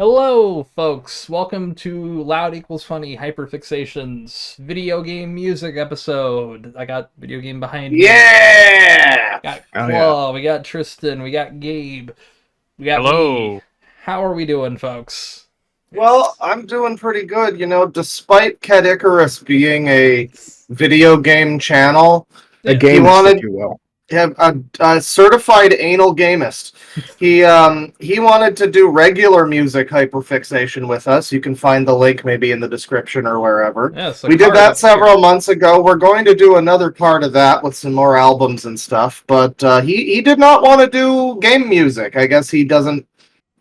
Hello, folks. Welcome to Loud Equals Funny Hyperfixations video game music episode. I got video game behind me. Yeah! Got Oh yeah. Claw, we got Tristan, we got Gabe, we got me. Hello. How are we doing, folks? Well, I'm doing pretty good. Despite Cat Icarus being a video game channel, A Yeah. he gamist, wanted if you will. a certified anal gamist. He wanted to do regular music hyperfixation with us. You can find the link maybe in the description or wherever. Yeah, so We did card that up several here. months ago. We're going to do another part of that with some more albums and stuff. But he did not want to do game music. I guess he doesn't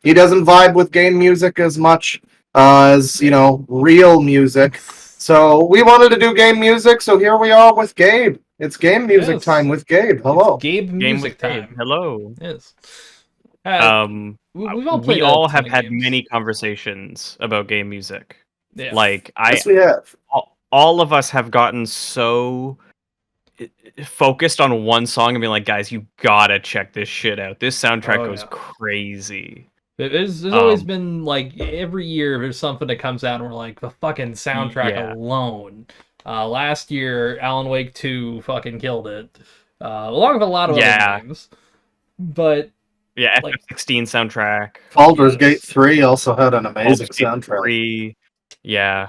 vibe with game music as much as real music. So we wanted to do game music. So here we are with Gabe. It's game music Yes. time with Gabe. Hello. It's Gabe Game music with Dave. time. Hello. Yes. We've all We played all a ton have of had games. many conversations about game music. Yeah. Like Yes, we have. all of us have gotten so focused on one song and being like, guys, you gotta check this shit out. This soundtrack Oh, goes yeah. crazy. There's always been, like, every year there's something that comes out and we're like, the fucking soundtrack Yeah. alone. Last year, Alan Wake 2 fucking killed it. Along with a lot of Yeah. other games. But, Yeah, Like- FF16 soundtrack. Baldur's Yes. Gate 3 also had an amazing Baldur's Gate soundtrack. 3. Yeah.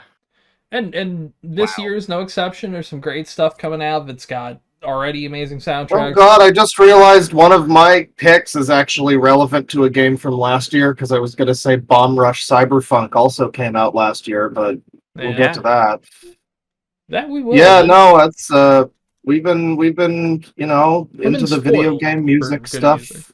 and this Wow. year is no exception. There's some great stuff coming out that's got already amazing Oh soundtracks. god, I just realized one of my picks is actually relevant to a game from last year because I was going to say Bomb Rush Cyberpunk also came out last year, but we'll Yeah. get to that. That we will. Yeah, but no, it's we've been into the video spoiled game for music good stuff. music.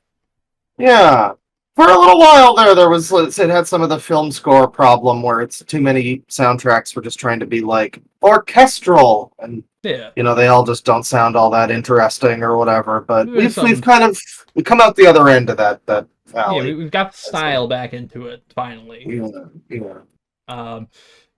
Yeah. For a little while there was it had some of the film score problem where it's too many soundtracks were just trying to be like orchestral and Yeah. they all just don't sound all that interesting or whatever. But There's we've come out the other end of that Yeah, valley. we've got the style back into it, finally. Yeah.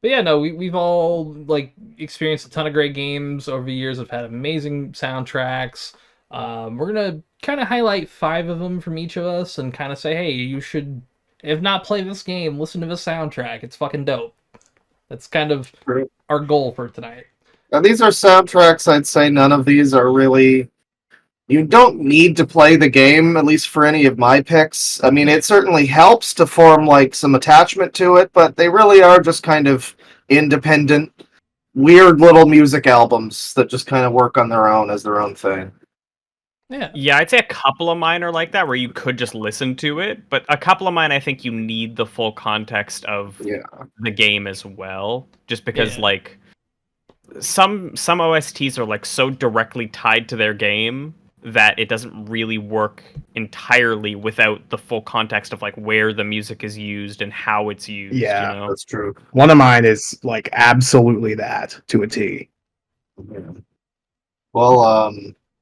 But yeah, no, we've all like experienced a ton of great games over the years. Have had amazing soundtracks. We're gonna kind of highlight 5 of them from each of us and kind of say, hey, you should, if not play this game, listen to the soundtrack. It's fucking dope. That's kind of True. our goal for tonight. Now, these are soundtracks. I'd say none of these are really. You don't need to play the game, at least for any of my picks. I mean, it certainly helps to form like some attachment to it, but they really are just kind of independent, weird little music albums that just kind of work on their own as their own thing. Yeah. Yeah, I'd say a couple of mine are like that, where you could just listen to it, but a couple of mine, I think you need the full context of Yeah. the game as well, just because Yeah. like some OSTs are like so directly tied to their game that it doesn't really work entirely without the full context of like where the music is used and how it's used. Yeah. You know? That's true. One of mine is like absolutely that to a T. Yeah. Well,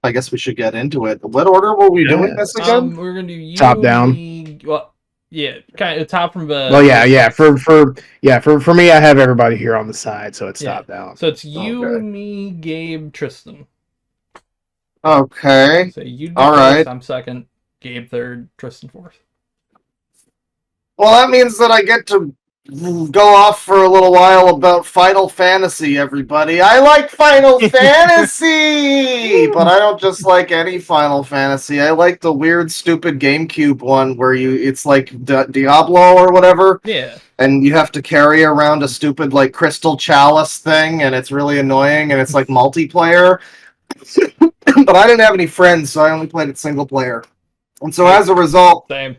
I guess we should get into it. What order were we doing this again? We're gonna do you, Top down. me, well, yeah, kind of top from the. Well, yeah. For me, I have everybody here on the side, so it's Yeah. top down. So it's you, Okay. me, Gabe, Tristan. Okay. So you. All right. I'm second. Gabe third. Tristan fourth. Well, that means that I get to go off for a little while about Final Fantasy, everybody. I like Final Fantasy! But I don't just like any Final Fantasy. I like the weird, stupid GameCube one where it's like Diablo or whatever, Yeah. and you have to carry around a stupid, like, crystal chalice thing, and it's really annoying, and it's like multiplayer. But I didn't have any friends, so I only played it single player. And so as a result, Same.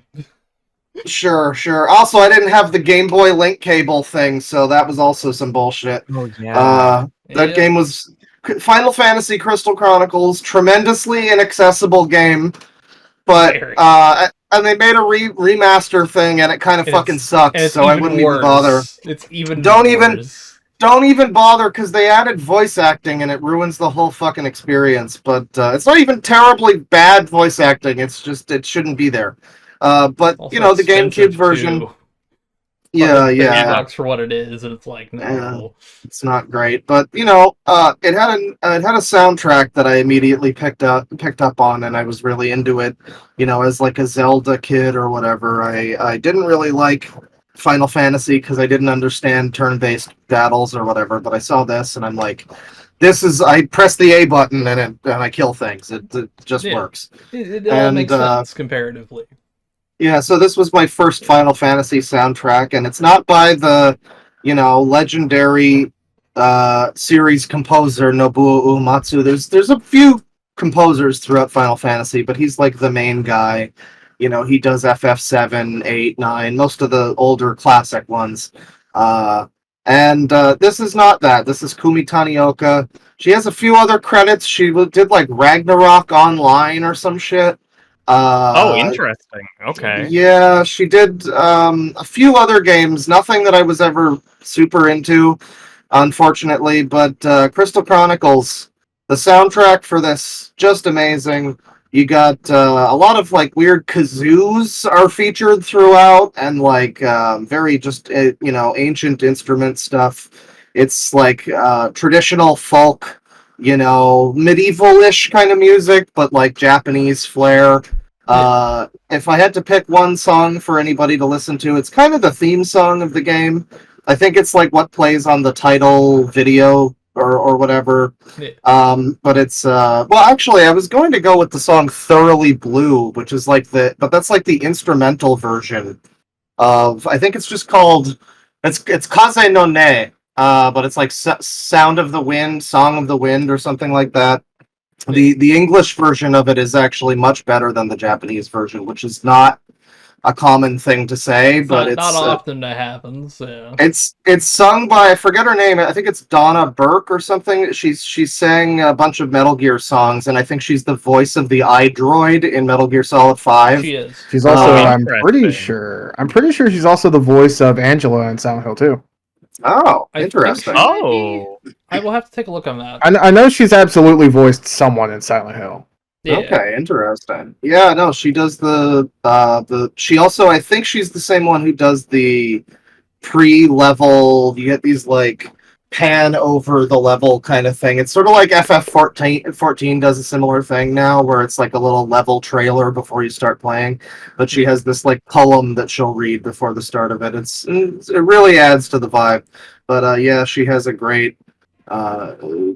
Sure. Also, I didn't have the Game Boy Link cable thing, so that was also some bullshit. Oh yeah. That Yeah. game was Final Fantasy Crystal Chronicles, tremendously inaccessible game, but Very. and they made a remaster thing, and it kind of And fucking it's- sucks. And it's So I even wouldn't worse. even bother. It's even Don't worse. Don't even bother because they added voice acting, and it ruins the whole fucking experience. But it's not even terribly bad voice acting. It's just it shouldn't be there. But Also the GameCube expensive, version. too. Yeah, Fucking yeah. $50 for what it is, and it's like, no. It's not great, but it had a soundtrack that I immediately picked up on, and I was really into it. As like a Zelda kid or whatever. I didn't really like Final Fantasy because I didn't understand turn-based battles or whatever, but I saw this and I'm like, I press the A button and I kill things. It just works. It all makes sense comparatively. Yeah, so this was my first Final Fantasy soundtrack, and it's not by the, legendary series composer Nobuo Uematsu. There's a few composers throughout Final Fantasy, but he's like the main guy. He does FF7, 8, 9, most of the older classic ones. And this is not that. This is Kumi Tanioka. She has a few other credits. She did like Ragnarok Online or some shit. Interesting. Okay. Yeah, she did a few other games. Nothing that I was ever super into, unfortunately. But Crystal Chronicles, the soundtrack for this, just amazing. You got a lot of like weird kazoos are featured throughout, and like very just ancient instrument stuff. It's like traditional folk, medieval-ish kind of music, but like Japanese flair. If I had to pick one song for anybody to listen to, it's kind of the theme song of the game. I think it's like what plays on the title video or whatever. Yeah. But it's actually I was going to go with the song Thoroughly Blue, which is like but that's like the instrumental version of, I think it's just called, it's Kaze no Ne, but it's like Sound of the Wind, Song of the Wind or something like that. The English version of it is actually much better than the Japanese version, which is not a common thing to say, but it's not often that happens. Yeah. It's sung by, I forget her name. I think it's Donna Burke or something. She sang a bunch of Metal Gear songs, and I think she's the voice of the iDroid in Metal Gear Solid 5. She is. She's also I'm pretty sure she's also the voice of Angela in Silent Hill 2. Oh, interesting. I will have to take a look on that. I know she's absolutely voiced someone in Silent Hill. Yeah. Okay, interesting. Yeah, no, she does she also, I think she's the same one who does the pre-level, you get these like pan over the level kind of thing. It's sort of like FF14 does a similar thing now, where it's like a little level trailer before you start playing, but she has this like poem that she'll read before the start of it. It really adds to the vibe. But yeah, she has a great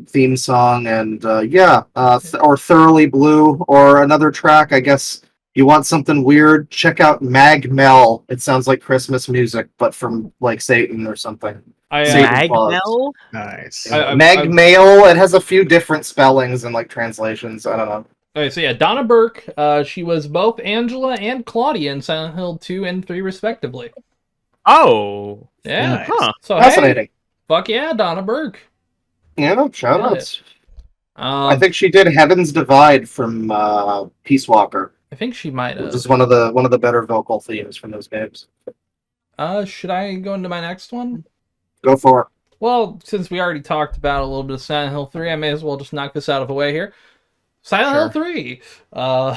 theme song, and or Thoroughly Blue, or another track, I guess you want something weird, check out Mag Mel. It sounds like Christmas music, but from like Satan or something. Mag Mel? Nice. Mag Mel, it has a few different spellings and like translations, I don't know. Okay, so yeah, Donna Burke, she was both Angela and Claudia in Silent Hill 2 and 3 respectively. Oh. Yeah. Nice. Huh. So Fascinating. Hey, fuck yeah, Donna Burke. Yeah, shoutouts. I think she did Heaven's Divide from Peace Walker. I think she might have. Which is one of the better vocal themes from those games. Should I go into my next one? Go for it. Well, since we already talked about a little bit of Silent Hill 3, I may as well just knock this out of the way here. Silent Hill 3!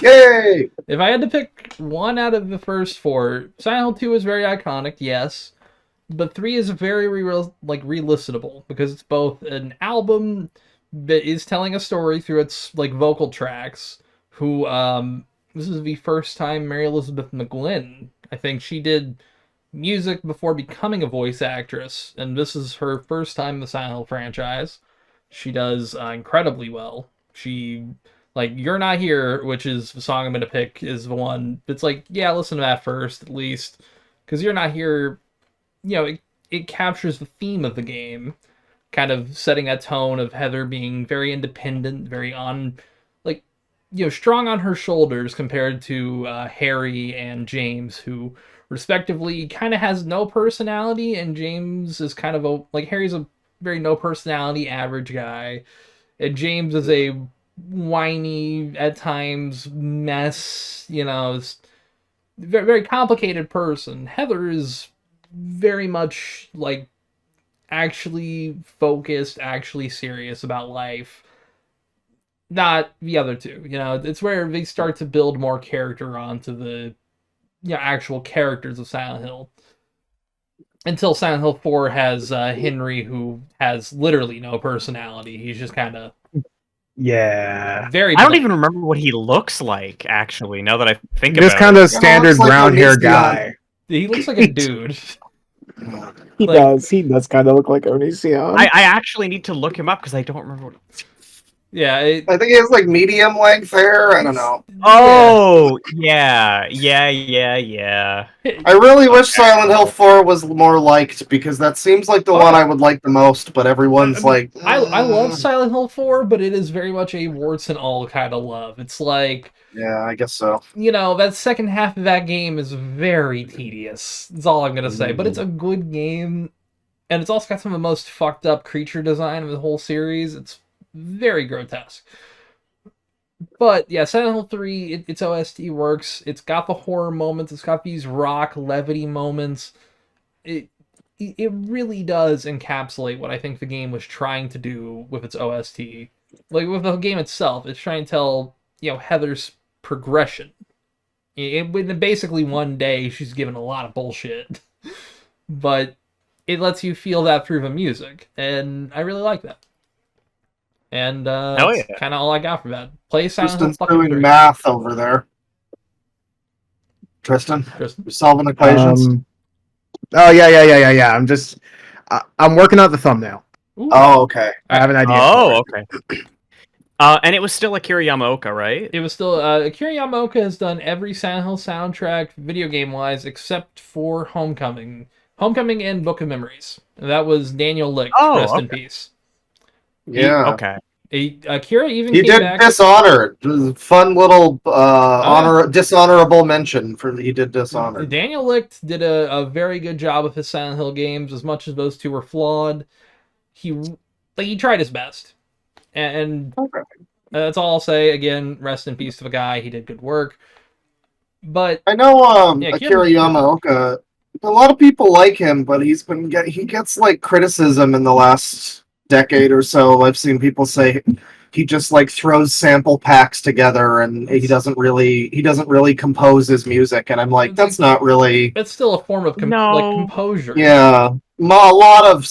Yay! If I had to pick one out of the first four, Silent Hill 2 is very iconic, yes. But 3 is very re-listenable, because it's both an album that is telling a story through its like vocal tracks. This is the first time Mary Elizabeth McGlynn, I think she did music before becoming a voice actress, and this is her first time in the Silent Hill franchise. She does incredibly well. She, like, You're Not Here, which is the song I'm going to pick, is the one that's like, yeah, listen to that first, at least. Because You're Not Here, it captures the theme of the game, kind of setting that tone of Heather being very independent, very strong on her shoulders compared to Harry and James, who respectively kind of has no personality, and James is kind of Harry's a very no personality average guy, and James is a whiny, at times mess, very, very complicated person. Heather is very much actually focused, actually serious about life. Not the other two, it's where they start to build more character onto the actual characters of Silent Hill. Until Silent Hill 4 has Henry, who has literally no personality. He's just kind of very. I don't even remember what he looks like, actually. Now that I think about it, just kind of standard brown hair guy. He looks like a dude. He Like- does. He does kind of look like Onision. I actually need to look him up because I don't remember. Yeah, I think he has like medium length hair. I don't know. Oh, yeah. I really wish Silent Hill 4 was more liked because that seems like the one I would like the most, but everyone's like. I love Silent Hill 4, but it is very much a warts and all kind of love. It's like, Yeah, I guess so. that second half of that game is very tedious. That's all I'm going to say. But it's a good game, and it's also got some of the most fucked up creature design of the whole series. It's very grotesque. But yeah, Silent Hill 3, its OST works. It's got the horror moments. It's got these rock levity moments. It really does encapsulate what I think the game was trying to do with its OST. Like with the game itself, it's trying to tell Heather's progression. In basically one day, she's given a lot of bullshit, but it lets you feel that through the music, and I really like that. And that's kind of all I got for that. Play Silent Hill Tristan's fucking doing 3. math over there. Tristan, Tristan? you're solving equations. Oh yeah. I'm working out the thumbnail. Ooh. Oh, okay. I have an idea. Oh, okay. And it was still Akira Yamaoka, right? It was still Akira Yamaoka has done every Silent Hill soundtrack, video game wise, except for Homecoming and Book of Memories. That was Daniel Licht. Rest in peace. Yeah. Okay. Akira even He came did back. Dishonored. It was a fun little dishonorable mention for he did Dishonored. Daniel Licht did a very good job with his Silent Hill games, as much as those two were flawed. He tried his best, and that's all I'll say. Again, rest in peace to the guy. He did good work. But I know Yeah, Akira Yamaoka. A lot of people like him, but he gets like criticism in the last decade or so. I've seen people say he just like throws sample packs together and he doesn't really compose his music, and I'm like, that's not really. it's still a form of composure. Yeah, a lot of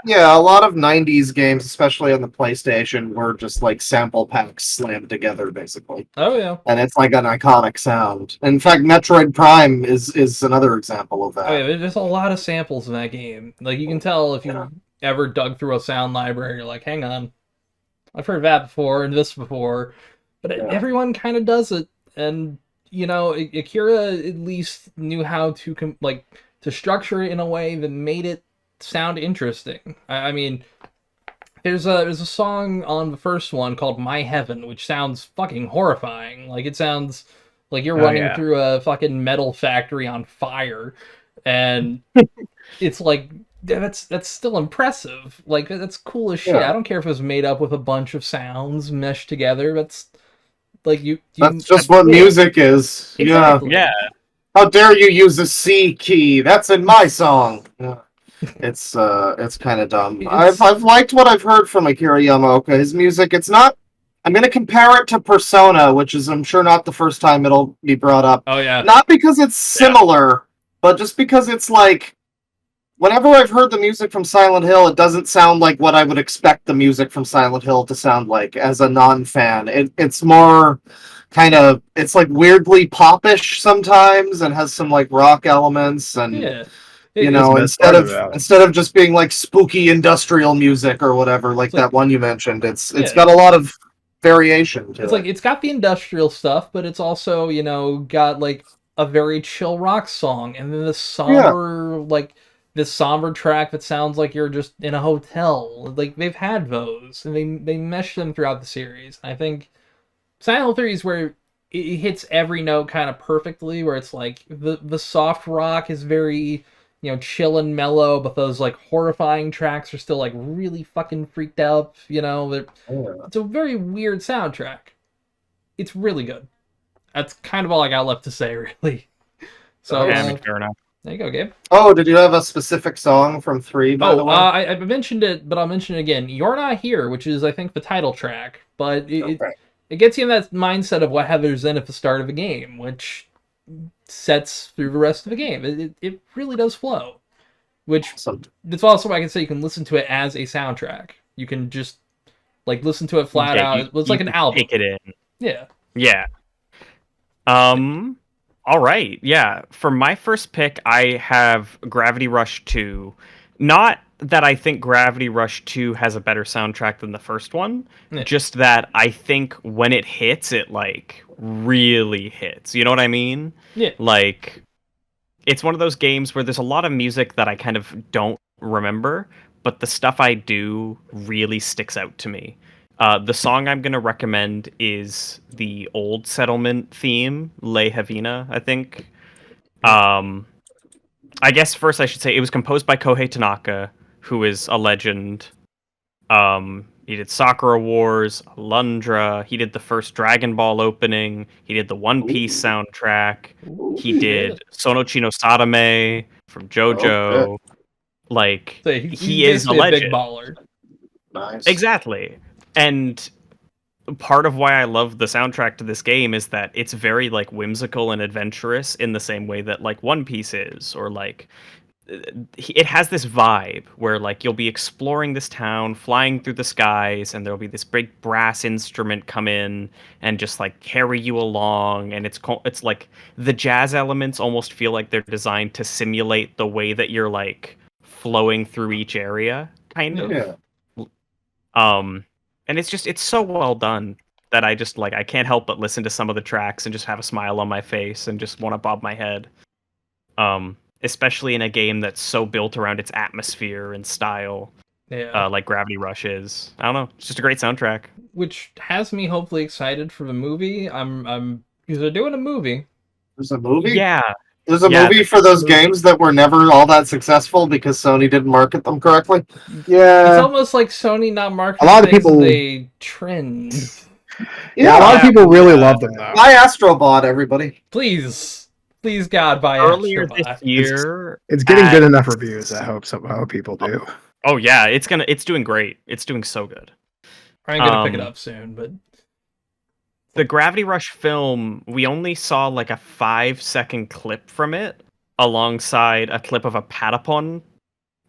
Yeah. a lot of 90s games, especially on the PlayStation, were just like sample packs slammed together basically. Oh yeah. And it's like an iconic sound. In fact, Metroid Prime is another example of that. Oh yeah. There's a lot of samples in that game. Like you can tell if you ever dug through a sound library, you're like, hang on, I've heard that before and this before, but everyone kind of does it. And Akira at least knew how to to structure it in a way that made it sound interesting. I mean, there's a song on the first one called My Heaven, which sounds fucking horrifying. Like it sounds like you're running through a fucking metal factory on fire, and it's like that's still impressive. Like that's cool as shit. I don't care if it was made up with a bunch of sounds meshed together. That's like that's just what music is. Exactly. Yeah. How dare you use a C key? That's in my song. Yeah. It's kind of dumb. I've liked what I've heard from Akira Yamaoka. His music, it's not. I'm gonna compare it to Persona, which is I'm sure not the first time it'll be brought up. Oh yeah. Not because it's similar, but just because it's like. Whenever I've heard the music from Silent Hill, it doesn't sound like what I would expect the music from Silent Hill to sound like as a non-fan. It's more it's like weirdly popish sometimes and has some like rock elements and instead of just being like spooky industrial music or whatever like that one you mentioned, it's got a lot of variation to it. Like it's got the industrial stuff, but it's also got like a very chill rock song, and then the somber this somber track that sounds like you're just in a hotel. Like they've had those, and they mesh them throughout the series. I think Silent Hill 3 is where it hits every note kind of perfectly, where it's like the soft rock is very chill and mellow, but those like horrifying tracks are still like really fucking freaked out. It's a very weird soundtrack. It's really good. That's kind of all I got left to say, really. So fair enough. There you go, Gabe. Oh, did you have a specific song from 3, by the way? I mentioned it, but I'll mention it again. You're Not Here, which is, I think, the title track. But it gets you in that mindset of what Heather's in at the start of the game, which sets through the rest of the game. It really does flow. Which, that's also why I can say you can listen to it as a soundtrack. You can just, listen to it flat out. It's like an album. Take it in. Yeah. Yeah. All right, yeah. For my first pick, I have Gravity Rush 2. Not that I think Gravity Rush 2 has a better soundtrack than the first one, Yeah. just that I think when it hits, it like really hits. You know what I mean? Yeah. Like it's one of those games where there's a lot of music that I kind of don't remember, but the stuff I do really sticks out to me. The song I'm going to recommend is the Old Settlement theme, Le Havina, I think. I guess first I should say it was composed by Kohei Tanaka, who is a legend. He did Sakura Wars, Alundra. He did the first Dragon Ball opening. He did the One Piece soundtrack. He did Sonochi no Sadame from JoJo. Like So he is a basically legend. big baller. Nice. Exactly. And part of why I love the soundtrack to this game is that it's very like whimsical and adventurous in the same way that like One Piece is, or like it has this vibe where like you'll be exploring this town, flying through the skies, and there'll be this big brass instrument come in and just like carry you along, and it's like the jazz elements almost feel like they're designed to simulate the way that you're like flowing through each area, kind of. Yeah. And it's so well done that I just like I can't help but listen to some of the tracks and just have a smile on my face and just want to bob my head. Especially in a game that's so built around its atmosphere and style, like Gravity Rush is. I don't know. It's just a great soundtrack. Which has me hopefully excited for the movie. I'm because they're doing a movie. There's a movie? Yeah. There's a movie for those games that were never all that successful because Sony didn't market them correctly. It's almost like Sony not marketing a lot of things people- that they trend. Yeah, a lot of people really love them though. Buy Astrobot, everybody. Please God, buy Earlier Astrobot. this year, It's getting good enough reviews. I hope people do. oh yeah, it's doing great. It's doing so good. I'm gonna pick it up soon, but The Gravity Rush film, we only saw like a 5-second clip from it alongside a clip of a Patapon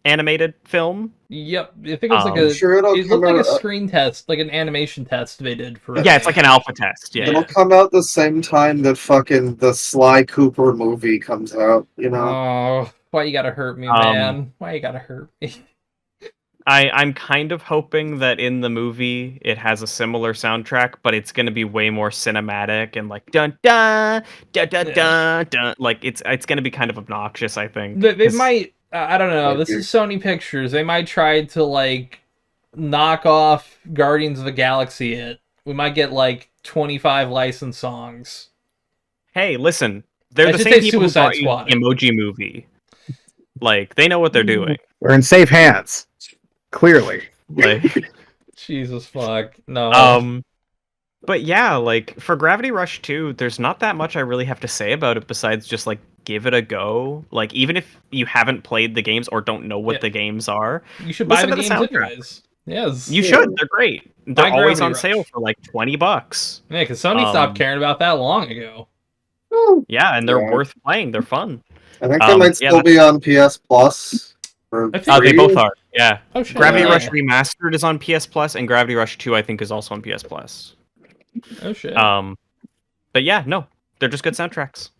animated film. yep, I think it was like I'm sure it'll it come looked like out. a screen test, like an animation test they did for. Yeah, it's like an alpha test. Yeah. It'll come out the same time that fucking the Sly Cooper movie comes out. You know. Oh, why you gotta hurt me, man? Why you gotta hurt me? I'm kind of hoping that in the movie it has a similar soundtrack, but it's going to be way more cinematic and like dun dun dun dun dun dun. Like it's going to be kind of obnoxious, I think. They might. I don't know. This is Sony Pictures. They might try to like knock off Guardians of the Galaxy. We might get like 25 licensed songs. Hey, listen, they're I the should same say people who Suicide brought you Squad. the Emoji Movie. Like they know what they're doing. We're in safe hands. Clearly. Like Jesus fuck. No. But yeah, like for Gravity Rush 2, there's not that much I really have to say about it besides just like give it a go. Like even if you haven't played the games or don't know what the games are, You should buy listen the to games the soundtrack. anyways. Yes. You should. They're great. They're Buy always Gravity on Rush. sale for like $20. Yeah, because Sony stopped caring about that long ago. Yeah, and they're Yeah. worth playing. They're fun. I think they might yeah, still be on PS Plus. For I think They free. both are. Yeah. Oh shit. Gravity yeah. Rush Remastered is on PS Plus, and Gravity Rush 2 I think is also on PS Plus. Oh shit. But yeah, no, they're just good soundtracks.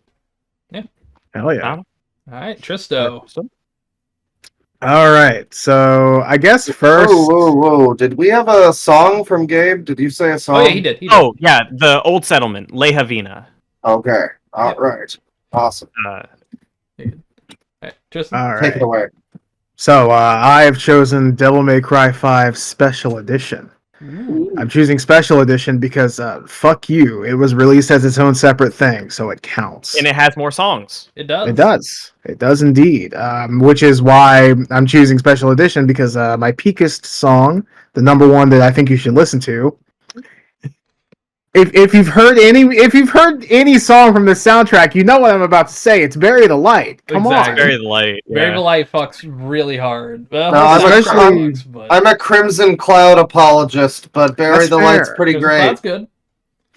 Hell yeah. All right, Tristo. All right. So I guess first. Whoa! Did we have a song from Gabe? Did you say a song? Oh yeah, he did. Oh yeah, the Old Settlement, Le Havina. Okay. All right. Awesome. All right, Tristan. All Take right. it away. So I have chosen Devil May Cry 5 Special Edition. I'm choosing Special Edition because fuck you. It was released as its own separate thing, so it counts. And it has more songs. It does. It does. It does indeed. Which is why I'm choosing Special Edition because my peakest song, the number one that I think you should listen to. If you've heard any song from the soundtrack, you know what I'm about to say. It's Bury the Light. Come Exactly. on. Very light. Bury Yeah. the Light fucks really hard. Well, No, I'm a Crimson Cloud apologist, but Bury That's the Light's fair. pretty great. That's good.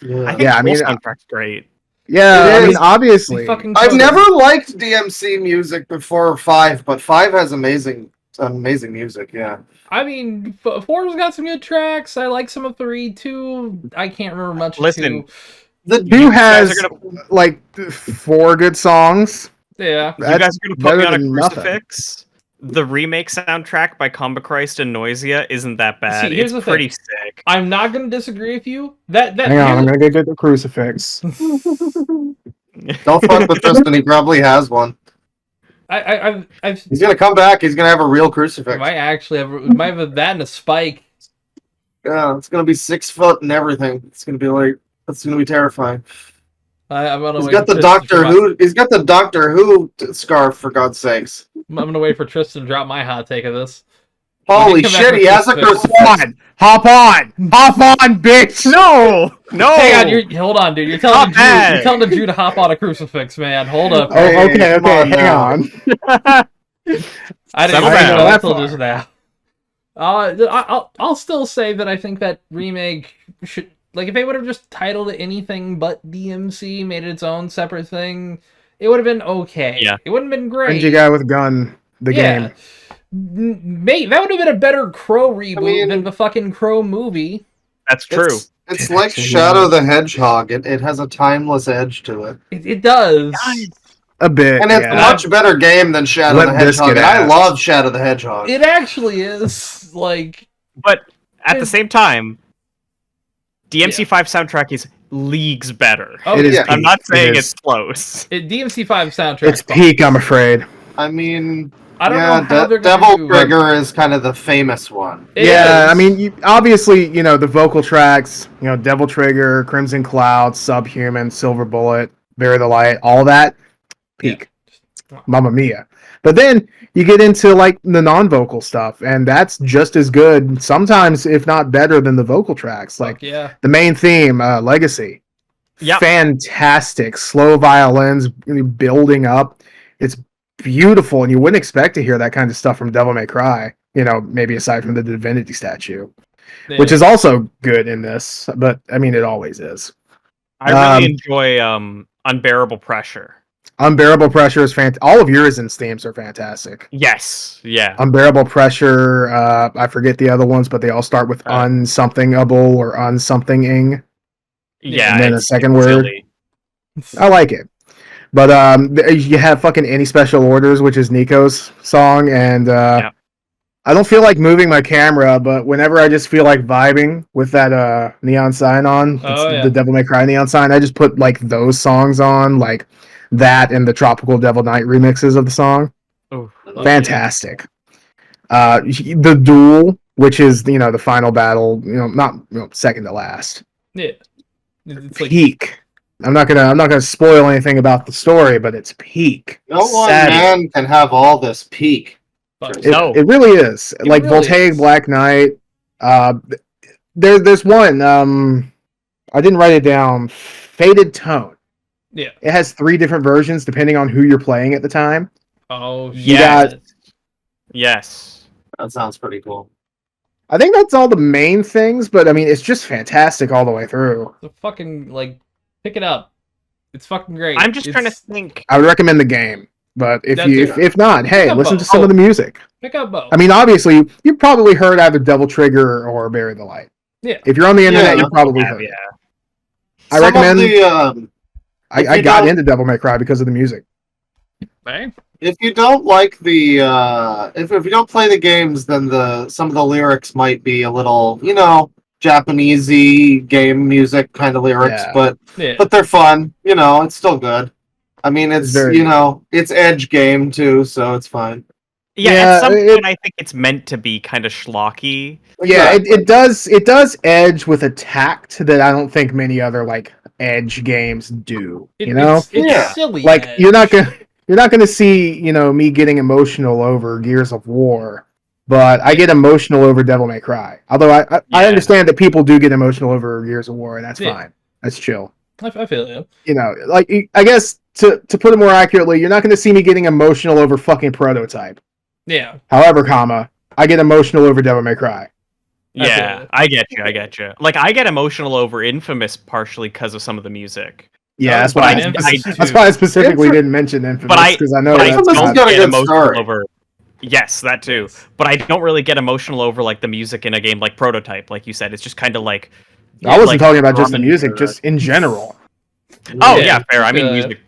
I Yeah. think Yeah, I the mean, whole soundtrack's great. Yeah, It I mean, is. obviously. I've never liked DMC music before 5, but 5 has amazing music. Yeah. I mean, 4's got some good tracks. I like some of 3. 2, I can't remember much. of Listen, 2. The Two guys has are gonna- like 4 good songs. Yeah. You guys are gonna put me better on a than nothing. crucifix. The remake soundtrack by Comba Christ and Noisia isn't that bad. See, here's It's the pretty thing. sick. I'm not going to disagree with you. That Hang on, I'm gonna go get the crucifix. Don't fuck with Tristan. He probably has one. I've He's gonna come back. He's gonna have a real crucifix. might actually have that and a spike. Yeah, it's gonna be 6 foot and everything. It's gonna be like that's gonna be terrifying. I'm gonna He's wait got for the Tristan to Doctor drop- Who. He's got the Doctor Who scarf for God's sakes. I'm gonna wait for Tristan to drop my hot take of this. Holy come back shit! with He has a crucifix. crucifix. Hop on, bitch! No! Hang on, hold on, dude. You're telling Not the Jew, bad. you're telling the Jew to hop on a crucifix, man. Hold up. Oh, Hey, okay, come on hang now. on. I didn't Settle even down. know That until far. just now. I'll still say that I think that remake should, like, if they would have just titled it anything but DMC, made it its own separate thing, it would have been okay. Yeah. It wouldn't have been great. Ninja guy with gun. The game. Mate, that would have been a better Crow reboot mean- than the fucking Crow movie. That's true. It's like Shadow the Hedgehog. It has a timeless edge to it, It does. A bit. and it's yeah. a much better game than Shadow Limp the Hedgehog. Bizkit And I ass. love Shadow the Hedgehog. It actually is. Like, But at the It's- same time, DMC5 soundtrack is leagues better. oh, It is yeah. peak. I'm not saying It it's is. close. DMC5 soundtrack. It's peak, I'm afraid. I mean, I don't yeah, know how they're gonna Devil do. Trigger is kind of the famous one. It Yeah, is. I mean, obviously, the vocal tracks, Devil Trigger, Crimson Cloud, Subhuman, Silver Bullet, Bury the Light, all that, peak. Mamma mia. But then you get into like the non-vocal stuff, and that's just as good, sometimes if not better than the vocal tracks. Like Fuck yeah. the main theme, Legacy. Yep. Fantastic. Slow violins building up. It's beautiful, and you wouldn't expect to hear that kind of stuff from Devil May Cry. Maybe aside from the Divinity statue, which is also good in this, but I mean, it always is. I really enjoy Unbearable Pressure. Unbearable Pressure is fantastic. All of yours and themes are fantastic. Yes. Yeah. Unbearable Pressure, I forget the other ones, but they all start with unsomethingable or unsomethinging. Yeah. And then a it's second word. silly. I like it. But you have fucking Any Special Orders, which is Nico's song, and I don't feel like moving my camera, but whenever I just feel like vibing with that neon sign on, the Devil May Cry neon sign, I just put like those songs on, like that and the Tropical Devil Night remixes of the song. Oh, Fantastic. The duel, which is the final battle, not second to last. Yeah. It's like, Peak. I'm not gonna spoil anything about the story, but it's peak. No one Savage. man can have all this peak. fuck. No. It really is. Like really Voltaic is. Black Knight. There's one. I didn't write it down. Faded Tone. Yeah. It has 3 different versions depending on who you're playing at the time. Oh, shit. Yeah. Yes. That sounds pretty cool. I think that's all the main things, but I mean, it's just fantastic all the way through. So fucking, like, pick it up. It's fucking great. I'm just trying to It's- think. I would recommend the game, but That if not, hey, up listen to both. some of the music. Pick up both. I mean, obviously, you probably heard either Devil Trigger or Bury the Light. Yeah. If you're on the internet, Yeah. you probably Yeah, heard. yeah. It. I Some recommend. of the, I if you got don't- into Devil May Cry because of the music. Right? if you don't like the if you don't play the games, then some of the lyrics might be a little, Japanesey game music kind of lyrics, Yeah. Yeah. but they're fun. It's still good. I mean, it's very good. it's edge game too, so it's fine. Yeah, Yeah, at some point I think it's meant to be kind of schlocky. Yeah, Exactly. it does edge with a tact that I don't think many other like edge games do. It's Yeah. silly. Like Edge. you're not gonna see me getting emotional over Gears of War, but I get emotional over Devil May Cry. Although I Yeah. understand that people do get emotional over Gears of War, and that's Yeah. fine. That's chill. I feel you. Like I guess to put it more accurately, you're not gonna see me getting emotional over fucking Prototype. Yeah. However, I get emotional over Devil May Cry. Yeah, I get you. Like I get emotional over Infamous partially because of some of the music. Yeah, that's but why. I- That's why I specifically Infamous- didn't mention Infamous But I because I know but I that's Infamous don't has got a get good emotional story. over. Yes, that too. But I don't really get emotional over like the music in a game like Prototype, like you said. It's just kind of like I wasn't like, talking about just the common- music, just in general. Oh Yeah, yeah, fair. I mean, uh, music.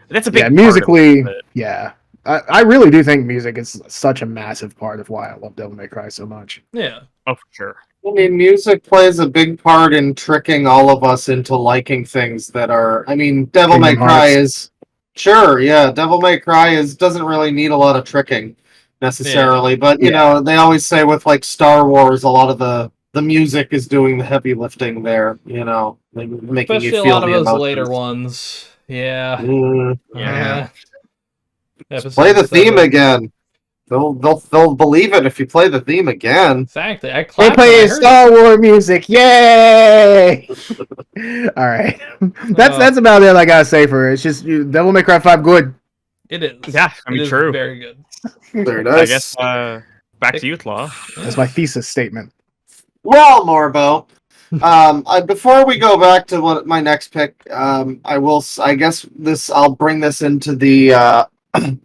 That's a big Yeah, part musically, of it. yeah. I really do think music is such a massive part of why I love Devil May Cry so much. yeah. Oh, for sure. I mean, music plays a big part in tricking all of us into liking things that are. I mean, Devil May Kingdom Cry Hearts. is sure, yeah. Devil May Cry doesn't really need a lot of tricking necessarily, but you know, they always say with like Star Wars, a lot of the music is doing the heavy lifting there. You know, making Especially you a feel lot of the those later emotions. ones. Yeah. Yeah. Play the Episode theme 7. again. They'll believe it if you play the theme again. Exactly. I They clapped when I play heard Star Wars music, yay! All right, that's about it. I gotta say for it. It's just Devil May Cry 5 good. it. It is. Yeah, I It mean, is true. very good. Very I nice. guess back to you, Law. That's my thesis statement. Well, Morbo. Before we go back to what my next pick, I guess I'll bring this into the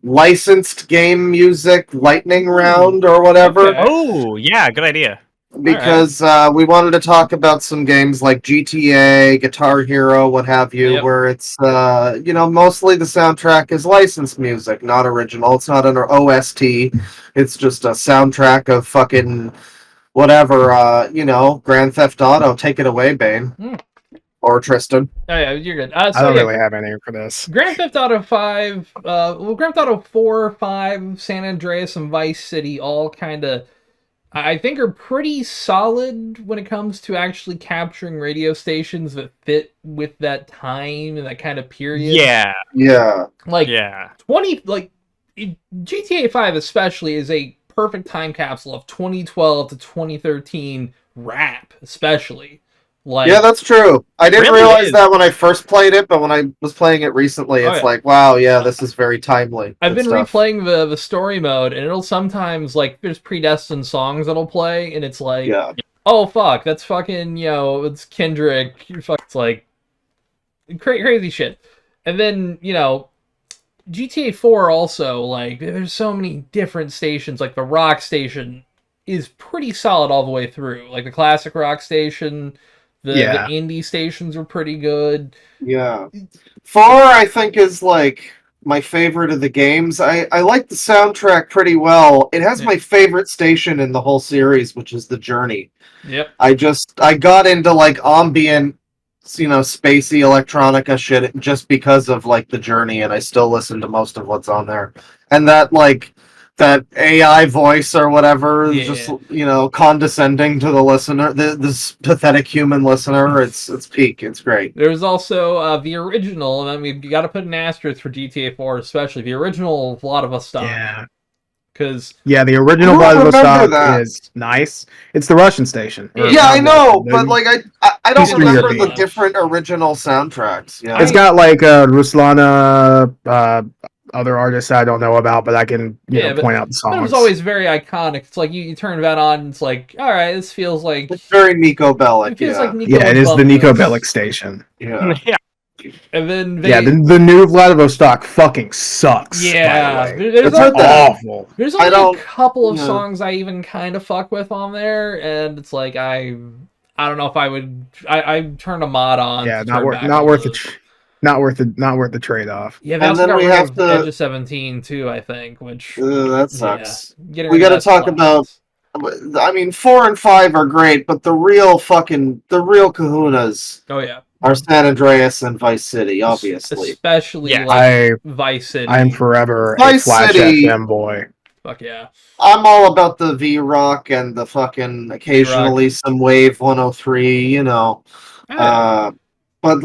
licensed game music lightning round or whatever. Okay. Oh, yeah, good idea. Because we wanted to talk about some games like GTA, Guitar Hero, what have you, Yep. where it's mostly the soundtrack is licensed music, not original. It's not an OST. It's just a soundtrack of fucking whatever. Grand Theft Auto. Take it away, Bane. Or Tristan. Oh yeah, you're good. I don't really have any for this. Grand Theft Auto 5, Grand Theft Auto 4, 5, San Andreas, and Vice City all kind of, I think, are pretty solid when it comes to actually capturing radio stations that fit with that time and that kind of period. Yeah. Yeah. Like, Yeah. GTA 5 especially is a perfect time capsule of 2012 to 2013 rap, especially. Like, Yeah, that's true. I didn't Really realize is. that when I first played it, but when I was playing it recently, it's yeah. like, wow, yeah, this is very timely. I've Good been stuff. replaying the story mode, and it'll sometimes, like, there's predestined songs that'll play, and it's like, Yeah. oh, fuck, that's fucking, it's Kendrick. It's like, crazy shit. And then, GTA 4 also, like, there's so many different stations. Like, the rock station is pretty solid all the way through. Like, the classic rock station, the indie stations are pretty good. Yeah. 4, I think, is, like, my favorite of the games. I like the soundtrack pretty well. It has my favorite station in the whole series, which is The Journey. Yep. I got into, like, ambient, spacey electronica shit just because of, like, The Journey, and I still listen to most of what's on there. And that, like, that AI voice or whatever is just, condescending to the listener, this pathetic human listener. It's peak. It's great. There's also the original, and I mean, you got to put an asterisk for GTA 4, especially the original Vladivostok. Yeah. Because the original Vladivostok is nice. It's the Russian station. Yeah, I know, but like I don't remember the different original soundtracks. Yeah, it's got like Ruslana, other artists I don't know about, but I can point out the songs. But it was always very iconic. It's like you turn that on, and it's like, all right, this feels like it's very Nico Bellic. It feels like Nico. Yeah, it is the Nico Bellic station. Yeah. And then the new Vladivostok fucking sucks. Yeah, it's awful. There's only a couple of songs I even kind of fuck with on there, and it's like I don't know if I would. I turn a mod on. Yeah, not worth the trade off. Yeah, and then we have to Edge of 17 too. I think, which that sucks. Yeah, we got to talk about. I mean, 4 and 5 are great, but the real kahunas. Oh yeah. Are San Andreas and Vice City, obviously. Especially Vice City. I'm forever Vice a Flash City, FM boy. Fuck yeah. I'm all about the V-Rock and the fucking occasionally some Wave 103, But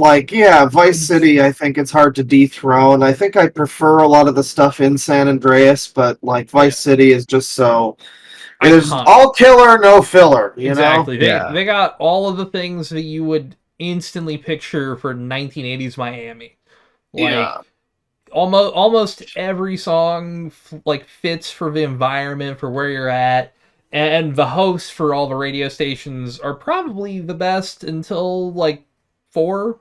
Vice City, I think it's hard to dethrone. I think I prefer a lot of the stuff in San Andreas, but Vice City is just so... It is all killer, no filler, Exactly. know? They got all of the things that you would instantly picture for 1980s Miami. Almost every song fits for the environment, for where you're at, and the hosts for all the radio stations are probably the best until 4.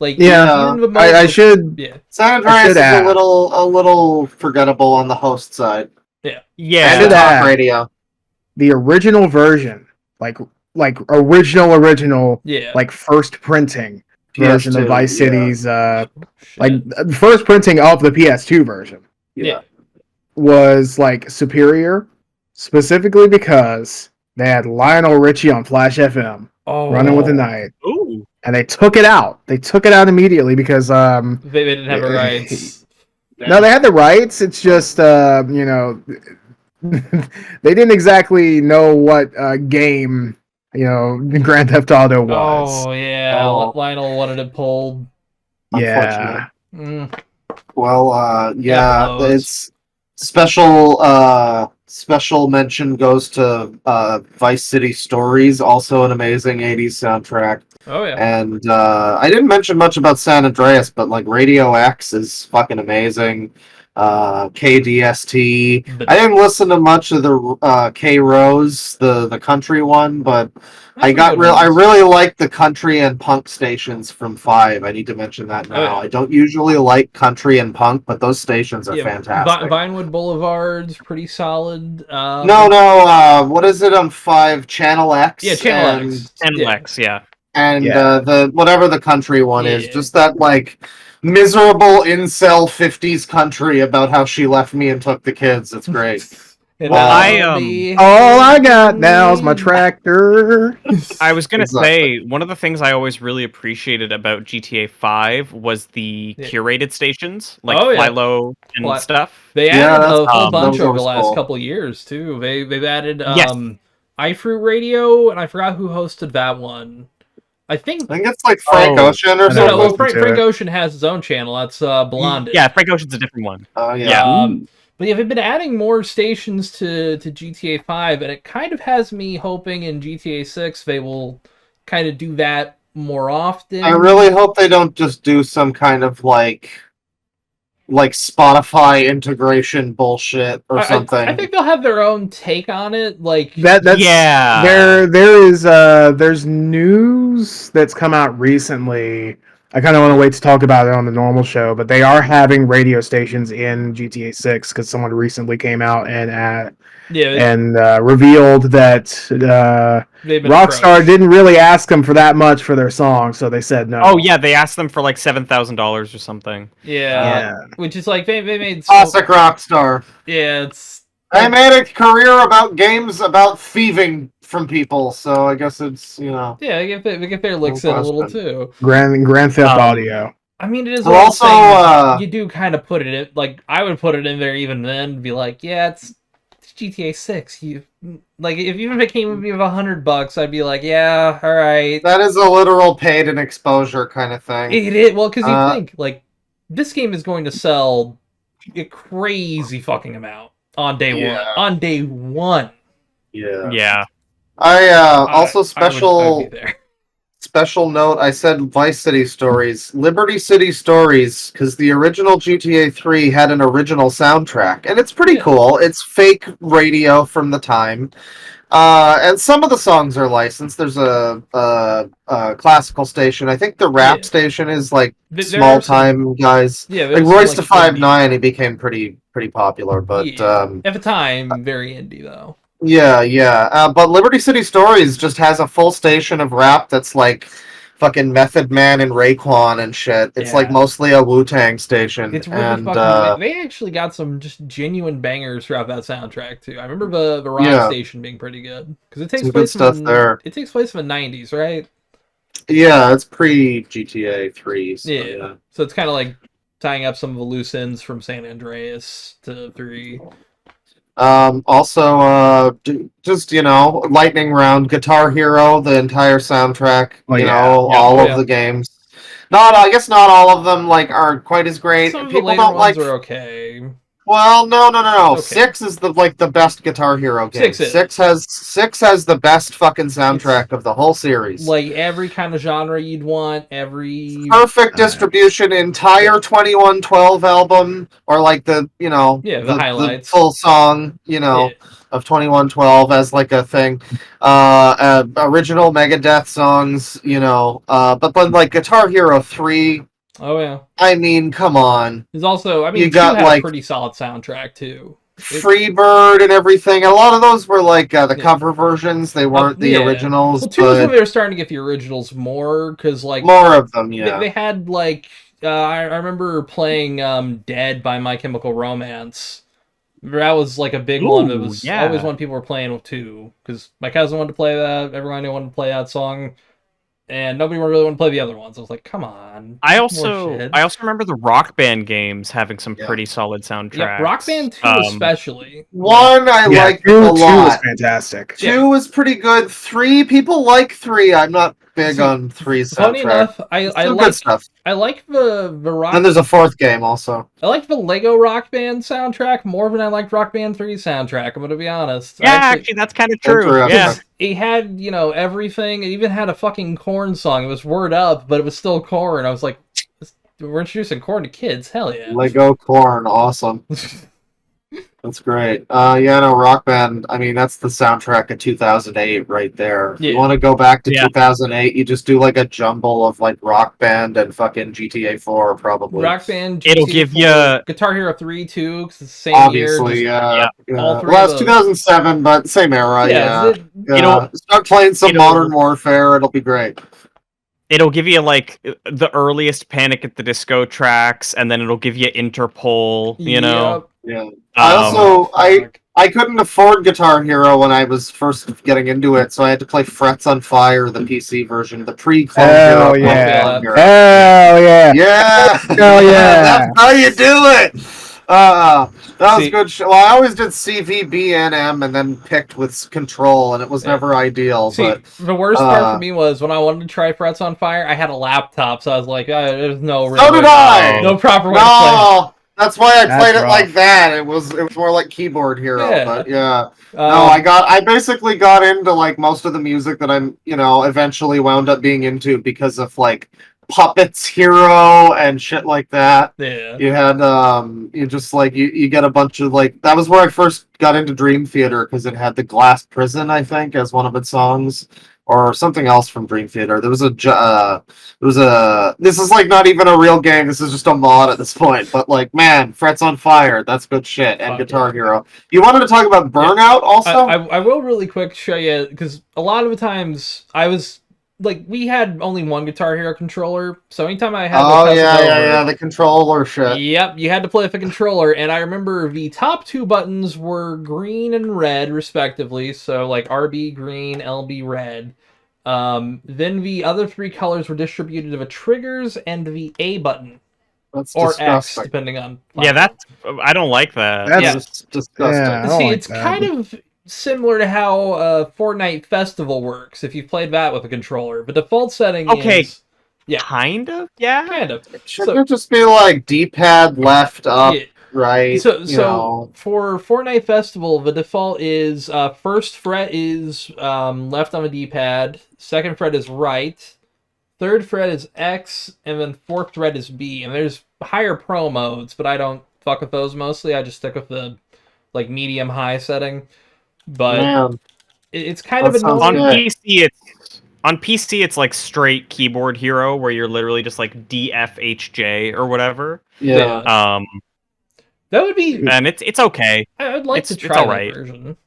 I should. Yeah, San Andreas is a little forgettable on the host side. Yeah. And talk radio. The original version, original, yeah, first printing version of PS2, Vice yeah. City's like Shit. the first printing of the PS2 version Yeah. was like superior, specifically because they had Lionel Richie on Flash FM Oh, running with the night, Ooh. and they took it out. They took it out immediately because they didn't have the rights. no, they had the rights. It's just you know they didn't exactly know what game Grand Theft Auto was. Oh yeah, Oh. Lionel wanted it pulled. Yeah. Mm. Well, Yeah, yeah, blows. it's special mention goes to Vice City Stories, also an amazing 80s soundtrack. Oh yeah. And I didn't mention much about San Andreas, but like Radio X is fucking amazing. KDST. But I didn't listen to much of the K Rose, the country one, but that's I some got good I ones. really like the country and punk stations from 5. I need to mention that now. Oh, yeah. I don't usually like country and punk, but those stations are fantastic. Vinewood Boulevard's pretty solid. No, what is it on 5? Channel X? Yeah, Channel and, X. And Yeah. Lex, yeah. And Yeah. the whatever the country one is, Yeah. just that like miserable incel 50s country about how she left me and took the kids. It's great. And Well, All I got now is my tractor. I was gonna Exactly. say one of the things I always really appreciated about GTA 5 was the Yeah. curated stations, like Oh, yeah. Fly Low and Fly- stuff. They Yeah, added that's- a whole bunch those over are the last cool. couple years too. They've added Yes. iFruit Radio, and I forgot who hosted that one. I think I think it's like Frank Oh, Ocean or I know, no, something. well, listen Frank, to Frank it. Ocean has his own channel. That's Blonded. Yeah, Frank Ocean's a different one. Oh yeah. Yeah. But yeah, they've been adding more stations to GTA 5, and it kind of has me hoping in GTA 6 they will kind of do that more often. I really hope they don't just do some kind of like Spotify integration bullshit or something. I think they'll have their own take on it. Like That's Yeah. there's news that's come out recently. I kind of want to wait to talk about it on the normal show, but they are having radio stations in GTA 6 because someone recently came out and revealed that they've been Rockstar approached. didn't really ask them for that much for their song, so they said no. Oh yeah, they asked them for like $7,000 or something. Yeah, which is like they made Classic Rockstar. Yeah, it's They made a career about games about thieving from people, so I guess it's yeah, they get their licks in a little too. Grand Theft Audio. I mean, it is Well, also also, you do kind of put it in, like I would put it in there even then, be like, yeah, it's GTA 6. You like even if it came with me with $100, I'd be like, yeah, all right. that is a literal paid and exposure kind of thing. It is well because you think like this game is going to sell a crazy fucking amount on day one. On day one. Yeah. Yeah. I also I would special be there. special note. I said Vice City Stories, Liberty City Stories, because the original GTA 3 had an original soundtrack, and it's pretty cool. It's fake radio from the time, and some of the songs are licensed. There's a classical station. I think the rap station is like There small are some- time guys. Yeah, Like there's Royce some, to 5'9", he became pretty popular, but at the time, very indie though. yeah. But Liberty City Stories just has a full station of rap that's like fucking Method Man and Raekwon and shit. It's like mostly a Wu-Tang station. It's really fucking. They actually got some just genuine bangers throughout that soundtrack too. I remember the rock station being pretty good because it takes Some place good stuff in, there. It takes place in the '90s, right? Yeah, it's pre GTA 3. So, yeah, so it's kind of like tying up some of the loose ends from San Andreas to 3. Also, just lightning round, Guitar Hero, the entire soundtrack. All of the games. I guess not all of them aren't quite as great. Some of the People later don't ones like. are okay. Well, no. Okay. 6 is the best Guitar Hero game. 6 is. 6 has the best fucking soundtrack of the whole series. Like every kind of genre you'd want, every Perfect distribution, entire 2112 album, or the highlights, the full song, of 2112 as like a thing. Original Megadeth songs, but then Guitar Hero 3. Oh yeah. I mean, come on. There's also, You you got, had a pretty solid soundtrack too. Freebird and everything. A lot of those were like the cover versions. They weren't the originals. Well, 2 is when they were starting to get the originals more, because like more of them, yeah. They had like I remember playing "Dead" by My Chemical Romance. That was like a big one. It was always one people were playing with too, because my cousin wanted to play that. Everyone I knew wanted to play that song. And nobody really wanted to play the other ones. I was like, come on. I also remember the Rock Band games having some pretty solid soundtracks. Yeah, Rock Band 2 especially. 1 I liked a lot. 2 was fantastic. 2 was pretty good. 3, people like 3. I'm not big on 3's soundtrack. Funny enough, I like good stuff. I like the Rock. And there's a 4th game also. I like the Lego Rock Band soundtrack more than I liked Rock Band 3's soundtrack. I'm gonna be honest. Yeah, actually that's kind of true. Yeah. It had, everything. It even had a fucking Korn song. It was Word Up, but it was still Korn. I was like, we're introducing Korn to kids. Hell yeah. Lego Korn, awesome. That's great. Rock Band, I mean, that's the soundtrack of 2008 right there. Yeah. You want to go back to 2008, you just do like a jumble of like Rock Band and fucking GTA 4 probably. Rock Band, GTA it'll give 4, you Guitar Hero 3 too, because it's the same obviously, year. Well, it's 2007, but same era, start playing some Modern Warfare, it'll be great. It'll give you like the earliest Panic at the Disco tracks, and then it'll give you Interpol, you know? Yeah. I couldn't afford Guitar Hero when I was first getting into it, so I had to play Frets on Fire, the PC version, the pre-Clone Hero. Yeah. Hero. Hell yeah. Yeah. Hell yeah. That's how you do it. That was good. Well, I always did CVBNM and then picked with Control, and it was never ideal. But the worst part for me was when I wanted to try Frets on Fire, I had a laptop, so I was like, there's no so did I. No proper way to play it. That's why I played it like that. It was more like Keyboard Hero, but I basically got into like most of the music that I'm, eventually wound up being into because of like Puppets Hero and shit like that. Yeah. You had you get a bunch of like that was where I first got into Dream Theater because it had the Glass Prison, I think, as one of its songs. Or something else from Dream Theater. This is like not even a real game. This is just a mod at this point. But like, man, Frets on Fire, that's good shit. And Guitar Hero. You wanted to talk about Burnout also? I will really quick show you, because a lot of the times I was like, we had only one Guitar Hero controller, so anytime I had the controller shit. Yep, you had to play with a controller, and I remember the top 2 buttons were green and red, respectively, so like RB green, LB red. Then the other 3 colors were distributed to the triggers and the A button. That's or disgusting. X, depending on... I don't like that. That's disgusting. See, it's kind of similar to how Fortnite Festival works, if you've played that with a controller. The default setting is... Kind of? Yeah? Kind of. Shouldn't it just be like D-pad left, up, right? So for Fortnite Festival, the default is first fret is left on the D-pad, second fret is right, third fret is X, and then fourth fret is B. And there's higher pro modes, but I don't fuck with those mostly. I just stick with the like medium-high setting. But it's kind of annoying. On PC, it's like straight Keyboard Hero, where you're literally just like DFHJ or whatever. Yeah. That would be, and it's okay. I'd like to try that version.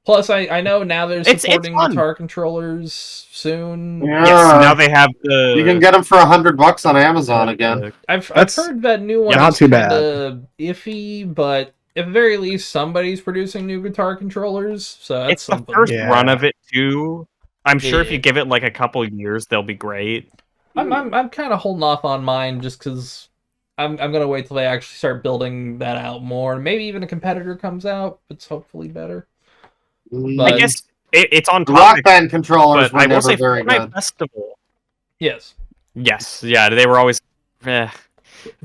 Plus, I know now they're supporting guitar controllers soon. Yeah. Yes, now they have the. You can get them for $100 on Amazon again. I've heard that new one not is too bad. Iffy, but at the very least, somebody's producing new guitar controllers, so that's it's something. The first run of it too. I'm sure if you give it like a couple years, they'll be great. I'm kind of holding off on mine just because I'm gonna wait till they actually start building that out more. Maybe even a competitor comes out, it's hopefully better. But I guess it's on topic. Rock Band controllers but were I will say very Fortnite good. Festival. Yes. Yeah, they were always. But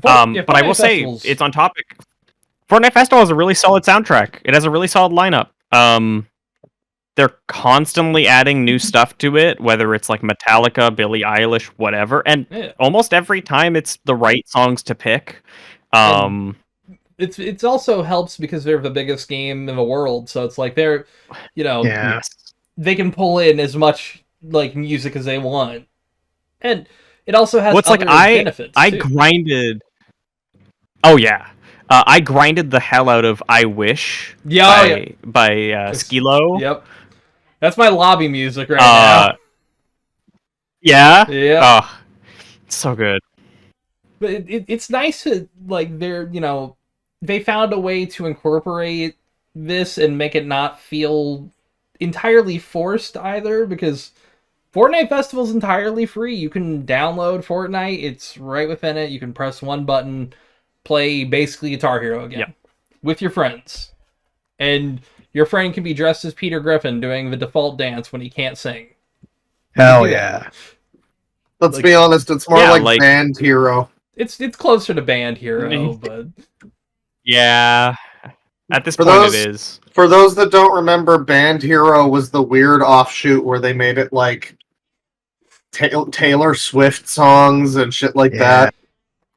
I will say it's on topic. Fortnite Festival has a really solid soundtrack. It has a really solid lineup. They're constantly adding new stuff to it, whether it's like Metallica, Billie Eilish, whatever, and almost every time it's the right songs to pick. It's also helps because they're the biggest game in the world, so it's like they're, they can pull in as much like music as they want, and it also has other benefits. I grinded. Oh yeah. I grinded the hell out of "I Wish" by Skilo. Yep, that's my lobby music right now. Yeah. Yeah. Oh, so good. But it's nice to like they found a way to incorporate this and make it not feel entirely forced either, because Fortnite Festival's entirely free. You can download Fortnite, it's right within it. You can press one button, play basically Guitar Hero again with your friends. And your friend can be dressed as Peter Griffin doing the default dance when he can't sing. Hell yeah. Let's be honest, it's more like Band Hero. It's closer to Band Hero, but yeah, at this point it is. For those that don't remember, Band Hero was the weird offshoot where they made it like Taylor Swift songs and shit like that.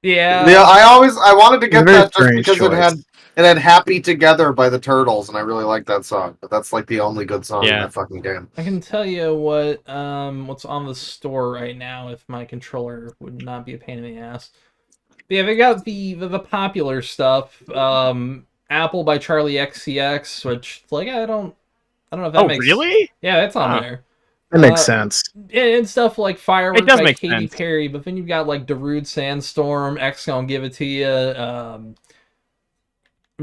Yeah. I wanted to get that just because choice. it had "Happy Together" by the Turtles, and I really like that song. But that's like the only good song in that fucking game. I can tell you what's on the store right now if my controller would not be a pain in the ass. But yeah, they got the popular stuff. Apple by Charlie XCX, which like I don't know if that makes really? Yeah, it's on there. That makes sense. And stuff like Fireworks by Katy sense. Perry, but then you've got like Darude Sandstorm, X Gonna Give It to You. I'm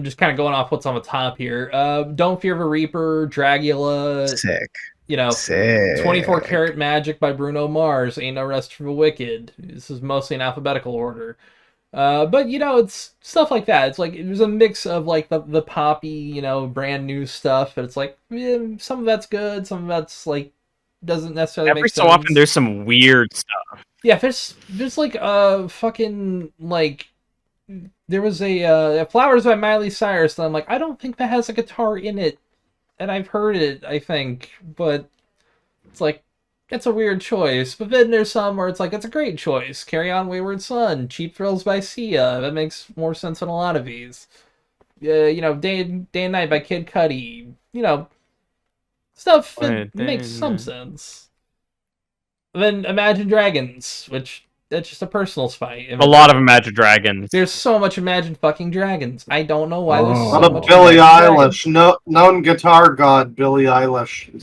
just kind of going off what's on the top here. Don't Fear the Reaper, Dragula. Sick. Sick. 24 Karat Magic by Bruno Mars. Ain't No Rest for the Wicked. This is mostly in alphabetical order. But it's stuff like that. It's like there's a mix of like the poppy, brand new stuff, but it's like some of that's good, some of that's like doesn't necessarily make sense. Every so often there's some weird stuff. Yeah, there's like fucking like there was a Flowers by Miley Cyrus, and I'm like, I don't think that has a guitar in it, and I've heard it, I think, but it's like it's a weird choice. But then there's some where it's like, it's a great choice. Carry On Wayward Son, Cheap Thrills by Sia. That makes more sense than a lot of these. Day and Night by Kid Cudi. Stuff that makes some sense. And then Imagine Dragons, which that's just a personal spite. A lot of Imagine Dragons. There's so much Imagine fucking Dragons. I don't know why there's so much. Billie Eilish, known guitar god Billie Eilish.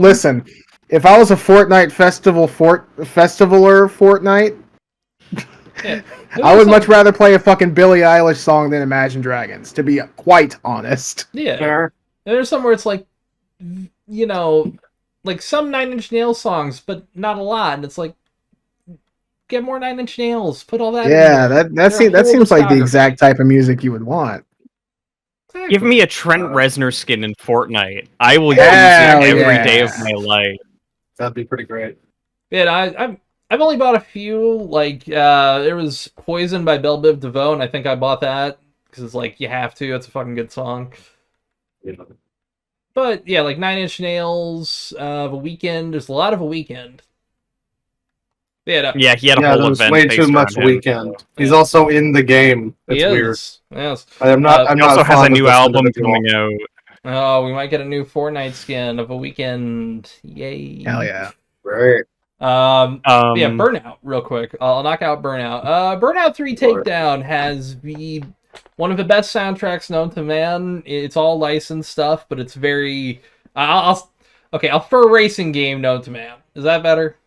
Listen. If I was a Fortnite festivaler Fortnite, I would much rather play a fucking Billie Eilish song than Imagine Dragons, to be quite honest. Yeah. Fair. And there's some where it's like, like some Nine Inch Nails songs, but not a lot. And it's like, get more Nine Inch Nails. Put all that in that seems like the exact type of music you would want. Exactly. Give me a Trent Reznor skin in Fortnite. I will use it every day of my life. That'd be pretty great. Yeah, I've only bought a few. Like, there was Poison by Belle Biv DeVoe, and I think I bought that because it's like, you have to. It's a fucking good song. Yeah. But yeah, like Nine Inch Nails, The Weeknd. There's a lot of A Weeknd. Yeah, he had a whole event. Way too much Weeknd. He's also in the game. That's weird. Yes. I'm not. He also has a new album coming out. Oh, we might get a new Fortnite skin of A Weeknd. Yay! Hell yeah! Right. Yeah, Burnout. Real quick, I'll knock out Burnout. Burnout 3 Takedown has one of the best soundtracks known to man. It's all licensed stuff, but it's very. For a racing game known to man. Is that better?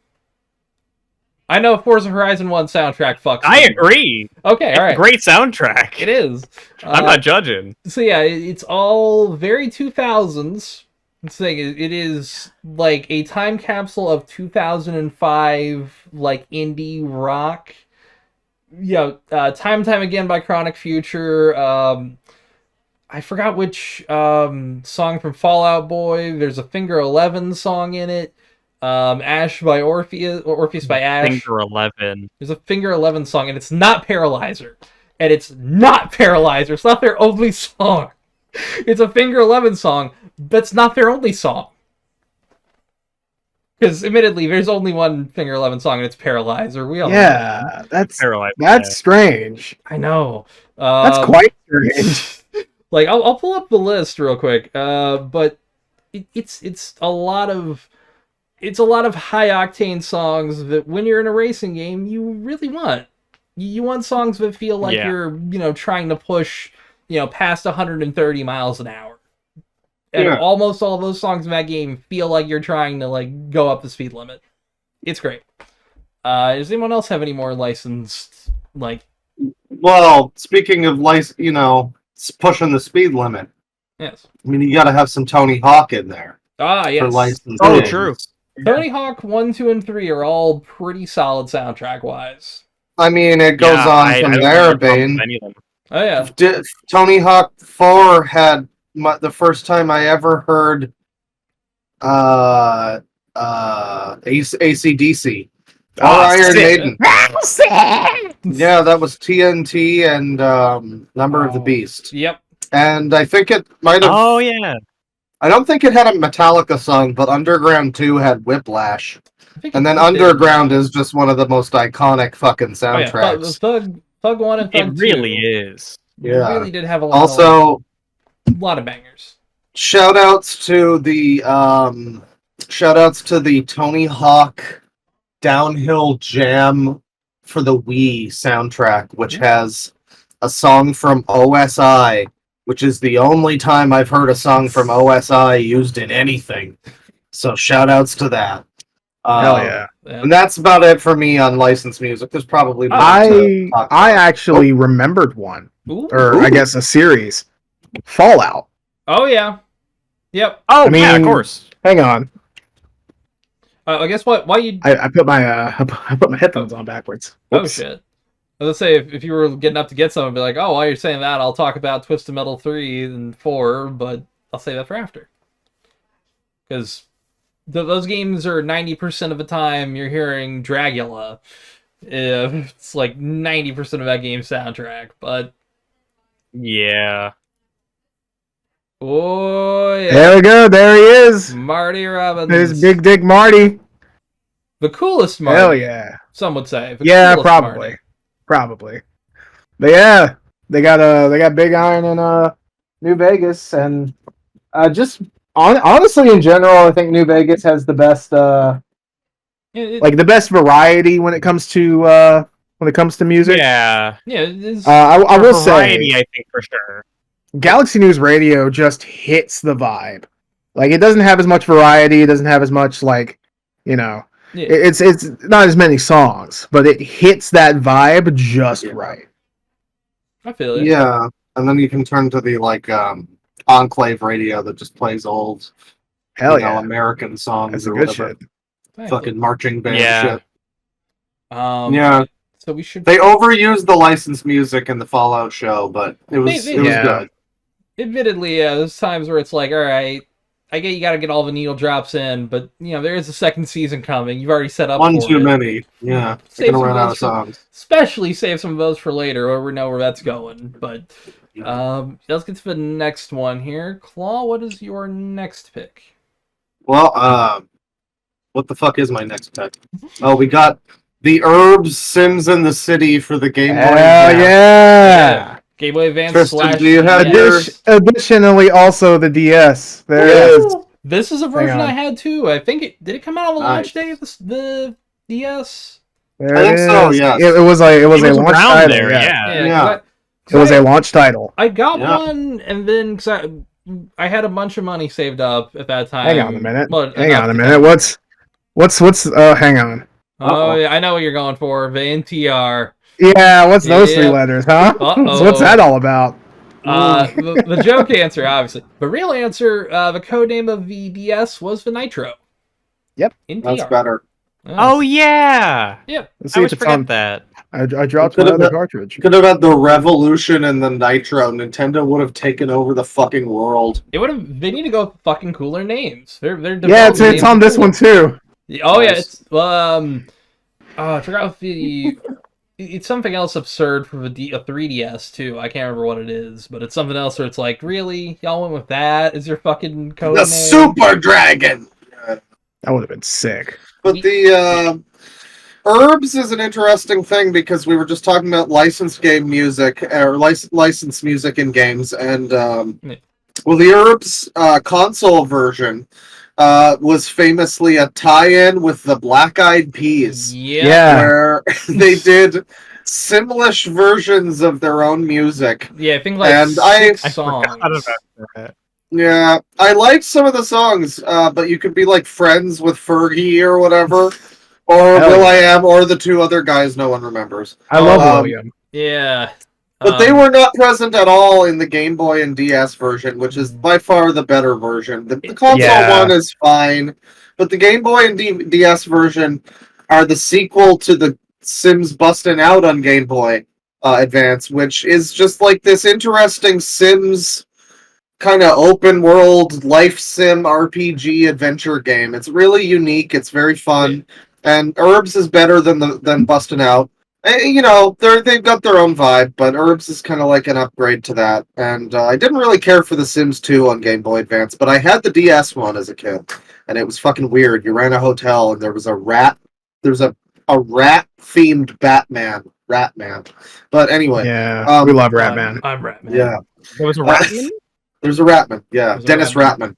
I know Forza Horizon 1 soundtrack fucks. I agree. Okay, all right. Great soundtrack. It is. I'm not judging. So yeah, it's all very 2000s. It is like a time capsule of 2005, like indie rock. Time and Time Again by Chronic Future. I forgot which song from Fallout Boy. There's a Finger 11 song in it. Ash by Orpheus by Ash. Finger 11. There's a Finger 11 song, and it's not Paralyzer. And it's not Paralyzer. It's not their only song. It's a Finger 11 song, but it's not their only song. Because, admittedly, there's only one Finger 11 song, and it's Paralyzer. We all know that. That's Paralyzer. That's strange. I know. That's quite strange. Like, I'll pull up the list real quick. But it's a lot of high octane songs that when you're in a racing game you really want. You want songs that feel like you're, trying to push, past 130 miles an hour. And almost all those songs in that game feel like you're trying to, like, go up the speed limit. It's great. Does anyone else have any more licensed, like... Well, speaking of, pushing the speed limit. Yes. I mean, you gotta have some Tony Hawk in there. Ah, yes. For licensed Oh, games. true. Tony Hawk 1, 2, and 3 are all pretty solid soundtrack-wise. I mean, it goes on from there, Bane. Oh, yeah. Tony Hawk 4 had the first time I ever heard AC/DC. Or Iron Maiden. Yeah, that was TNT and Number of the Beast. Yep. And I think it might have... Oh, yeah. I don't think it had a Metallica song, but Underground 2 had Whiplash. And then Underground is just one of the most iconic fucking soundtracks. Oh, yeah. Thug 1 and Thug 2. It really is. Yeah. Really did have a lot of bangers. Shoutouts to the Tony Hawk Downhill Jam for the Wii soundtrack, which has a song from OSI, which is the only time I've heard a song from OSI used in anything. So shoutouts to that. Hell yeah. And that's about it for me on licensed music. There's probably more I actually remembered one. Or I guess a series. Fallout. Oh yeah. Yep. Oh, yeah, of course. Hang on. I guess what? Why you? I put my headphones on backwards. Whoops. Oh shit! Let's say if you were getting up to get some, I'd be like, oh, while you're saying that, I'll talk about Twisted Metal 3 and 4, but I'll save that for after. Because those games are 90% of the time you're hearing Dragula. It's like 90% of that game's soundtrack, but yeah. Oh yeah. There we go. There he is. Marty Robbins. There's Big Dick Marty. The coolest Marty. Hell yeah. Some would say. Yeah, probably. Probably. But yeah, they got Big Iron in New Vegas, and just honestly in general, I think New Vegas has the best the best variety when it comes to music. Yeah. Yeah. I will variety, say, I think for sure. Galaxy News Radio just hits the vibe. Like, it doesn't have as much variety. It doesn't have as much it's not as many songs, but it hits that vibe just right. I feel it. Yeah, and then you can turn to the Enclave Radio that just plays old, American songs. That's or good whatever. shit. Fucking marching band shit. Yeah. So we should. They overused the licensed music in the Fallout show, but it was good. Admittedly, there's times where it's like, all right, I get you got to get all the needle drops in, but there is a second season coming. You've already set up one for too it. many. Yeah, Save gonna some run of out those of songs. Especially save some of those for later, or we know where that's going. But let's get to the next one here. Claw, what is your next pick? Well, what the fuck is my next pick? Oh, we got the Urbz, Sims in the City for the Game Boy Advance. Yeah. Game Boy Advance Tristan, do you have additionally also the DS. There it is. This is a version I had too. I think did it come out on the launch day of the DS? There I think so. Yeah. It was a launch title. There, yeah. It was a launch title. I got one, and then cause I had a bunch of money saved up at that time. Hang on a minute. Hang on a minute. What's? Hang on. Oh yeah, I know what you're going for. The NTR. Yeah, what's those three letters, huh? So what's that all about? The joke answer, obviously. The real answer, the code name of the DS was the Nitro. Yep. NTR. That's better. Oh yeah. Yep. I always forget that. I dropped another cartridge. Could have had the Revolution and the Nitro. Nintendo would have taken over the fucking world. It would have. They need to go with fucking cooler names. They're it's on this one too. Oh yeah, it's I forgot if it's something else absurd for a 3DS too. I can't remember what it is, but it's something else where it's like, really, y'all went with that? Is your fucking code the name? Super Dragon. That would have been sick. But the Urbz is an interesting thing because we were just talking about licensed game music or licensed music in games, and the Urbz console version was famously a tie-in with the Black Eyed Peas. Yeah. Where they did Simlish versions of their own music. Yeah, I think like And six I songs. forgot about that. Yeah, I like some of the songs, but you could be like friends with Fergie or whatever, or Hell Will yeah. I Am, or the two other guys no one remembers. I love Um, William. Yeah. But they were not present at all in the Game Boy and DS version, which is by far the better version. The console Yeah. one is fine, but the Game Boy and DS version are the sequel to the Sims Bustin' Out on Game Boy Advance, which is just like this interesting Sims kind of open world life sim RPG adventure game. It's really unique. It's very fun, and Urbz is better than Bustin' Out. You know, they've got their own vibe, but Urbz is kind of like an upgrade to that. And I didn't really care for The Sims 2 on Game Boy Advance, but I had the DS one as a kid, and it was fucking weird. You ran a hotel, and there was a rat. There's a rat themed Ratman. But anyway, Yeah, we love Ratman. I'm Ratman. yeah. There was a Ratman? There's a Ratman, yeah, There's a Dennis Ratman.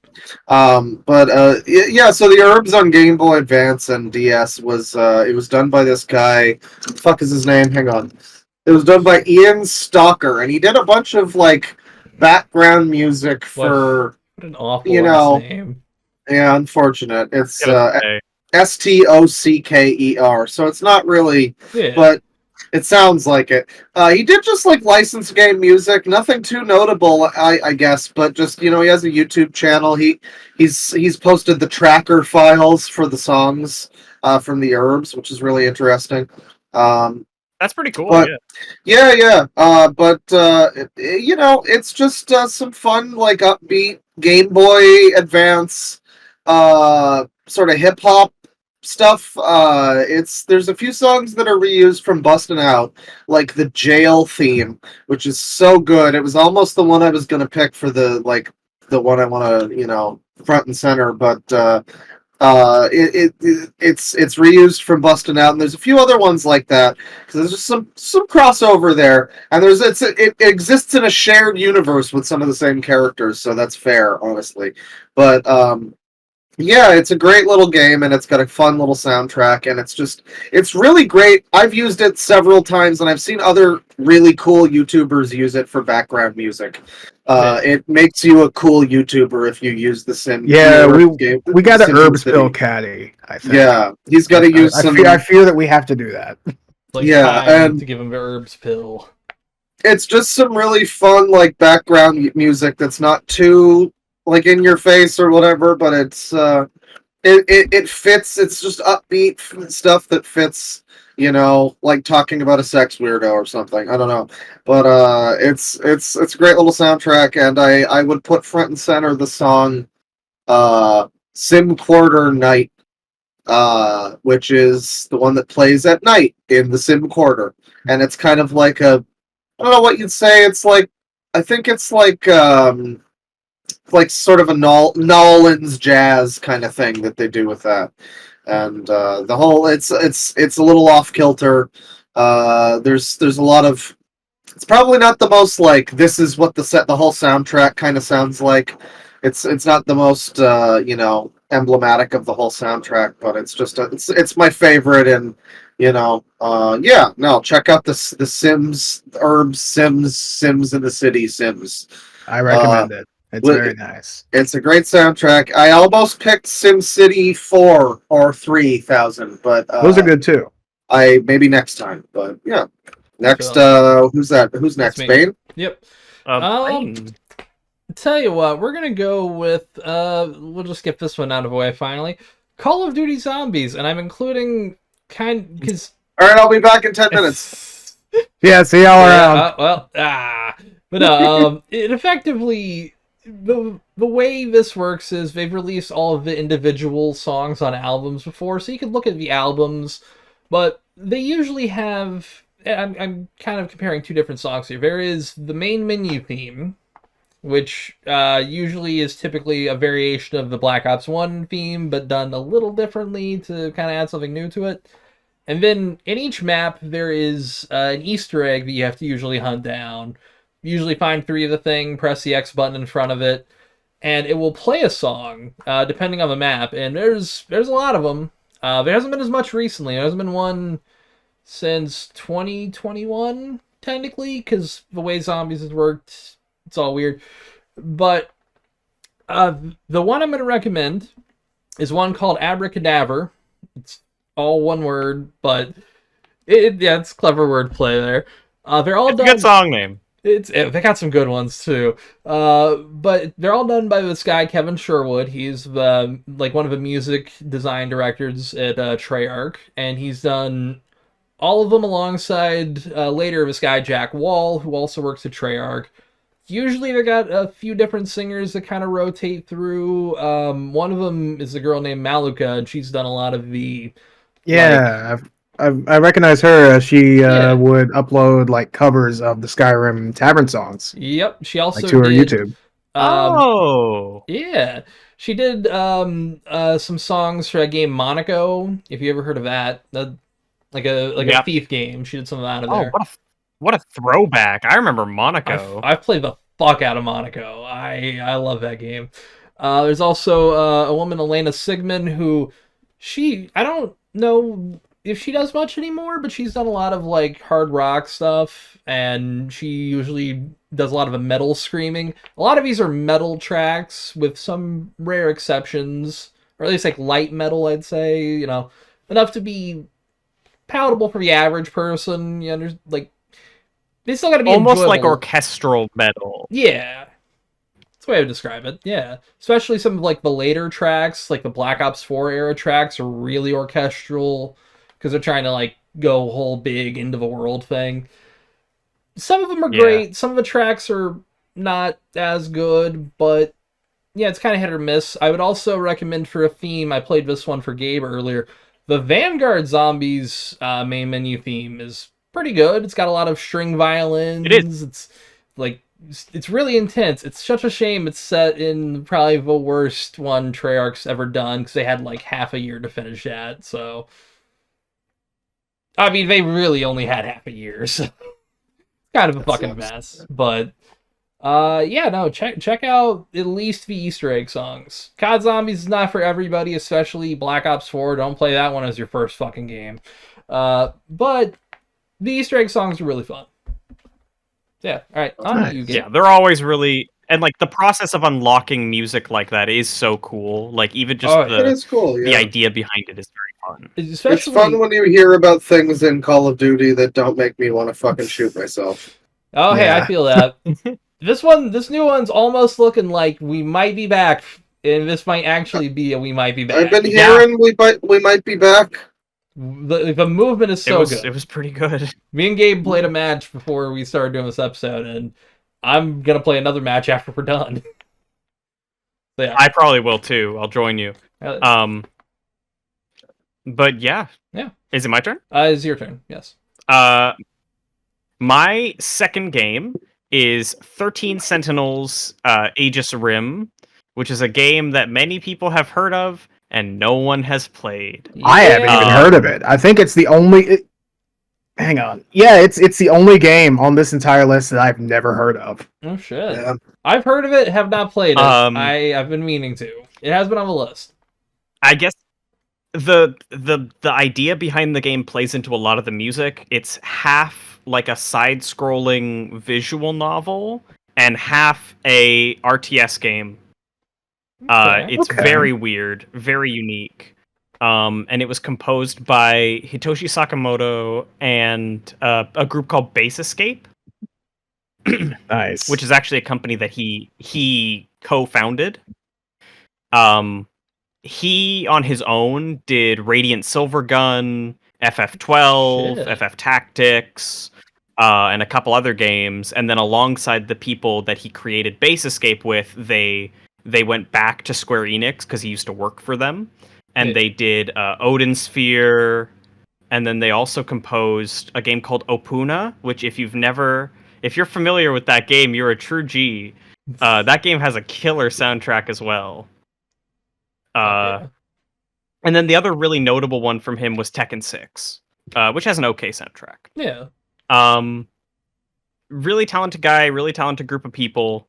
Ratman. Yeah. So the Urbz on Game Boy Advance and DS was it was done by this guy. Fuck is his name? Hang on. It was done by Ian Stalker, and he did a bunch of like background music for. What an awful You last know, name. Yeah, unfortunate. It's Okay. Stocker, so it's not really, Yeah. but it sounds like it. He did just like license game music, nothing too notable, I guess, but just he has a YouTube channel. He's posted the tracker files for the songs from the Urbz, which is really interesting. That's pretty cool. But- Yeah. Yeah. It's just some fun, like upbeat Game Boy Advance, sort of hip hop stuff. There's a few songs that are reused from Bustin' Out, like the jail theme, which is so good. It was almost the one I was gonna pick for the one I want to front and center, but it's reused from Bustin' Out, and there's a few other ones like that because there's just some crossover there, and it exists in a shared universe with some of the same characters, so that's fair, honestly. But yeah, it's a great little game, and it's got a fun little soundtrack, and it's really great. I've used it several times, and I've seen other really cool YouTubers use it for background music. It makes you a cool YouTuber if you use the Sim. Yeah, game. we got an Sim Urbz City. Bill caddy, I think. Yeah, he's got to use some. I fear that we have to do that. Like yeah, time and- to give him the Urbz pill. It's just some really fun like background music that's not too like in your face or whatever, but it's it fits. It's just upbeat stuff that fits. Like talking about a sex weirdo or something. I don't know, but it's a great little soundtrack, and I would put front and center the song "Sim Quarter Night," which is the one that plays at night in the Sim Quarter, and it's kind of like I don't know what you'd say. It's like I think it's like sort of a Nolans jazz kind of thing that they do with that, and the whole it's a little off kilter. There's a lot of. It's probably not the most like this is what the whole soundtrack kind of sounds like. It's not the most emblematic of the whole soundtrack, but it's just it's my favorite, and check out the Sims, Urbz, Sims in the City, Sims. I recommend it. It's very nice. It's a great soundtrack. I almost picked SimCity 4 or 3000, but Those are good too. Maybe next time, but yeah. Next, who's that? Who's next? me. Bane? Yep. Brain. Tell you what, we're gonna go with we'll just get this one out of the way finally. Call of Duty Zombies, and I'm including because All right, I'll be back in 10 minutes. Yeah, see y'all around. But no, it effectively the way this works is they've released all of the individual songs on albums before, so you can look at the albums, but they usually have. I'm kind of comparing two different songs here. There is the main menu theme, which usually is typically a variation of the Black Ops 1 theme, but done a little differently to kind of add something new to it. And then in each map, there is an Easter egg that you have to usually hunt down. Usually find 3 of the thing, press the X button in front of it, and it will play a song, depending on the map. And there's a lot of them. There hasn't been as much recently. There hasn't been one since 2021, technically, because the way zombies has worked, it's all weird. But the one I'm going to recommend is one called Abracadaver. It's all one word, but it's clever wordplay there. They're all It's a done. good song name. They got some good ones too. But they're all done by this guy Kevin Sherwood. He's like one of the music design directors at Treyarch, and he's done all of them alongside later this guy Jack Wall, who also works at Treyarch. Usually they got a few different singers that kind of rotate through. One of them is a girl named Maluka, and she's done a lot of the Yeah, I recognize her. She would upload like covers of the Skyrim Tavern songs. Yep, she also like to her did, YouTube. Yeah, she did some songs for that game Monaco. If you ever heard of that, like a thief game. She did some of that in there. What a throwback! I remember Monaco. I've played the fuck out of Monaco. I love that game. There's also a woman, Elena Sigmund, who I don't know if she does much anymore, but she's done a lot of like hard rock stuff, and she usually does a lot of the metal screaming. A lot of these are metal tracks with some rare exceptions, or at least like light metal, I'd say, enough to be palatable for the average person. Like, they still gotta be almost enjoyable. like orchestral metal. Yeah. That's the way I would describe it. Yeah. Especially some of like the later tracks, like the Black Ops 4 era tracks are really orchestral because they're trying to like go whole big into the world thing. Some of them are great. Some of the tracks are not as good, but yeah, it's kind of hit or miss. I would also recommend for a theme, I played this one for Gabe earlier, the Vanguard Zombies main menu theme is pretty good. It's got a lot of string violins. It is. It's really intense. It's such a shame it's set in probably the worst one Treyarch's ever done, because they had like half a year to finish that. So, I mean, they really only had half a year, so kind of a fucking mess. But check out at least the Easter egg songs. COD Zombies is not for everybody, especially Black Ops 4. Don't play that one as your first fucking game. But the Easter egg songs are really fun. Yeah, alright, on to you, Gabe. Yeah, they're always really... And, like, the process of unlocking music like that is so cool. Like, even just it is cool, the idea behind it is very fun. It's fun when you hear about things in Call of Duty that don't make me want to fucking shoot myself. Oh, hey, I feel that. This new one's almost looking like we might be back, and this might actually be a we might be back. I've been hearing we might be back. The movement is so good. It was pretty good. Me and Gabe played a match before we started doing this episode, and I'm gonna play another match after we're done. So, yeah. I probably will too. I'll join you. But yeah. Is it my turn? It's your turn. Yes. My second game is 13 Sentinels Aegis Rim, which is a game that many people have heard of and no one has played. I haven't even heard of it. I think it's the only... Hang on. Yeah, it's the only game on this entire list that I've never heard of. Oh, shit. Yeah. I've heard of it, have not played it. I've been meaning to. It has been on the list. I guess the idea behind the game plays into a lot of the music. It's half like a side-scrolling visual novel and half a RTS game. It's very weird, very unique. And it was composed by Hitoshi Sakamoto and a group called Base Escape. Nice. Which is actually a company that he co-founded. He on his own did Radiant Silvergun, FF12, FF Tactics, and a couple other games, and then alongside the people that he created Base Escape with, they went back to Square Enix because he used to work for them, and they did Odin Sphere, and then they also composed a game called Opuna, which if you're familiar with that game, you're a true G. That game has a killer soundtrack as well. And then the other really notable one from him was Tekken 6, which has an okay soundtrack. Yeah. Really talented guy, really talented group of people.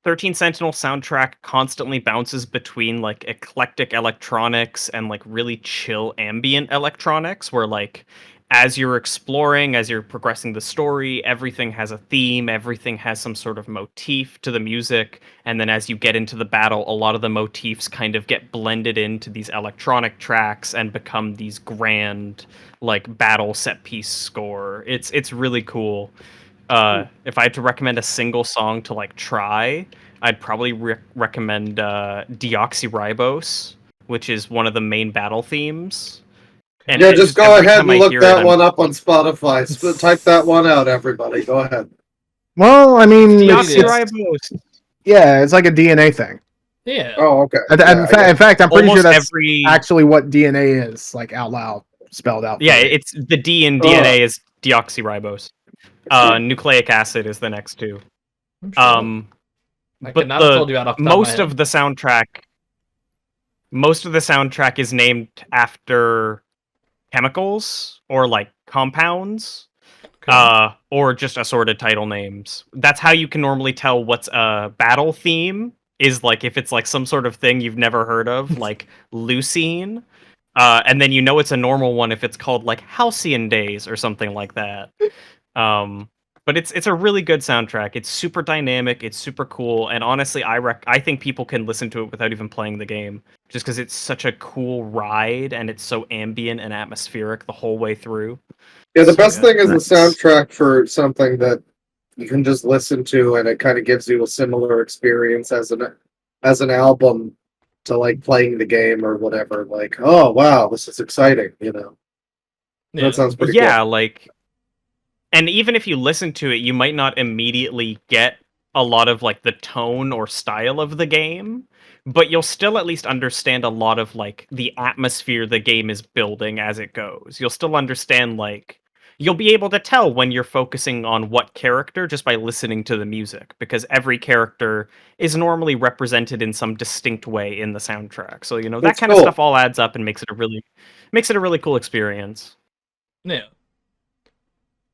13 Sentinel soundtrack constantly bounces between like eclectic electronics and like really chill ambient electronics, where like as you're exploring, as you're progressing the story, everything has a theme, everything has some sort of motif to the music, and then as you get into the battle, a lot of the motifs kind of get blended into these electronic tracks and become these grand, like, battle set piece score. It's really cool. If I had to recommend a single song to like try, I'd probably recommend Deoxyribose, which is one of the main battle themes. And Yeah, it just go every ahead time and I look hear that it, one up on Spotify. Type that one out, everybody. Go ahead. Well, I mean, Deoxyribose. yeah, it's like a DNA thing. Yeah. Oh, okay. In fact, I'm pretty Almost sure that's every actually what DNA is, like out loud, spelled out. yeah, for me. it's the D in DNA is deoxyribose. Nucleic acid is the next two. I'm sure. I could not have told you out off the top of my most head. of the soundtrack is named after chemicals or like compounds. Okay. Or just assorted title names. That's how you can normally tell what's a battle theme, is like if it's like some sort of thing you've never heard of, like leucine. And then you know it's a normal one if it's called like Halcyon Days or something like that. But it's a really good soundtrack. It's super dynamic, it's super cool, and honestly, I think people can listen to it without even playing the game, just because it's such a cool ride and it's so ambient and atmospheric the whole way through. Yeah, the So best good. thing is Nice. the soundtrack for something that you can just listen to, and it kind of gives you a similar experience as an album to like playing the game or whatever. Like, oh wow, this is exciting. Yeah. That sounds pretty Yeah, cool. like, and even if you listen to it, you might not immediately get a lot of like the tone or style of the game, but you'll still at least understand a lot of like the atmosphere the game is building as it goes. You'll still understand, like, you'll be able to tell when you're focusing on what character just by listening to the music, because every character is normally represented in some distinct way in the soundtrack. So, that That's kind of cool. stuff all adds up and makes it a really cool experience. Yeah.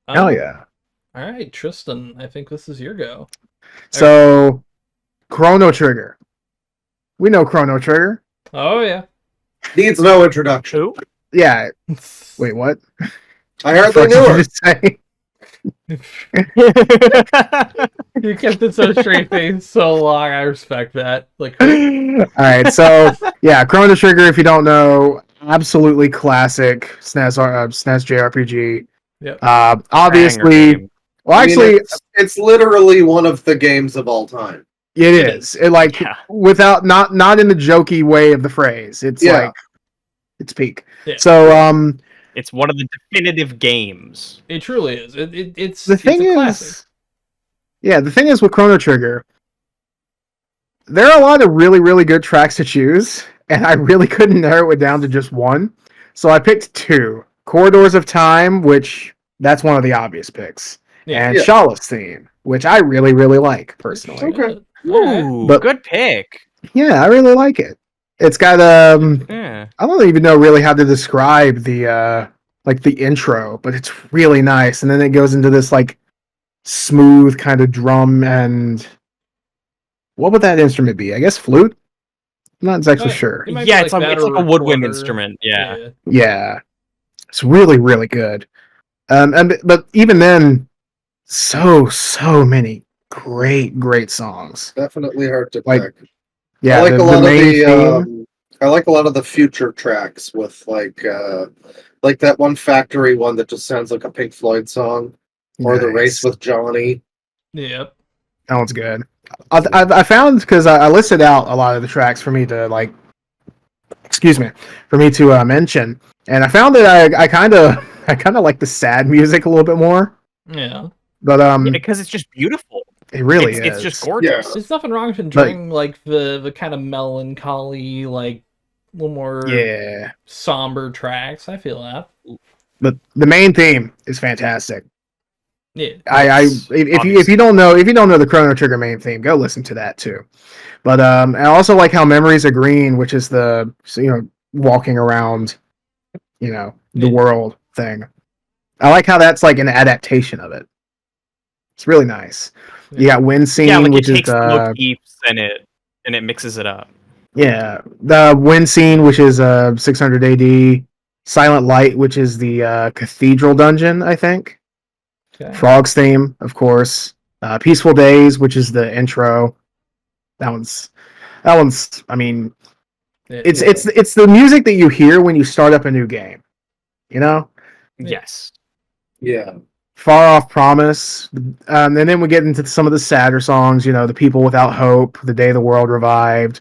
Hell yeah. All right, Tristan, I think this is your go. So, Chrono Trigger. We know Chrono Trigger. Oh yeah. Needs no introduction. Who? Yeah. Wait, what? I heard What they knew did her. you say? You kept it so straight faced so long. I respect that. Like, All right, so yeah, Chrono Trigger. If you don't know, absolutely classic SNES JRPG. Yep. Obviously, Banger game. well, I mean, actually, it's literally one of the games of all time. it It is. It like Yeah. without not in the jokey way of the phrase. It's Yeah. like it's peak. Yeah. So It's one of the definitive games. it truly is. It's the thing it's a is, classic. yeah, the thing is with Chrono Trigger, there are a lot of really, really good tracks to choose, and I really couldn't narrow it down to just one. So I picked two. Corridors of Time, which that's one of the obvious picks. Yeah. And Yeah. Shala's theme, which I really, really like, personally. Okay. Ooh, But- good pick. Yeah, I really like it. It's got Yeah. I don't even know really how to describe the like the intro, but it's really nice. And then it goes into this like smooth kind of drum, and what would that instrument be? I guess flute? I'm not exactly sure. It might Yeah, be it's like that a or woodwind recorder. instrument. Yeah. Yeah. It's really, really good. But even then, so many great songs. Definitely hard to Like, pick. Yeah, I like the a lot of main the. theme. I like a lot of the future tracks with like that one factory one that just sounds like a Pink Floyd song, or the race Nice. with Johnny. Yep. That one's good. I found, because I listed out a lot of the tracks for me to like, for me to mention, and I found that I kind of like the sad music a little bit more. Yeah. But Because it's just beautiful. it really it's, is. It's just gorgeous. There's nothing wrong with enjoying like the kind of melancholy, like a little more Yeah, somber tracks. I feel that. but the main theme is fantastic. Yeah. If you don't know the Chrono Trigger main theme, go listen to that too. But I also like how Memories Are Green, which is the walking around, the Yeah. world thing. I like how that's like an adaptation of it. It's really nice. You got Wind Scene, Yeah, like which it is takes the motifs and it mixes it up. the Wind Scene, which is 600 AD, Silent Light, which is the cathedral dungeon, I think. Okay. Frog's theme, of course. Peaceful Days, which is the intro. That one's. I mean, it's the music that you hear when you start up a new game. You know. Yes. Yeah. Far Off Promise, and then we get into some of the sadder songs. You know, The People Without Hope, The Day the World Revived.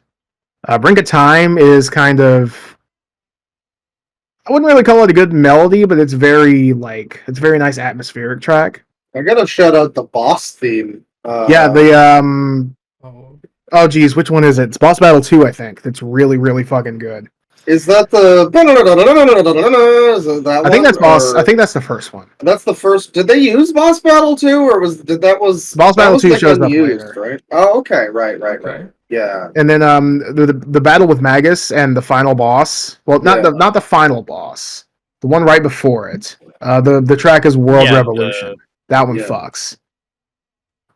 Brink of Time is kind of. I wouldn't really call it a good melody, but it's very nice atmospheric track. I gotta shout out the boss theme. Yeah, the oh geez, which one is it? It's Boss Battle 2, I think. That's really, really fucking good. Is that the? Is it that I think one, that's Boss. or- I think that's the first one. That's the first. Did they use Boss Battle 2, or was Boss Battle 2 like shows up unused, later. right? Oh, okay, right. Okay. Yeah. And then the battle with Magus and the final boss. Well, not the final boss. The one right before it. The track is World Revolution. That one fucks.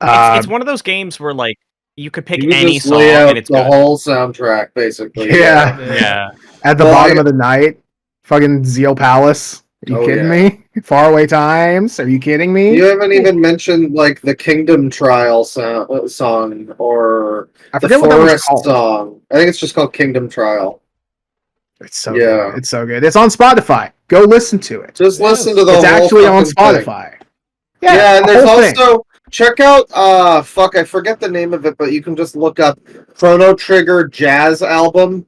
It's one of those games where like you could pick You any just song lay out and it's the good. whole soundtrack, basically. Yeah. Yeah. At the Well, bottom of the night, fucking Zeal Palace. Are you Oh, kidding yeah. me? Faraway Times. Are you kidding me? You haven't even mentioned like the Kingdom Trial song or I the forget what that was Forest called. song. I think it's just called Kingdom Trial. It's so Yeah. good. It's so good. It's on Spotify. Go listen to it. Just Yes. listen to the It's whole actually on fucking thing. Spotify. Yeah, and the there's whole thing. also check out I forget the name of it, but you can just look up Chrono Trigger Jazz album.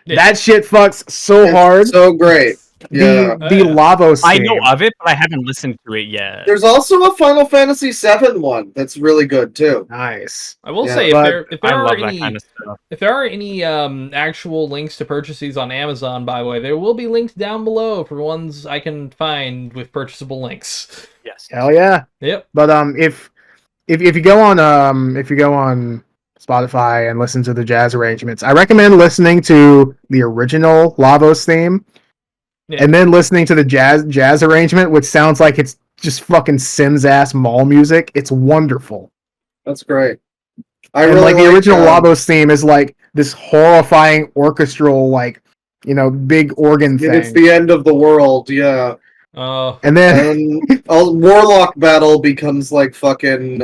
That shit fucks so It's hard. so great. Yeah. The Lavos I theme. know of it, but I haven't listened to it yet. There's also a Final Fantasy VII one that's really good too. Nice. I will Yeah, say but if there I are love any that kind of stuff. if there are any actual links to purchase these on Amazon, by the way, there will be links down below for ones I can find with purchasable links. Yes. Hell yeah. Yep. But if you go on Spotify and listen to the jazz arrangements, I recommend listening to the original Lavos theme. Yeah. And then listening to the jazz arrangement, which sounds like it's just fucking Sims ass mall music. It's wonderful. That's great. I And really like the original um, Lavos theme is like this horrifying orchestral, like, big organ thing. It's the end of the world, yeah. And then And Warlock Battle becomes like fucking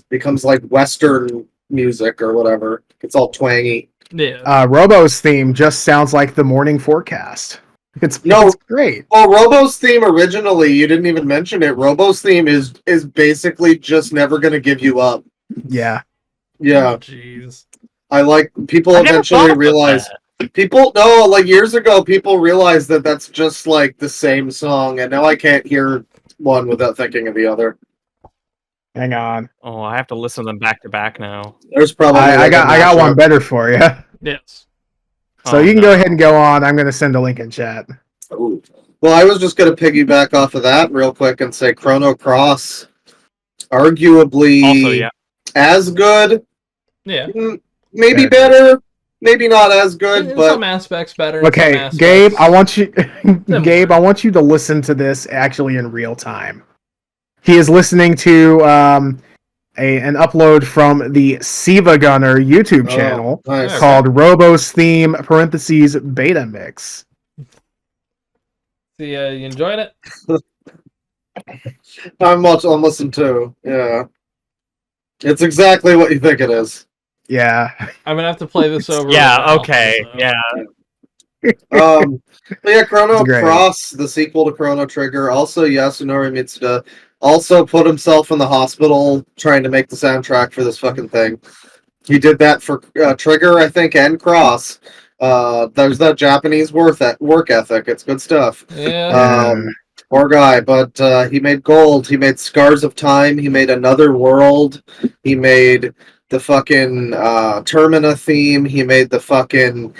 becomes like Western music or whatever. It's all twangy. Yeah. Robo's theme just sounds like the morning forecast. It's great. Well, Robo's theme originally, you didn't even mention it. Robo's theme is basically just never gonna give you up. Yeah. Yeah. Oh, jeez. I like people I never eventually thought about realize that. like years ago people realized that that's just like the same song, and now I can't hear one without thinking of the other. Hang on. Oh, I have to listen to them back to back now. There's probably I got one mashup. better for you. Yes. So Oh, you can no. go ahead and go on. I'm going to send a link in chat. Ooh. Well, I was just going to piggyback off of that real quick and say Chrono Cross, arguably Also, yeah. as good, Yeah. maybe Okay. better, maybe not as good, In but some aspects better. in some Okay, aspects- Gabe, I want you Similar. Gabe, I want you to listen to this actually in real time. He is listening to an upload from the Siva Gunner YouTube channel nice. called Robo's Theme parentheses Beta Mix. See, you enjoyed it? I'm listening to. Yeah, it's exactly what you think it is. Yeah. I'm gonna have to play this over. Yeah, now, okay. so- Yeah. But yeah, Chrono It's great. Cross, the sequel to Chrono Trigger, also Yasunori Mitsuda, also put himself in the hospital trying to make the soundtrack for this fucking thing. He did that for Trigger, I think, and Cross. There's that Japanese work ethic. It's good stuff. Yeah. Poor guy, but he made Gold. He made Scars of Time. He made Another World. He made the fucking Termina theme. He made the fucking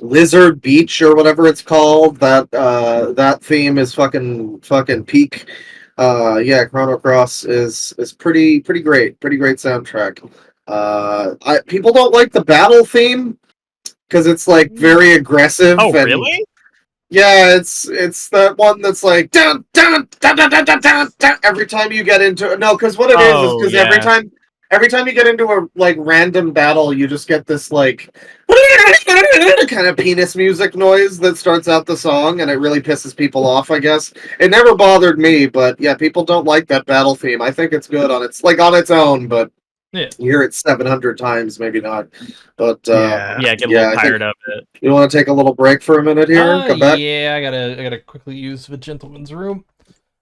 Lizard Beach or whatever it's called. That theme is fucking peak. Yeah, Chrono Cross is pretty great. Pretty great soundtrack. People don't like the battle theme because it's like very aggressive. Oh, and, really? Yeah, it's that one that's like dun, dun, dun, dun, dun, dun, dun, dun, every time you get into it. No, because what it is Oh, because yeah. every time you get into a like random battle, you just get this like kind of penis music noise that starts out the song, and it really pisses people off. I guess it never bothered me, but yeah, people don't like that battle theme. I think it's good on its own, but Yeah. you hear it 700 times, maybe not. But Yeah, get a little tired of it. You want to take a little break for a minute here? Come back. Yeah, I gotta quickly use the gentleman's room.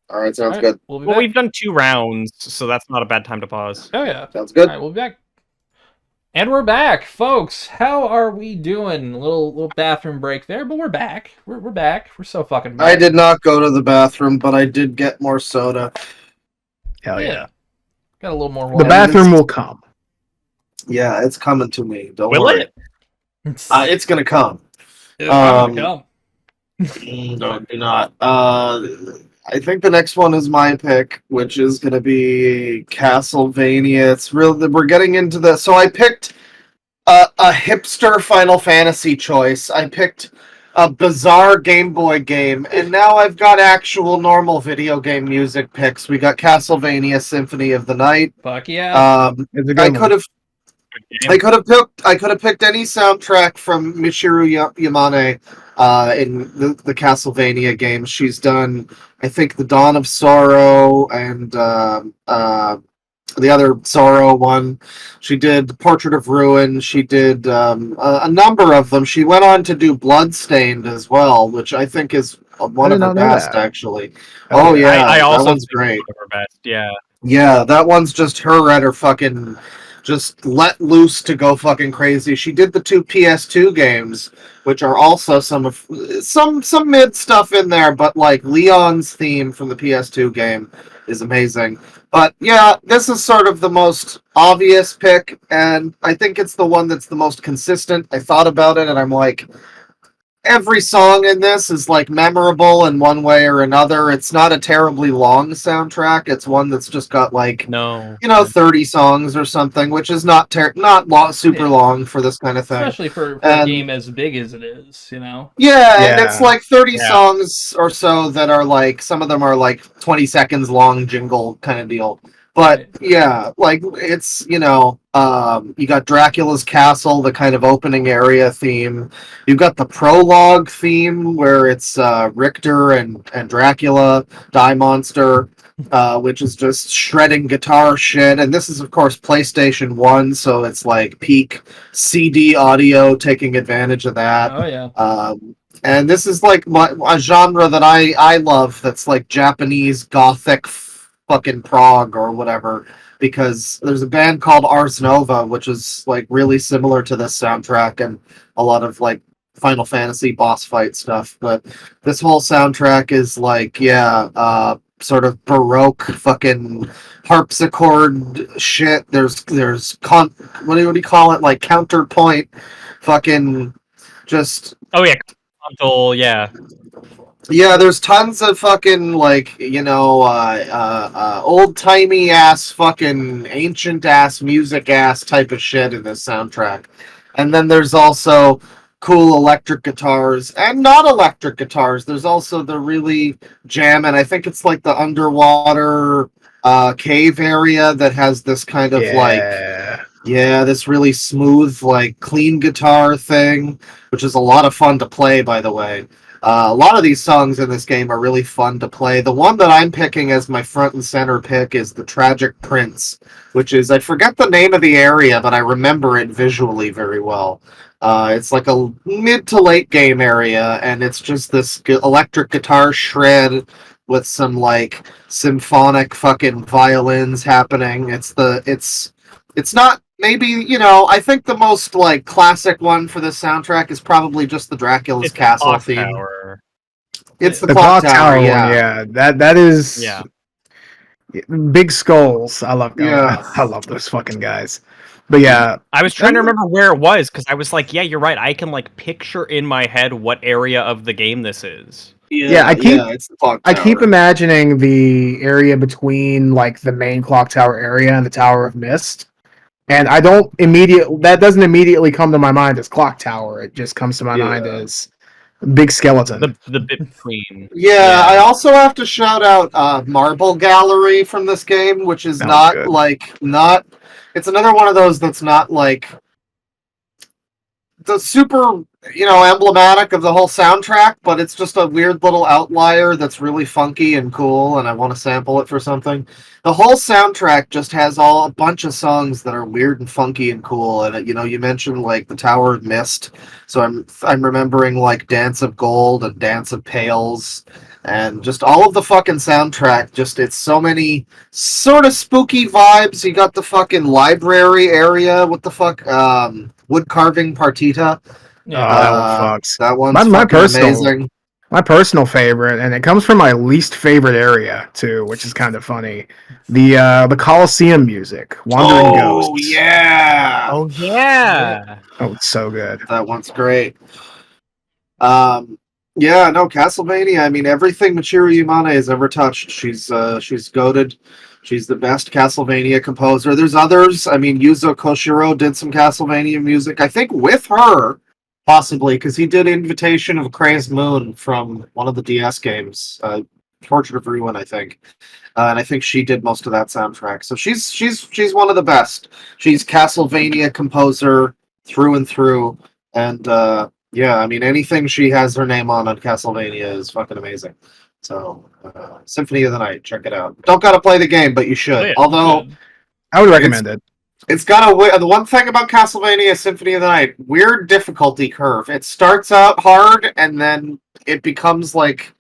All right, sounds All right, good. We'll be Well, back. we've done 2 rounds, so that's not a bad time to pause. Oh yeah. Sounds good. All right, we'll be back. And we're back, folks. How are we doing? A little bathroom break there, but we're back. We're back. We're so fucking back. I did not go to the bathroom, but I did get more soda. Hell yeah. Got a little more The water. bathroom will come. Yeah, it's coming to me. Don't Will worry. it? It's gonna come. It's gonna come. No, do not. I think the next one is my pick, which is gonna be Castlevania. It's real. We're getting into the. So I picked a hipster Final Fantasy choice. I picked a bizarre Game Boy game, and now I've got actual normal video game music picks. We got Castlevania Symphony of the Night. Fuck yeah. It's a good I one. could have. I could have picked any soundtrack from Michiru Yamane in the Castlevania games. She's done, I think, the Dawn of Sorrow and the other Sorrow one. She did Portrait of Ruin. She did a number of them. She went on to do Bloodstained as well, which I think is one of her best, actually. Oh yeah, I also that one's think great. one of her best. Yeah. Yeah, that one's just her at her fucking just let loose to go fucking crazy. She did the 2 PS2 games, which are also some mid stuff in there, but like Leon's theme from the PS2 game is amazing. But yeah, this is sort of the most obvious pick, and I think it's the one that's the most consistent. I thought about it, and I'm like, every song in this is like memorable in one way or another. It's not a terribly long soundtrack. It's one that's just got like 30 songs or something, which is not super long for this kind of thing. Especially for a game as big as it is, Yeah, and it's like 30 songs or so that are like, some of them are like 20 seconds long jingle kind of deal. But yeah, like it's, you got Dracula's Castle, the kind of opening area theme. You've got the prologue theme where it's Richter and Dracula, Die Monster, which is just shredding guitar shit. And this is, of course, PlayStation 1, so it's like peak CD audio, taking advantage of that. Oh, yeah. And this is like a genre that I love, that's like Japanese Gothic fucking prog or whatever, because there's a band called Ars Nova, which is like really similar to this soundtrack and a lot of like Final Fantasy boss fight stuff. But this whole soundtrack is like, sort of Baroque fucking harpsichord shit. There's what do you call it? Like counterpoint fucking just. Oh yeah, console, yeah. Yeah, there's tons of fucking, like, old-timey ass, fucking ancient-ass, music-ass type of shit in this soundtrack. And then there's also cool electric guitars, and not electric guitars. There's also the really jamming, I think it's like the underwater cave area that has this kind of, this really smooth, like, clean guitar thing, which is a lot of fun to play, by the way. A lot of these songs in this game are really fun to play. The one that I'm picking as my front and center pick is The Tragic Prince, which is, I forget the name of the area, but I remember it visually very well. It's like a mid to late game area, and it's just this electric guitar shred with some like symphonic fucking violins happening. It's not. Maybe, I think the most, like, classic one for this soundtrack is probably just the Dracula's Castle theme. Tower. It's the clock tower, yeah. That is... Yeah. Big skulls. I love those fucking guys. But yeah. I was trying to remember where it was, because I was like, yeah, you're right. I can, like, picture in my head what area of the game this is. I keep imagining the area between, like, the main clock tower area and the Tower of Mist. And that doesn't immediately come to my mind as Clock Tower. It just comes to my mind as Big Skeleton. The bit between. Yeah, I also have to shout out Marble Gallery from this game, which is it's another one of those that's not like the super, emblematic of the whole soundtrack, but it's just a weird little outlier that's really funky and cool, and I want to sample it for something. The whole soundtrack just has a bunch of songs that are weird and funky and cool, and you mentioned like the Tower of Mist, so I'm remembering like Dance of Gold and Dance of Pails, and just all of the fucking soundtrack. Just it's so many sort of spooky vibes. You got the fucking library area. What the fuck? Wood carving partita. Yeah. That one fucks. That one's My fucking personal- amazing. My personal favorite, and it comes from my least favorite area too, which is kind of funny. The Coliseum music, Wandering Ghosts. Yeah. Oh yeah. Oh, it's so good. That one's great. Yeah, no, Castlevania. I mean, everything Michiru Yamane has ever touched, she's goated. She's the best Castlevania composer. There's others. I mean, Yuzo Koshiro did some Castlevania music. I think with her, possibly, because he did Invitation of Crazed Moon from one of the DS games, Portrait of Ruin, I think. And I think she did most of that soundtrack. So she's one of the best. She's Castlevania composer through and through. And yeah, I mean, anything she has her name on Castlevania is fucking amazing. So, Symphony of the Night, check it out. Don't gotta play the game, but you should. Oh, yeah, Although, I would recommend it. it's got the one thing about Castlevania Symphony of the Night, weird difficulty curve. It starts out hard, and then it becomes like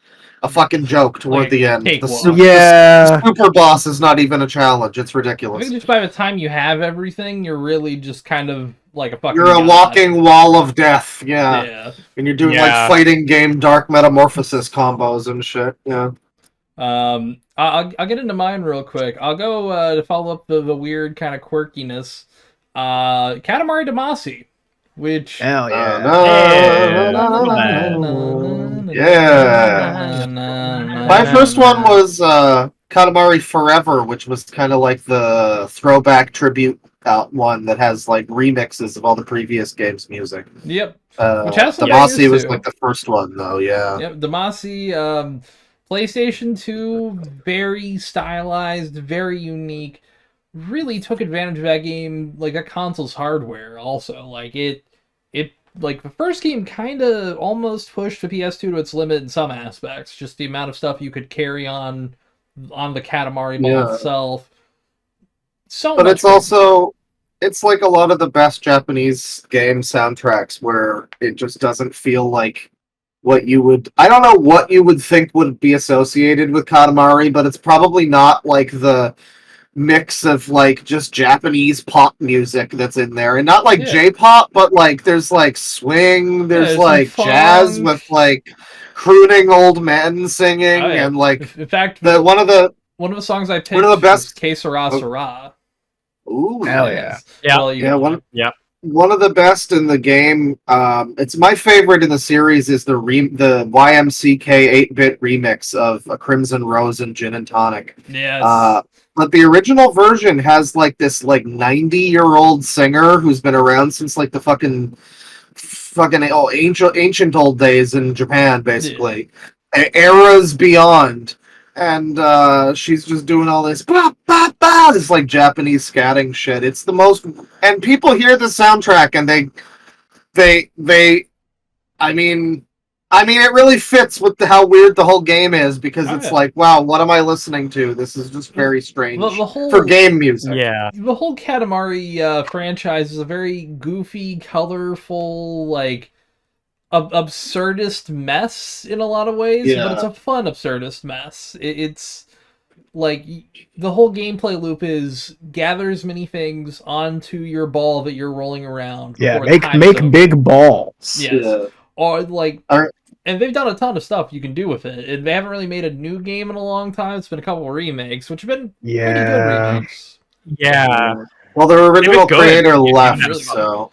a fucking joke toward Like the end. cakewalk. The super boss is not even a challenge. It's I ridiculous. think just by the time you have everything, you're really just kind of like a fucking. You're a god. walking wall of death, yeah. Yeah. And you're doing Yeah. like fighting game dark metamorphosis combos and shit, yeah. I'll get into mine real quick. I'll go to follow up the weird kind of quirkiness. Katamari Damacy, which Hell yeah. My first one was Katamari Forever, which was kind of like the throwback tribute one that has like remixes of all the previous games' music. Yep. Which has some Damacy values, was too. like the first one, though. Yeah. Yep. Damacy, PlayStation 2, very stylized, very unique. Really took advantage of that game, like that console's hardware. Also, like it like the first game kind of almost pushed the PS2 to its limit in some aspects. Just the amount of stuff you could carry on the Katamari ball itself. But it's also, it's like a lot of the best Japanese game soundtracks where it just doesn't feel like what you would, I don't know what you would think would be associated with Katamari, but it's probably not like the mix of like just Japanese pop music that's in there, and not like J-pop, but like there's like swing, there's like jazz with like crooning old men singing, and like in fact, one of the songs I picked one of the best. was Que Sera Sera. Ooh, hell yeah. Yeah. Well, one of the best in the game. It's my favorite in the series is the YMCK 8-bit remix of A Crimson Rose and Gin and Tonic. Yes. But the original version has like this like 90-year-old singer who's been around since like the fucking ancient old days in Japan, basically. Eras beyond. And she's just doing all this this like Japanese scatting shit. It's the most, and people hear the soundtrack and they I mean, it really fits with how weird the whole game is, because it's like, wow, what am I listening to? This is just very strange for game music. Yeah. The whole Katamari franchise is a very goofy, colorful, like absurdist mess in a lot of ways, but it's a fun absurdist mess. It's like the whole gameplay loop is gather as many things onto your ball that you're rolling around. Yeah, make big balls. Yes. Yeah. Or like, and they've done a ton of stuff you can do with it. And they haven't really made a new game in a long time. It's been a couple of remakes, which have been pretty good remakes. Yeah. Well, their original creator left, so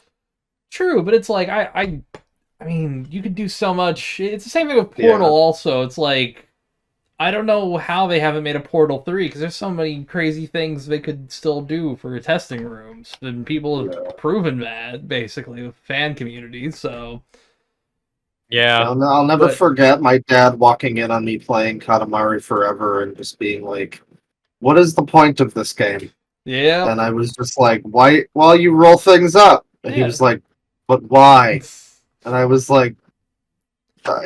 true. But it's like I mean, you could do so much. It's the same thing with Portal. Also, it's like I don't know how they haven't made a Portal 3, because there's so many crazy things they could still do for testing rooms, and people have proven that basically with fan communities. So. Yeah, I'll never forget my dad walking in on me playing Katamari Forever and just being like, "What is the point of this game?" Yeah. And I was just like, why? While you roll things up. And he Yeah. was like, but why? And I was like,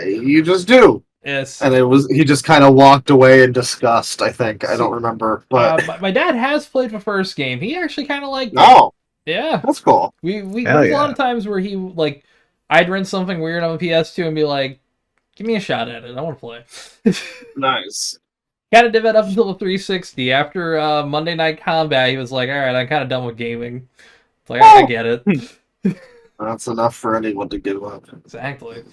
you just do. Yes. And he just kind of walked away in disgust, I think. I don't remember. But my dad has played the first game. He actually kind of liked it. no, Yeah. that's cool. There's a lot of times where he, like, I'd rent something weird on a PS2 and be like, give me a shot at it. I want to play. Nice. Kind of did that up until the 360. After Monday Night Combat, he was like, all right, I'm kind of done with gaming. It's like, I get it. That's enough for anyone to give up. Exactly.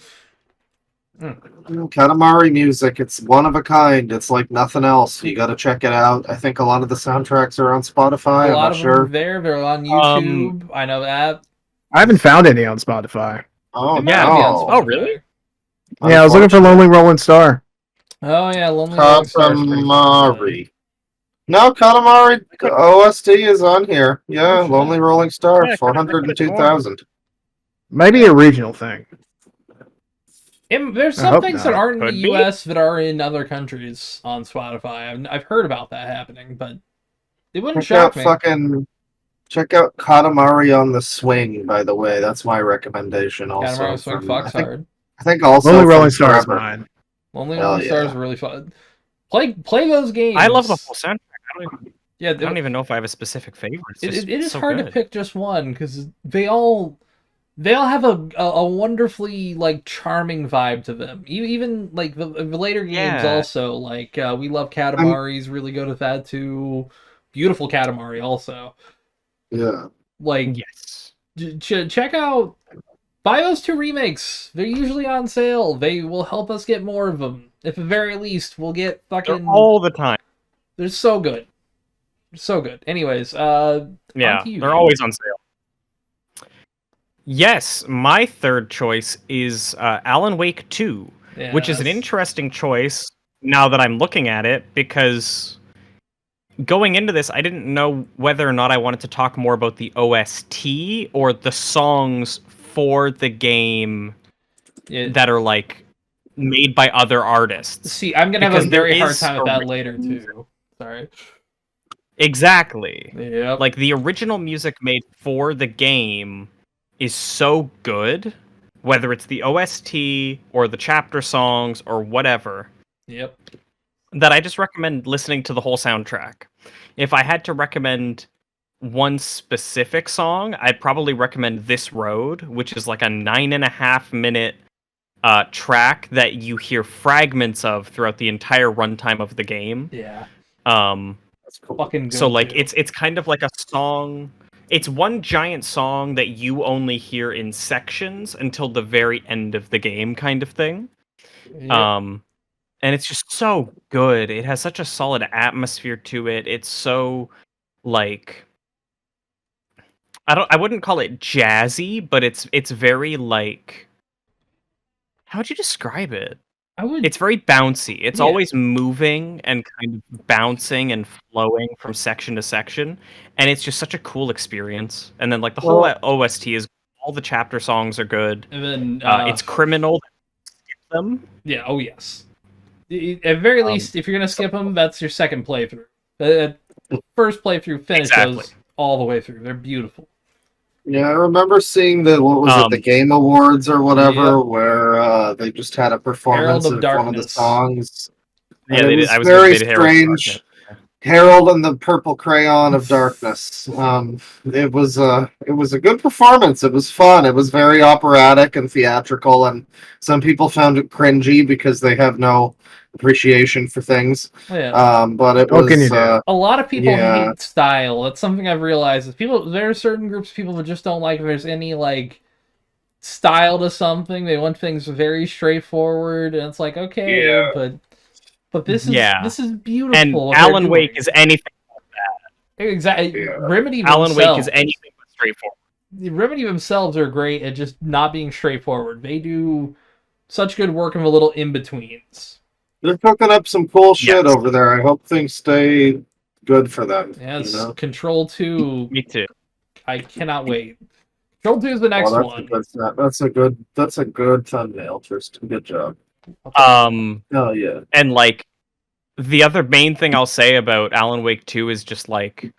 Katamari music, it's one of a kind. It's like nothing else. You got to check it out. I think a lot of the soundtracks are on Spotify. A lot of them are sure. there. They're on YouTube. I know that. I haven't found any on Spotify. Oh, Yeah. no. Oh, really? Yeah, I was looking for Lonely Rolling Star. Oh, yeah, Lonely Rolling Star's pretty fun. Katamari. No, Katamari OST is on here. Yeah, Oh, shit. Lonely Rolling Star, Yeah, 402,000. Maybe a regional thing. There's I some hope things not. that aren't in Could the be. US that are in other countries on Spotify. I've heard about that happening, but it wouldn't shock me. Check out Katamari on the Swing, by the way. That's my recommendation also. Katamari Swing fucks hard. I think also Lonely from Rolling Star is Forever. mine. Lonely Hell Rolling Stars yeah. are really fun. Play those games. I love the whole soundtrack. Yeah, I don't even know if I have a specific favorite. it is so hard good. to pick just one because they all have a wonderfully like charming vibe to them. Even like the later games Yeah. also like We Love Katamari's really good at that too. Beautiful Katamari also. Yeah. Like Yes. check out, buy those 2 remakes. They're usually on sale. They will help us get more of them. At the very least, we'll get fucking. They're all the time. They're so good. So good. Anyways, Yeah, they're always on sale. Yes, my third choice is Alan Wake 2, which is an interesting choice now that I'm looking at it, because going into this, I didn't know whether or not I wanted to talk more about the OST or the songs for the game that are, like, made by other artists. See, I'm going to have a very hard time with that later, too. Sorry. Exactly. Yep. Like, the original music made for the game is so good, whether it's the OST or the chapter songs or whatever. Yep. That I just recommend listening to the whole soundtrack. If I had to recommend one specific song, I'd probably recommend This Road, which is like a 9.5-minute track that you hear fragments of throughout the entire runtime of the game. Yeah. That's cool. Fucking good. So like too. it's kind of like a song. It's one giant song that you only hear in sections until the very end of the game, kind of thing. Yep. And it's just so good. It has such a solid atmosphere to it. It's so like I wouldn't call it jazzy, but it's very like, how would you describe it? It's very bouncy. It's always moving and kind of bouncing and flowing from section to section, and it's just such a cool experience. And then like the whole OST is, all the chapter songs are good. And then it's criminal to skip them. Yeah. Oh yes. At very least, if you're gonna skip them, that's your second playthrough. First playthrough, finish those all the way through. They're beautiful. Yeah, I remember seeing the Game Awards or whatever, where they just had a performance of one of the songs. Yeah, and they it did. was I was very gonna say Herald of strange. Darkness. Herald and the Purple Crayon of Darkness. It was a good performance. It was fun. It was very operatic and theatrical, and some people found it cringy because they have no appreciation for things. Yeah. But it was a lot of people hate style. That's something I've realized. Is there are certain groups of people that just don't like if there's any like style to something. They want things very straightforward, and it's like, okay, but this is beautiful. And Alan Wake is anything but that. Exactly. Remedy Alan Wake is anything but straightforward. Remedy themselves are great at just not being straightforward. They do such good work in the little in-betweens. They're cooking up some cool shit over there. I hope things stay good for them. Yes, you know? Control 2. Me too. I cannot wait. Control 2 is the next one. That's a good thumbnail, Tristan. Good job. Oh yeah. And like the other main thing I'll say about Alan Wake 2 is just like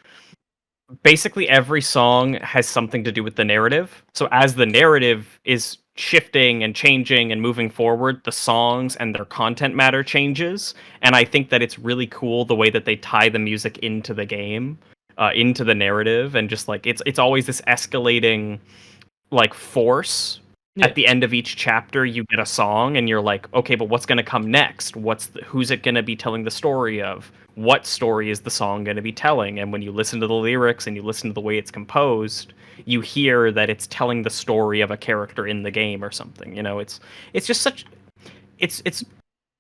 basically every song has something to do with the narrative. So as the narrative is shifting and changing and moving forward, the songs and their content matter changes. And I think that it's really cool the way that they tie the music into the game, into the narrative, and just like it's always this escalating like force. Yeah. At the end of each chapter, you get a song, and you're like, okay, but what's going to come next? Who's it going to be telling the story of? What story is the song going to be telling? And when you listen to the lyrics and you listen to the way it's composed, you hear that it's telling the story of a character in the game or something. You know, it's just such. It's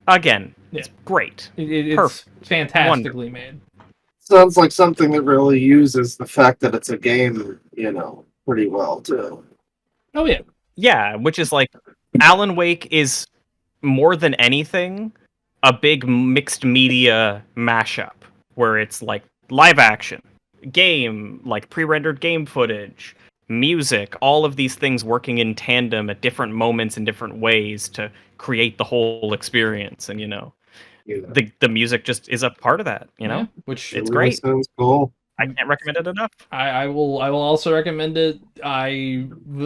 again, it's great. It's Perfect. fantastically made. Sounds like something that really uses the fact that it's a game, pretty well too. Oh yeah. Yeah, which is like Alan Wake is more than anything a big mixed media mashup where it's like live action, game, like pre-rendered game footage, music, all of these things working in tandem at different moments in different ways to create the whole experience. And the music just is a part of that, Yeah, which it's really great. sounds cool. I can't recommend it enough. I will also recommend it. The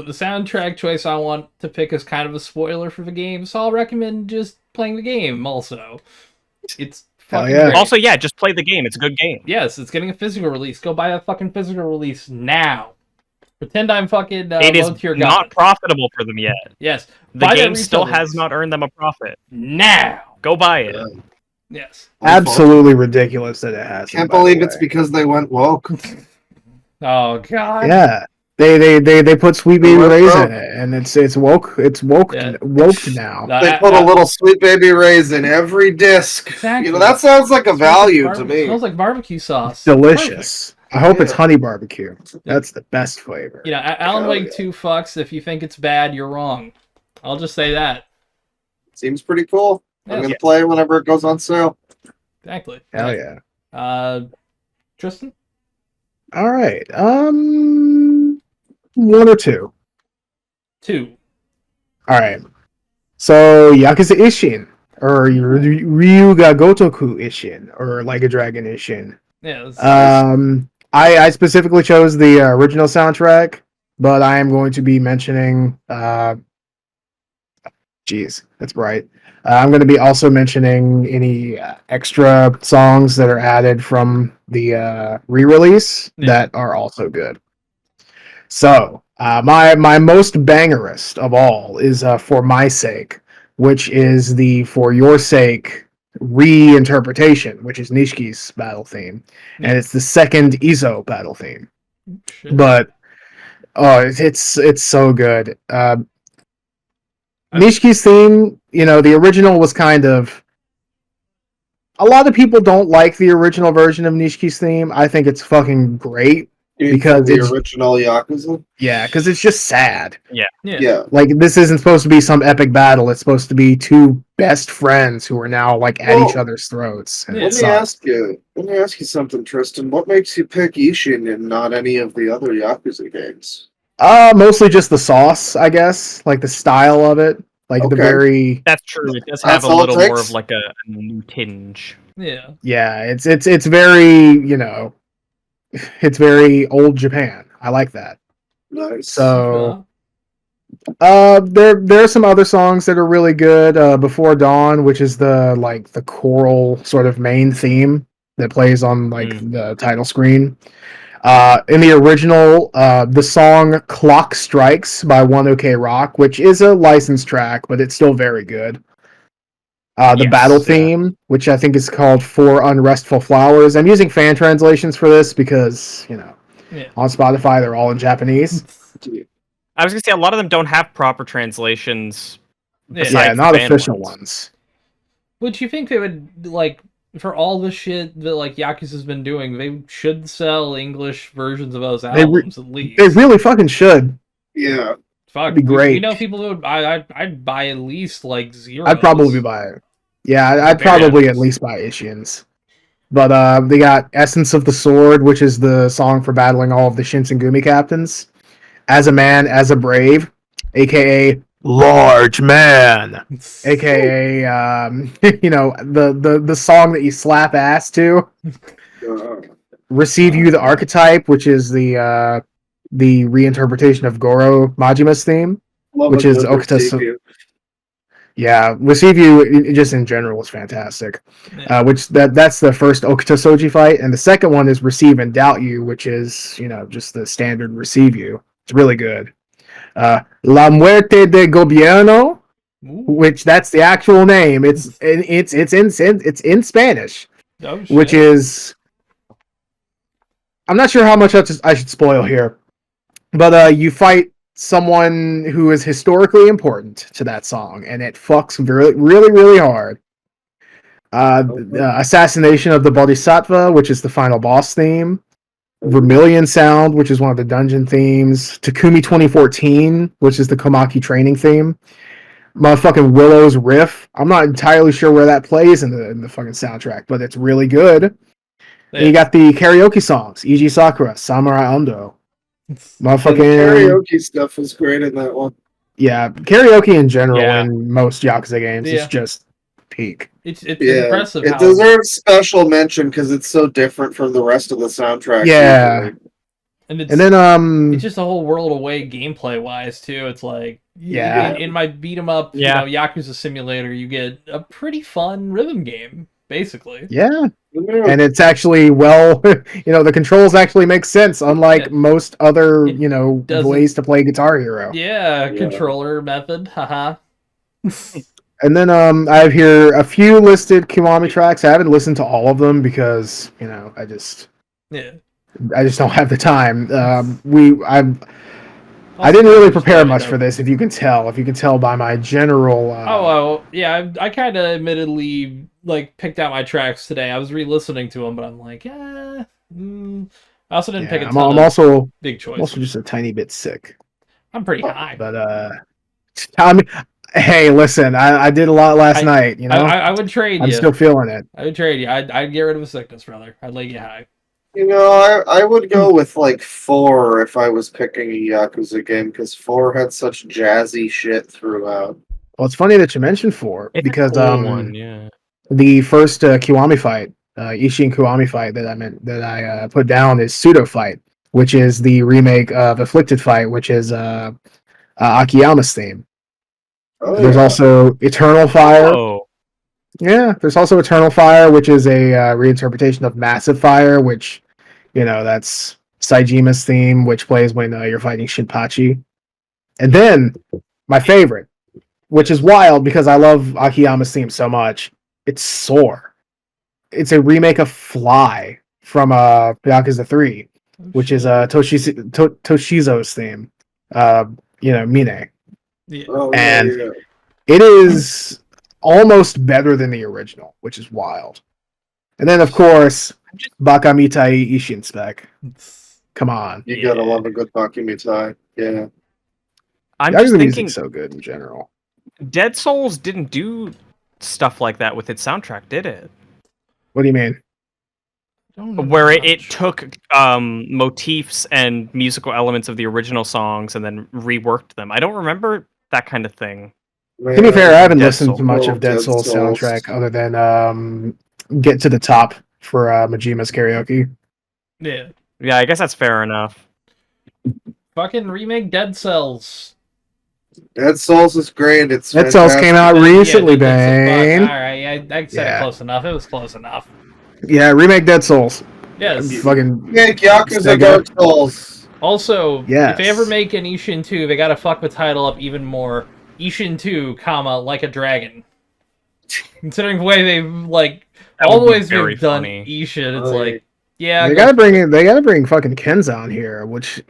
soundtrack choice I want to pick is kind of a spoiler for the game, so I'll recommend just playing the game also. It's fucking great. Also, yeah, just play the game. It's a good game. Yes, it's getting a physical release. Go buy a fucking physical release now. Pretend I'm fucking it is not profitable for them yet. Yes. The game still has not earned them a profit. Now. Go buy it. Yes. Absolutely ridiculous that it has. Can't believe it's because they went woke. Oh god. Yeah. They put Sweet Baby Raisin in it, and it's woke. It's woke. Yeah. Woke now. They put a little Sweet Baby Raisin in every disc. Exactly. That sounds like a value to me. Smells like barbecue sauce. Delicious. Perfect. I hope it's honey barbecue. That's the best flavor. Alan Wake 2 fucks. If you think it's bad, you're wrong. I'll just say that. Seems pretty cool. I'm Yes. gonna play whenever it goes on sale. Exactly. Hell yeah. Tristan? All right. One or two. 2. All right. So Yakuza Ishin, or Ryuga Gotoku Ishin, or Like a Dragon Ishin. Yeah. I specifically chose the original soundtrack, but I am going to be mentioning. That's right. I'm going to be also mentioning any extra songs that are added from the re-release that are also good. So my most bangerist of all is For My Sake, which is the For Your Sake reinterpretation, which is Nishiki's battle theme, and it's the second Izo battle theme. Shit. But it's so good. Nishiki's theme, the original was kind of. A lot of people don't like the original version of Nishiki's theme. I think it's fucking great because the original Yakuza. Yeah, because it's just sad. Yeah. Like this isn't supposed to be some epic battle. It's supposed to be two best friends who are now like at each other's throats. And Let me ask you something, Tristan. What makes you pick Ishin and not any of the other Yakuza games? Mostly just the sauce, I guess. Like the style of it. Like the very. That's true. It does have a little more of like a new tinge. Yeah. Yeah, it's very, it's very old Japan. I like that. Nice. So there are some other songs that are really good. Before Dawn, which is the choral sort of main theme that plays on the title screen. In the original, the song Clock Strikes by One OK Rock, which is a licensed track, but it's still very good. The battle theme, which I think is called For Unrestful Flowers. I'm using fan translations for this because, on Spotify, they're all in Japanese. I was going to say, a lot of them don't have proper translations. Yeah, not official ones. Would you think they would, for all the shit that Yakuza's been doing, they should sell English versions of those albums at least. They really fucking should. Yeah. Fuck, that'd be great. We know people who would buy. I'd buy at least zero. I'd probably buy it. Yeah, I'd probably at least buy Ishins. But they got Essence of the Sword, which is the song for battling all of the Shinsengumi captains. As a Man, As a Brave, aka Large Man, aka the song that you slap ass to. Receive You the Archetype, which is the reinterpretation of Goro Majima's theme, Love which a is good Okuta. review. Yeah, Receive You just in general is fantastic. Yeah. Which that's the first Okuta Soji fight, and the second one is Receive and Doubt You, which is just the standard Receive You. It's really good. La Muerte de Gobierno, Ooh. which that's the actual name. It's in Spanish, Oh, shit. which is I'm not sure how much I should spoil here, but you fight someone who is historically important to that song, and it fucks really, really, really hard. Assassination of the Bodhisattva, which is the final boss theme. Vermilion Sound, which is one of the dungeon themes. Takumi 2014, which is the Komaki training theme. Motherfucking Willow's Riff. I'm not entirely sure where that plays in the fucking soundtrack, but it's really good. And you got the karaoke songs. Iji Sakura, Samurai Ando. Motherfucking The karaoke stuff was great in that one. Yeah, karaoke in general Yeah. in most Yakuza games is Yeah. just peak. It's Yeah, impressive. it how, deserves special mention because it's so different from the rest of the soundtrack. Yeah. usually. and it's, And then it's just a whole world away gameplay wise too. It's like Yeah. in my beat 'em up, Yeah. Yakuza Simulator, you get a pretty fun rhythm game, basically. yeah, Yeah. and it's actually the controls actually make sense, unlike Yeah. most other It doesn't- ways to play Guitar Hero. Yeah, Yeah. controller method, haha. And then I have here a few listed Kiwami tracks. I haven't listened to all of them because I just Yeah. don't have the time. I didn't really prepare much for this. If you can tell by my general. Oh well, yeah. I kind of admittedly picked out my tracks today. I was re-listening to them, but I'm like, I also didn't pick a I'm ton of also big choices. just a tiny bit sick. I'm pretty high. But I mean, hey, listen, I did a lot last night. I would trade I'm you. still feeling it. I would trade you. I'd get rid of a sickness, brother. I'd lay you high. I would go with 4 if I was picking a Yakuza game because 4 had such jazzy shit throughout. Well, it's funny that you mentioned 4 It's because a cool one, yeah. the first Kiwami fight, Ishin Kiwami fight that I put down is Pseudo Fight, which is the remake of Afflicted Fight, which is Akiyama's theme. Oh, There's yeah. also Eternal Fire. Oh, Yeah, there's also Eternal Fire, which is a reinterpretation of Massive Fire, which, that's Saijima's theme, which plays when you're fighting Shinpachi. And then, my favorite, which is wild because I love Akiyama's theme so much, it's Soar. It's a remake of Fly from Yakuza 3, which is Toshizo's theme. Mine. Yeah. Oh, And- yeah. It is almost better than the original, which is wild. And then, of course, Bakamitai Ishin spec. Come on. You gotta love a good Bakumitai. Yeah. I'm Yakuza just thinking music's so good in general. Dead Souls didn't do stuff like that with its soundtrack, did it? What do you mean? Where it took motifs and musical elements of the original songs and then reworked them. I don't remember that kind of thing. To be fair, I haven't Dead listened to Soul. much of Dead Souls soundtrack other than Get to the Top for Majima's karaoke. Yeah. Yeah, I guess that's fair enough. Fucking remake Dead Cells. Dead Souls is great. It's Dead Cells came out recently, Bane. Bane. Alright, I said it Yeah. close enough. It was close enough. Yeah, remake Dead Souls. Yes. Fucking Make Yakuza Sega. Dark Souls. Also, Yes. if they ever make an Ishin 2, they gotta fuck the title up even more. Ishin 2, Like a Dragon. Considering the way they've, That all the would be ways very we've done funny. Ishin, it's Oh, like, yeah, they go gotta bring fucking Kenza on here, which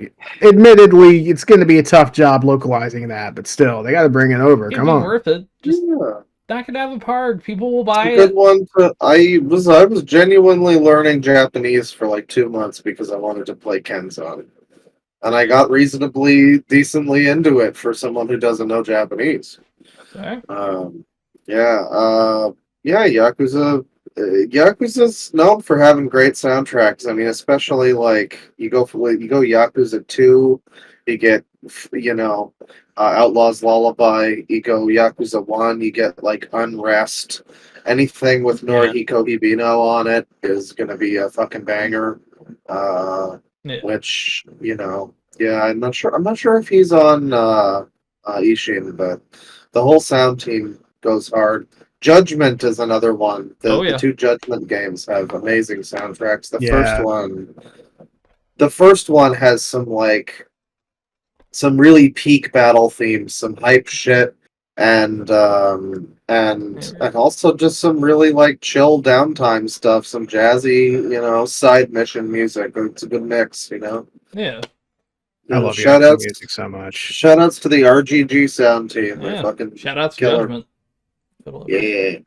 admittedly it's gonna be a tough job localizing that, but still, they gotta bring it over. it'd Come be on. worth it. Just Yeah. knock it out of the park. People will buy A it. good one. I was genuinely learning Japanese for 2 months because I wanted to play Kenzan, and I got reasonably decently into it for someone who doesn't know Japanese. Alright. Yakuza. Yakuza's known for having great soundtracks. I mean, especially you go Yakuza 2, you get Outlaw's Lullaby. You go Yakuza 1, you get Unrest. Anything with Norihiko Hibino on it is gonna be a fucking banger. which yeah, I'm not sure. I'm not sure if he's on Ishin, but the whole sound team goes hard. Judgment is another one. The two Judgment games have amazing soundtracks. The first one has some really peak battle themes, some hype shit, and also just some really like chill downtime stuff, some jazzy, side mission music. It's a good mix, Yeah. I love Yakuza music so much. Shoutouts to the RGG sound team. Yeah. Fucking shoutouts to killer. Judgment. Yeah.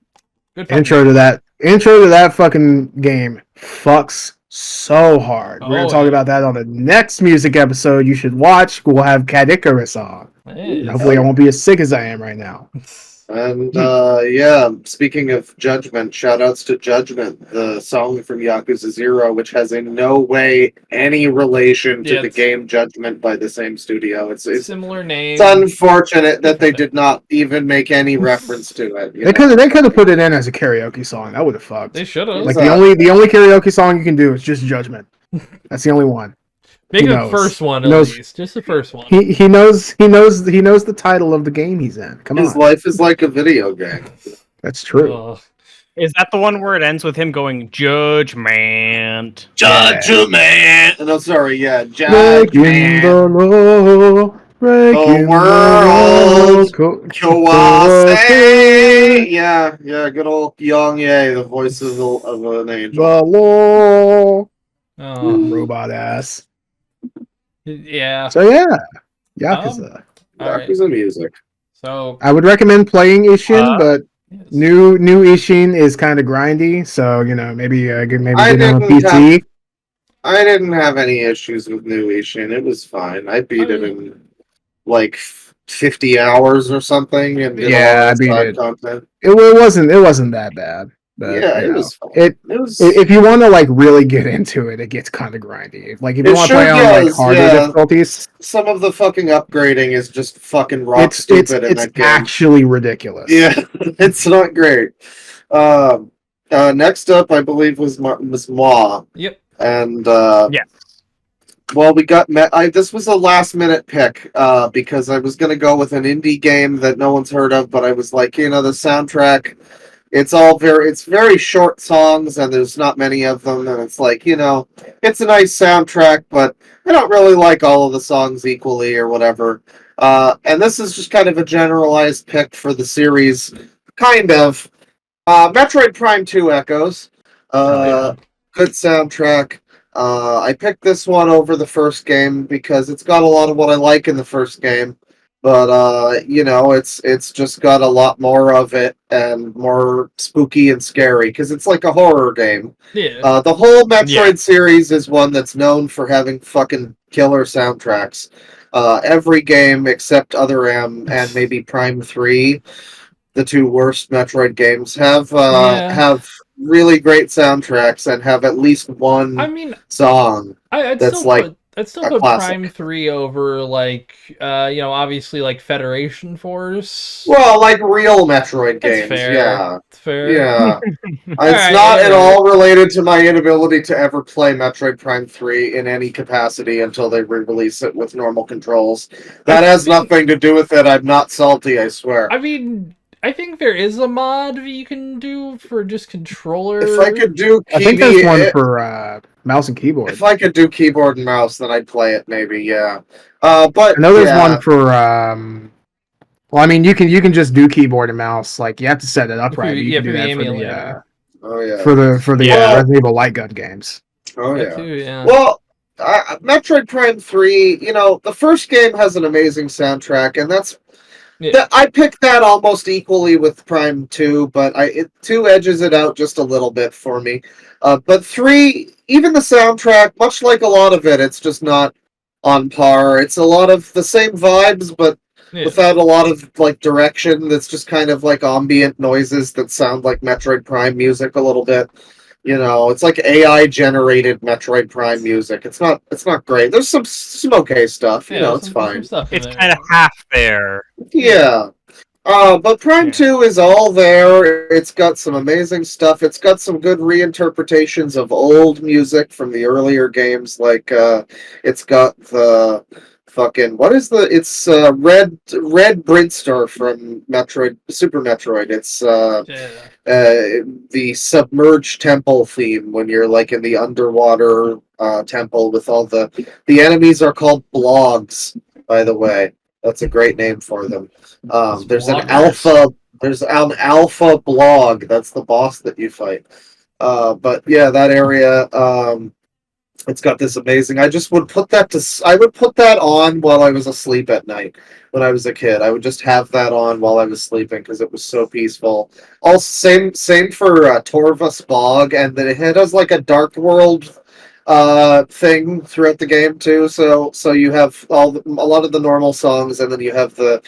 Good Intro to that fucking game fucks so hard. We're gonna talk about that on the next music episode you should watch. We'll have Cat Icarus on. And hopefully I won't be as sick as I am right now. And speaking of Judgment, shoutouts to Judgment, the song from Yakuza 0, which has in no way any relation to the game Judgment by the same studio. It's similar name. It's unfortunate that they did not even make any reference to it. They could have put it in as a karaoke song. That would have fucked. They should have. Like the only karaoke song you can do is just Judgment. That's the only one. Make the first one at least. Just the first one. He knows the title of the game he's in. His life is like a video game. That's true. Is that the one where it ends with him going Judgment? Judgment. No, sorry, Judgment. Breaking the law, breaking the world. Kawase. Yeah, good old Young Ye, the voice of an angel. The law. Robot ass. Yeah. So Yakuza. Yakuza music. So I would recommend playing Ishin, but new Ishin is kind of grindy. So maybe get on PC. I didn't have any issues with new Ishin. It was fine. I beat it in like 50 hours or something, and I beat it. Content. It wasn't that bad. But, it was fun. If you want to like really get into it, it gets kind of grindy. Like if you want to play on like harder difficulties, some of the fucking upgrading is just fucking rock stupid. It's actually ridiculous. Yeah, it's not great. Next up, I believe was Ma. Yep. And well, we got this was a last minute pick because I was gonna go with an indie game that no one's heard of, but I was like, the soundtrack. It's very short songs, and there's not many of them, and it's like, it's a nice soundtrack, but I don't really like all of the songs equally or whatever. And this is just kind of a generalized pick for the series, kind of. Metroid Prime 2 Echoes. Good soundtrack. I picked this one over the first game because it's got a lot of what I like in the first game. But it's just got a lot more of it and more spooky and scary because it's like a horror game. Yeah. The whole Metroid series is one that's known for having fucking killer soundtracks. Every game except Other M and maybe Prime 3, the two worst Metroid games, have really great soundtracks and have at least one song that's I'd still put Prime 3 over, like, obviously, like, Federation Force. Well, like real Metroid games, fair. Yeah. It's fair. Yeah. It's not at all related to my inability to ever play Metroid Prime 3 in any capacity until they re-release it with normal controls. That has nothing to do with it. I'm not salty, I swear. I mean, I think there is a mod you can do for just controller. If I could do I think there's one for mouse and keyboard. If I could do keyboard and mouse, then I'd play it, maybe, yeah. But I know there's one for well, I mean, you can just do keyboard and mouse. Like, you have to set it up right. You can do that for the Resident Evil Light Gun games. Oh, yeah. Too, yeah. Well, Metroid Prime 3, the first game has an amazing soundtrack, and that's I picked that almost equally with Prime 2, but 2 edges it out just a little bit for me. But 3, even the soundtrack, much like a lot of it, it's just not on par. It's a lot of the same vibes, but without a lot of like direction. That's just kind of like ambient noises that sound like Metroid Prime music a little bit. It's like AI generated Metroid Prime music. It's not great. There's some okay stuff. It's fine. It's kind of half there. Yeah. But Prime Yeah. 2 is all there. It's got some amazing stuff. It's got some good reinterpretations of old music from the earlier games. Like, it's got the fucking what is the? It's Red Brinstar from Metroid, Super Metroid. It's Yeah. the submerged temple theme when you're like in the underwater temple with all the enemies are called blogs, by the way. That's a great name for them. There's an Bloggers. alpha. There's an alpha blog. That's the boss that you fight. But yeah, that area. It's got this amazing. I just would put that to. I would put that on while I was asleep at night when I was a kid. I would just have that on while I was sleeping because it was so peaceful. Also, same for Torvus Bog, and then it has like a dark world thing throughout the game too. So you have a lot of the normal songs, and then you have the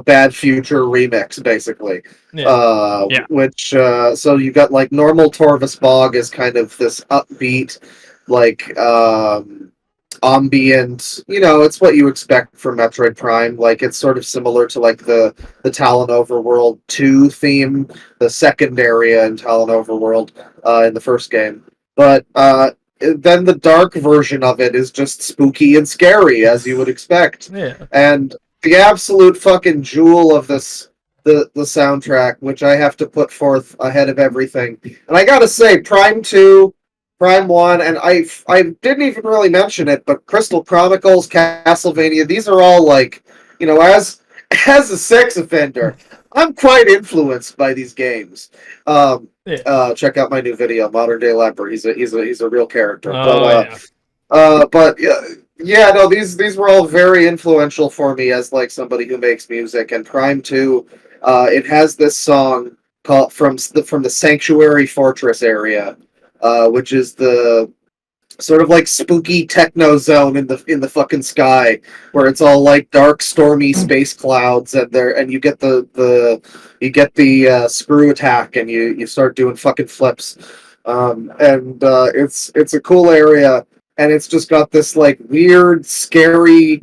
Bad Future remix basically. Yeah. Yeah. Which so you got like normal Torvus Bog is kind of this upbeat like ambient, it's what you expect from Metroid Prime. Like it's sort of similar to like the Talon Overworld 2 theme, the second area in Talon Overworld in the first game. But then the dark version of it is just spooky and scary, as you would expect. Yeah. And the absolute fucking jewel of this, the soundtrack, which I have to put forth ahead of everything. And I gotta say, Prime 2, Prime 1, and I didn't even really mention it, but Crystal Chronicles, Castlevania, these are all like, as a sex offender, I'm quite influenced by these games. Check out my new video, Modern Day Leper. He's a real character. Oh, yeah. But yeah, no, these were all very influential for me as like somebody who makes music. And Prime 2, it has this song called from the Sanctuary Fortress area, which is the sort of like spooky techno zone in the fucking sky where it's all like dark stormy space clouds and you get the screw attack and you start doing fucking flips, and it's a cool area, and it's just got this like weird scary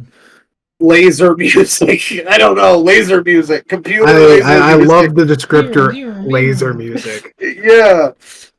laser music. I don't know, laser music, computer laser I music. love the descriptor laser music. Yeah,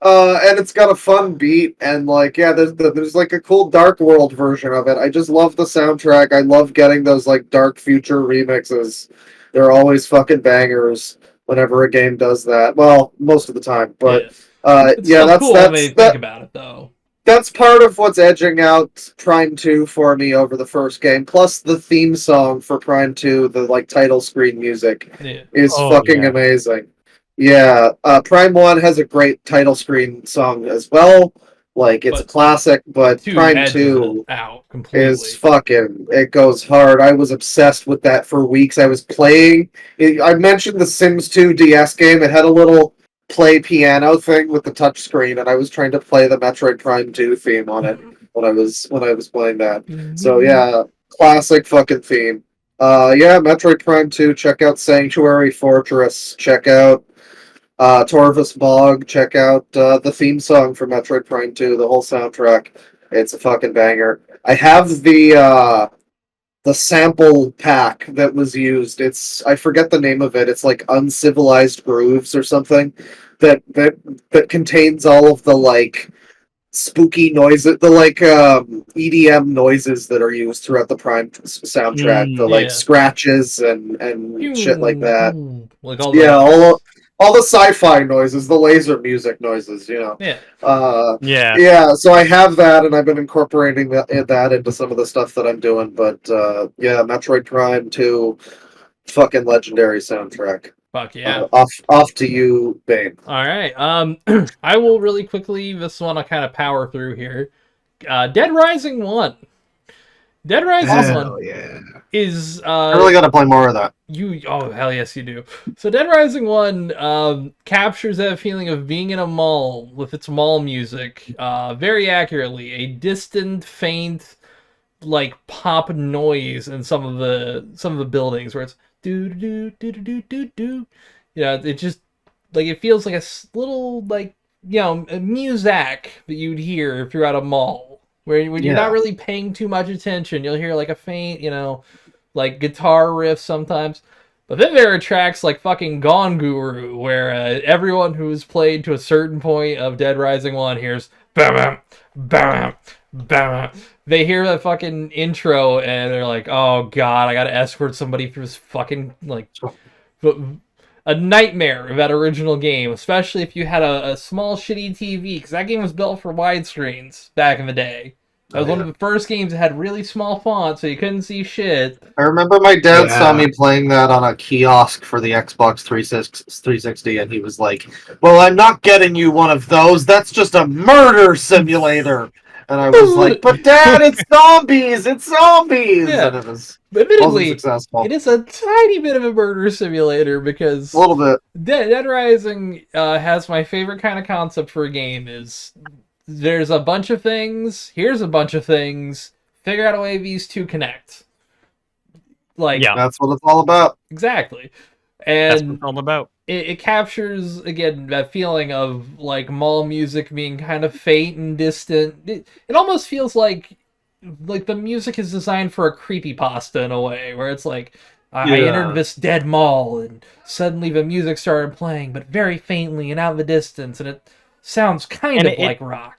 and it's got a fun beat, and like, yeah, there's like a cool dark world version of it. I just love the soundtrack. I love getting those like dark future remixes. They're always fucking bangers whenever a game does that. Well, most of the time, but It's yeah, still cool when you think about it, though. that's part of what's edging out Prime 2 for me over the first game. Plus the theme song for Prime 2, the like title screen music, is fucking amazing. Yeah, Prime 1 has a great title screen song as well. Like, it's a classic, but Prime 2 out completely. is fucking, it goes hard. I was obsessed with that for weeks. I was playing, I mentioned the Sims 2 DS game. It had a little play piano thing with the touch screen, and I was trying to play the Metroid Prime 2 theme on it when I was playing that. So yeah, classic fucking theme. Yeah, Metroid Prime 2, check out Sanctuary Fortress, check out Torvus Bog, check out the theme song for Metroid Prime 2, the whole soundtrack. It's a fucking banger. I have the sample pack that was used. I forget the name of it. It's like Uncivilized Grooves or something that contains all of the like spooky noises, the like EDM noises that are used throughout the Prime soundtrack, the like scratches and shit like that. Like all all the sci-fi noises, the laser music noises, Yeah. Yeah, so I have that, and I've been incorporating that into some of the stuff that I'm doing. But yeah, Metroid Prime 2, fucking legendary soundtrack. Fuck yeah. Off to you, Bane. All right. I will really quickly. This one I'll kind of power through here. Dead Rising 1. Dead Rising 1 is I really got to play more of that. Oh hell yes you do. So Dead Rising 1 captures that feeling of being in a mall with its mall music very accurately. A distant, faint, like pop noise in some of the buildings where it's do do do do do do do. It just like it feels like a little like a muzak that you'd hear if you're at a mall where when you're not really paying too much attention, you'll hear like a faint like guitar riff sometimes. But then there are tracks like fucking Gone Guru, where everyone who's played to a certain point of Dead Rising 1 hears bam, bam, bam. They hear that fucking intro and they're like, oh god, I gotta escort somebody through this fucking, like, a nightmare of that original game, especially if you had a small shitty TV, because that game was built for widescreens back in the day. That was one of the first games that had really small fonts, so you couldn't see shit. I remember my dad saw me playing that on a kiosk for the Xbox 360, and he was like, "Well, I'm not getting you one of those. That's just a murder simulator." And I was like, "But Dad, it's zombies! It's zombies!" Yeah. And it wasn't Admittedly, successful. it is a tiny bit of a murder simulator, because A little bit. Dead Rising has my favorite kind of concept for a game is there's a bunch of things, here's a bunch of things, figure out a way these two connect. Like, Yeah. That's what it's all about. exactly. That's what And it's all about. it captures, again, that feeling of, like, mall music being kind of faint and distant. It almost feels like the music is designed for a creepypasta in a way, where it's like, I entered this dead mall, and suddenly the music started playing, but very faintly and out in the distance, and it sounds kind of like rock.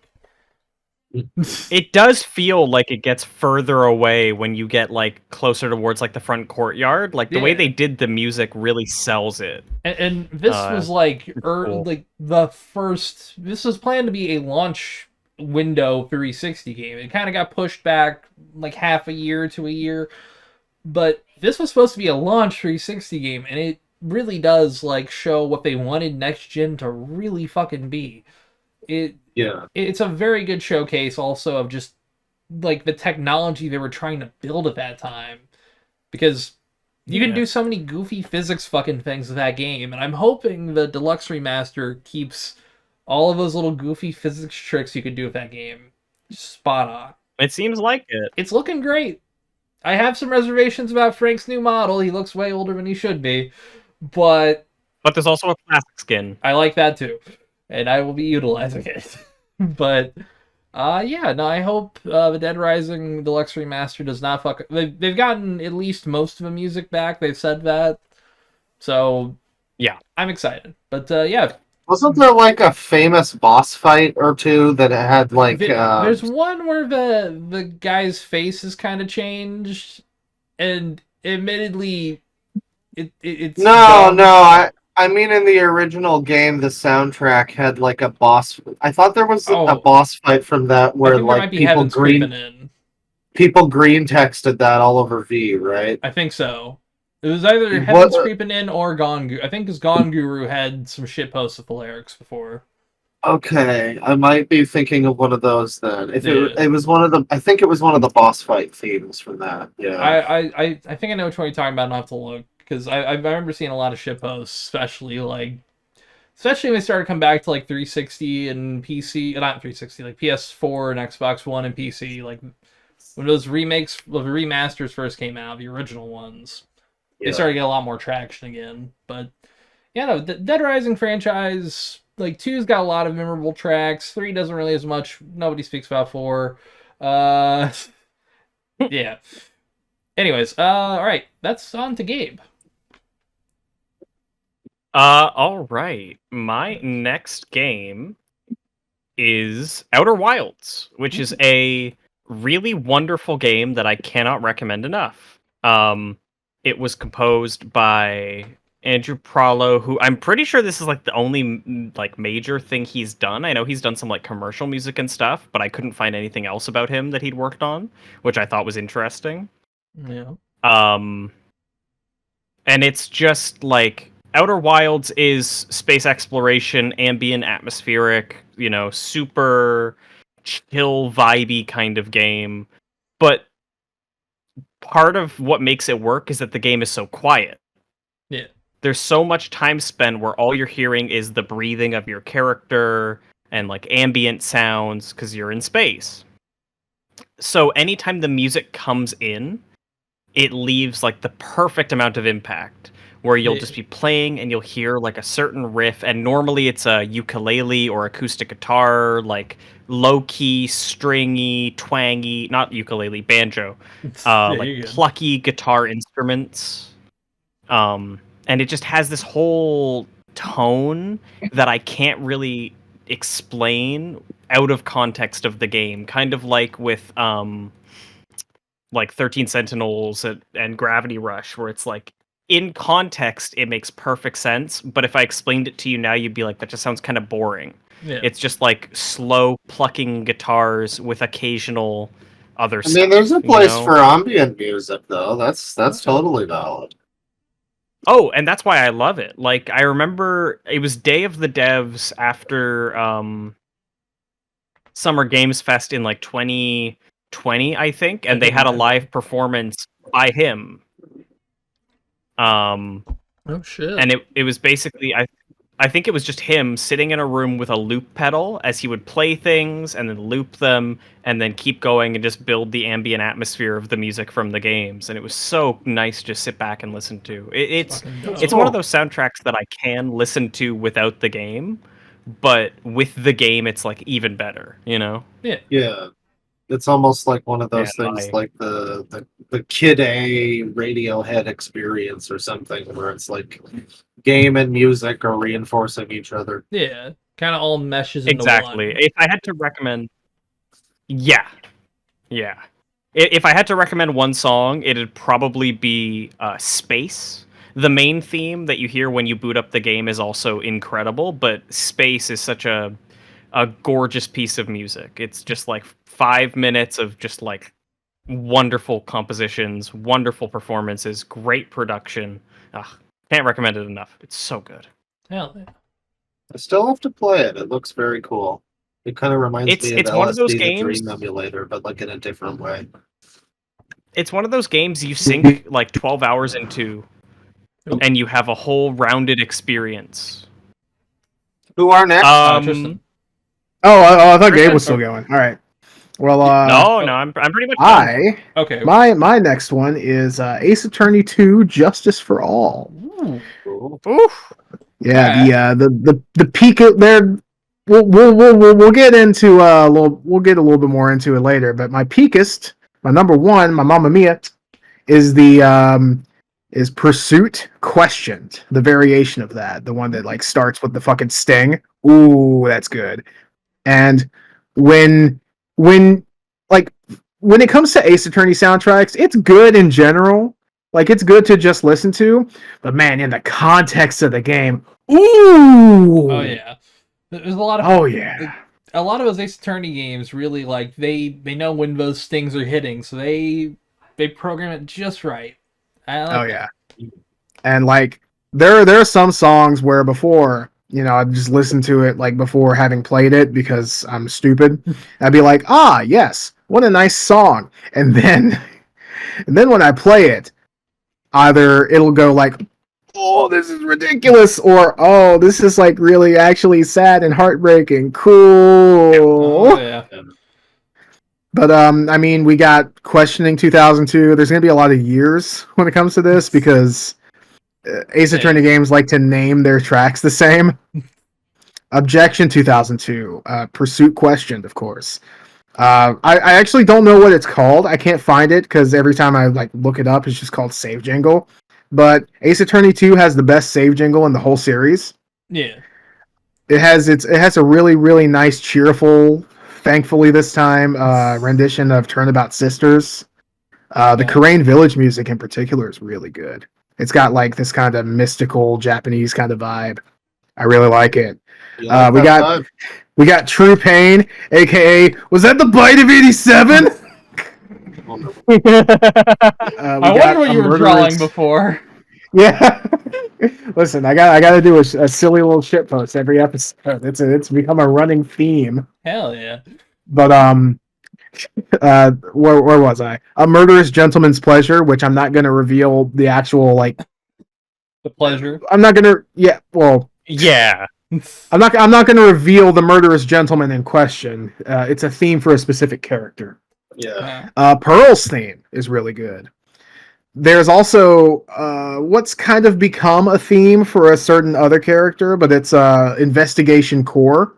It does feel like it gets further away when you get, like, closer towards, like, the front courtyard. Like, the way they did the music really sells it. And this was like, cool. like the first. This was planned to be a launch window 360 game. It kind of got pushed back like half a year to a year, but this was supposed to be a launch 360 game, and it really does, like, show what they wanted next gen to really fucking be. It's a very good showcase also of just, like, the technology they were trying to build at that time, because you can do so many goofy physics fucking things with that game, and I'm hoping the deluxe remaster keeps all of those little goofy physics tricks you could do with that game spot on. It seems like it. It's looking great. I have some reservations about Frank's new model. He looks way older than he should be, but there's also a plastic skin. I like that too, and I will be utilizing it. But I hope the Dead Rising Deluxe Remaster does not fuck. They've gotten at least most of the music back. They've said that, so yeah, I'm excited. But wasn't there like a famous boss fight or two that had like? There's one where the guy's face is kind of changed, and admittedly, it's no. I mean, in the original game, the soundtrack had like a boss. I thought there was a boss fight from that where like people green texted that all over V, right? I think so. It was either Heaven's Creeping In or Gone Guru. I think because Gone Guru had some shit posts with the lyrics before. Okay, I might be thinking of one of those then. If it was one of the, I think it was one of the boss fight themes from that. Yeah, I think I know which one you're talking about. And I'll have to look, because I remember seeing a lot of shit posts, especially when they started coming back to like 360 and PC, not 360, like PS4 and Xbox One and PC, like when those remasters first came out, the original ones. They started to get a lot more traction again. But the Dead Rising franchise, like, 2's got a lot of memorable tracks. 3 doesn't really as much. Nobody speaks about 4. Yeah. Anyways, all right, that's on to Gabe. All right. My next game is Outer Wilds, which is a really wonderful game that I cannot recommend enough. It was composed by Andrew Pralo, who I'm pretty sure this is like the only like major thing he's done. I know he's done some like commercial music and stuff, but I couldn't find anything else about him that he'd worked on, which I thought was interesting. Yeah. And it's just like Outer Wilds is space exploration, ambient, atmospheric, super chill, vibey kind of game. But part of what makes it work is that the game is so quiet. Yeah. There's so much time spent where all you're hearing is the breathing of your character and like ambient sounds because you're in space. So anytime the music comes in, it leaves like the perfect amount of impact where you'll just be playing and you'll hear like a certain riff, and normally it's a ukulele or acoustic guitar, like low-key, stringy, twangy, not ukulele, banjo, like plucky guitar instruments. And it just has this whole tone that I can't really explain out of context of the game, kind of like with like 13 Sentinels and Gravity Rush, where it's like in context it makes perfect sense, but if I explained it to you now, you'd be like, that just sounds kind of boring. Yeah. It's just like slow plucking guitars with occasional other I stuff. mean, there's a place you know? for ambient music, though. That's Okay. totally valid. Oh, and that's why I love it. Like, I remember it was Day of the Devs after Summer Games Fest in like 2020, I think, and they had a live performance by him. Oh shit. And it was basically I think it was just him sitting in a room with a loop pedal as he would play things and then loop them and then keep going and just build the ambient atmosphere of the music from the games. And it was so nice to just sit back and listen to. It's one of those soundtracks that I can listen to without the game, but with the game it's like even better, you know? Yeah. It's almost like one of those Yeah, things like the Kid A Radiohead experience or something where it's like game and music are reinforcing each other. Yeah. Kind of all meshes into Exactly. one. If I had to recommend Yeah. If I had to recommend one song, it'd probably be Space. The main theme that you hear when you boot up the game is also incredible, but Space is such a gorgeous piece of music. It's just like 5 minutes of just like wonderful compositions, wonderful performances, great production. Ugh, can't recommend it enough. It's so good. Hell yeah. I still have to play it. It looks very cool. It kind of reminds me of It's one of those LSD the games- Dream Emulator, but like in a different way. It's one of those games you sink like 12 hours into and you have a whole rounded experience. Who are next? Tristan? I thought Gabe Tristan? was still going. All right. Well, No, I'm pretty much done. Okay. my next one is Ace Attorney 2: Justice for All. Ooh. Cool. Oof. Yeah, the peak of there. We'll get into we'll get a little bit more into it later. But my peakest, my number one, my Mamma Mia, is the is Pursuit Questioned. The variation of that, the one that like starts with the fucking sting. Ooh, that's good. And when it comes to Ace Attorney soundtracks, it's good in general. Like, it's good to just listen to, but man, in the context of the game, ooh! Oh yeah. There's a lot of a lot of those Ace Attorney games really like they know when those stings are hitting, so they program it just right. Yeah. And like there are some songs where before, you know, I'd just listen to it like before having played it because I'm stupid. I'd be like, ah, yes, what a nice song. And then when I play it, either it'll go like, oh, this is ridiculous, or oh, this is like really actually sad and heartbreaking. Cool. Oh yeah. But I mean, we got Questioning 2002. There's gonna be a lot of years when it comes to this because Ace Attorney games like to name their tracks the same. Objection 2002. Pursuit Questioned, of course. I actually don't know what it's called. I can't find it because every time I like look it up, it's just called Save Jingle. But Ace Attorney 2 has the best save jingle in the whole series. Yeah. It has a really, really nice, cheerful, thankfully this time, rendition of Turnabout Sisters. The Korean Village music in particular is really good. It's got like this kind of mystical Japanese kind of vibe. I really like it. You like we that got vibe? we got True Pain, aka was that the bite of '87? I wonder what you were drawing before. Yeah. Listen, I gotta do a silly little shit post every episode. It's become a running theme. Hell yeah. But where was I? A Murderous Gentleman's Pleasure, which I'm not gonna reveal the actual like. The pleasure. I'm not gonna. Yeah. Well. Yeah. I'm not gonna reveal the murderous gentleman in question. It's a theme for a specific character. Yeah. Pearl's theme is really good. There's also what's kind of become a theme for a certain other character, but it's Investigation Core,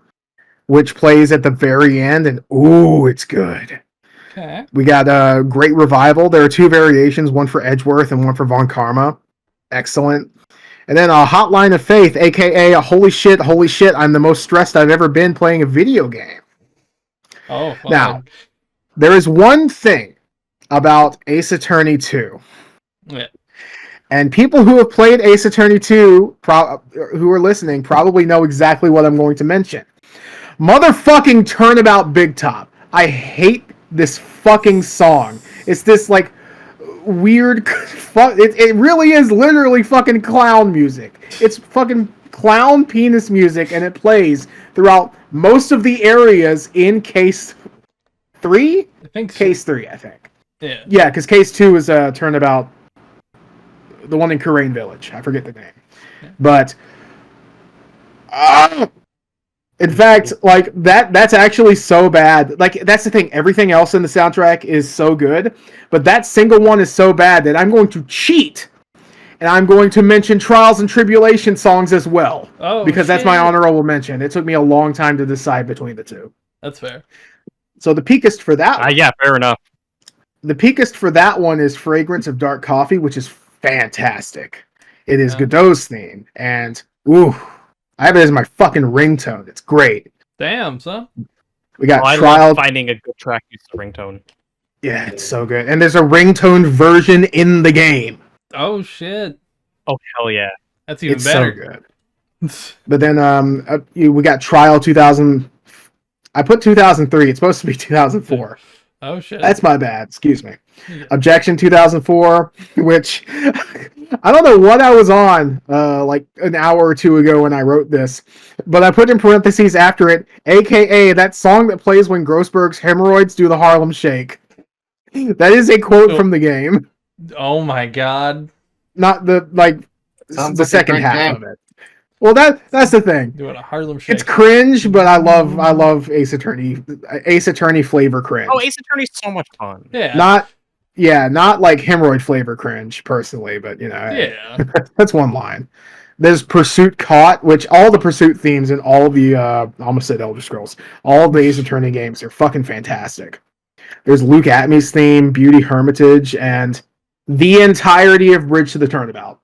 which plays at the very end, and ooh, it's good. Okay. We got Great Revival. There are two variations, one for Edgeworth and one for Von Karma. excellent. And then a Hotline of Faith, aka a holy shit, I'm the most stressed I've ever been playing a video game. Oh, well, Now, there is one thing about Ace Attorney 2. yeah. And people who have played Ace Attorney 2, who are listening, probably know exactly what I'm going to mention. Motherfucking Turnabout Big Top. I hate this fucking song. It's this, like, weird... It really is literally fucking clown music. It's fucking clown penis music, and it plays throughout most of the areas in Case 3? I think so. Case 3, I think. Yeah. Yeah, because Case 2 is Turnabout... The one in Karain Village. I forget the name. But... in fact, like, that's actually so bad. Like, that's the thing. Everything else in the soundtrack is so good. But that single one is so bad that I'm going to cheat. And I'm going to mention Trials and Tribulation songs as well. Oh, because that's my honorable mention. It took me a long time to decide between the two. That's fair. So the peakest for that one... Yeah, fair enough. The peakest for that one is Fragrance of Dark Coffee, which is fantastic. It is Godot's theme. And, ooh... I have it as my fucking ringtone. It's great. Damn, son. We got I Trial. love finding a good track use the ringtone. Yeah, it's so good. And there's a ringtone version in the game. Oh shit. Oh hell yeah. That's even It's better. so good. But then we got Trial 2000. I put 2003. It's supposed to be 2004. Oh shit. That's my bad. Excuse me. Yeah. Objection 2004, which I don't know what I was on like an hour or two ago when I wrote this, but I put in parentheses after it, aka that song that plays when Grossberg's hemorrhoids do the Harlem Shake. That is a quote from the game. Oh my god. Not the Sounds the like a second great half game. of it. Well, that's the thing. Doing a Harlem Shake. It's cringe, but I love Ace Attorney flavor cringe. Oh, Ace Attorney's so much fun. Yeah. Not like hemorrhoid flavor cringe personally, but Yeah. that's one line. There's Pursuit Caught, which all the Pursuit themes in all the I almost said Elder Scrolls, all of the Ace Attorney games are fucking fantastic. There's Luke Atmey's theme, Beauty Hermitage, and the entirety of Bridge to the Turnabout.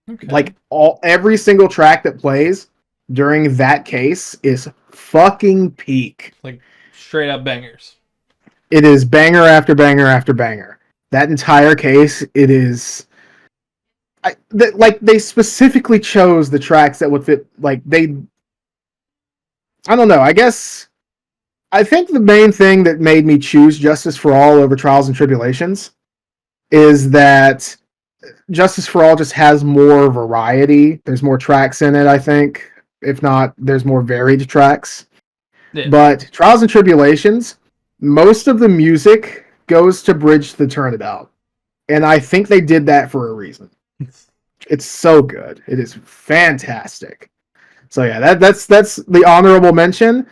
Okay. Like every single track that plays during that case is fucking peak. Like straight up bangers. It is banger after banger after banger. That entire case, it is... they specifically chose the tracks that would fit... I don't know, I guess... I think the main thing that made me choose Justice for All over Trials and Tribulations is that Justice for All just has more variety. There's more tracks in it, I think. If not, there's more varied tracks. Yeah. But Trials and Tribulations, most of the music goes to bridge the turnabout. And I think they did that for a reason. It's so good. It is fantastic. So yeah, that's the honorable mention.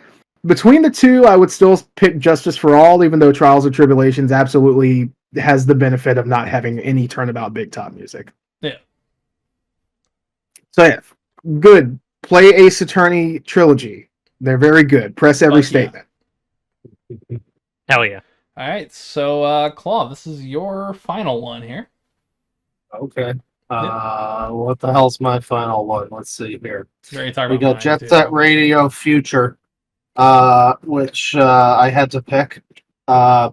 Between the two, I would still pick Justice for All, even though Trials and Tribulations absolutely has the benefit of not having any turnabout big top music. Yeah. So yeah, good. Play Ace Attorney Trilogy. They're very good. Press every statement. Hell yeah. All right, so Claw, this is your final one here. Okay. What the hell's my final one? Let's see here. We got We got Jet Set Radio Future, which I had to pick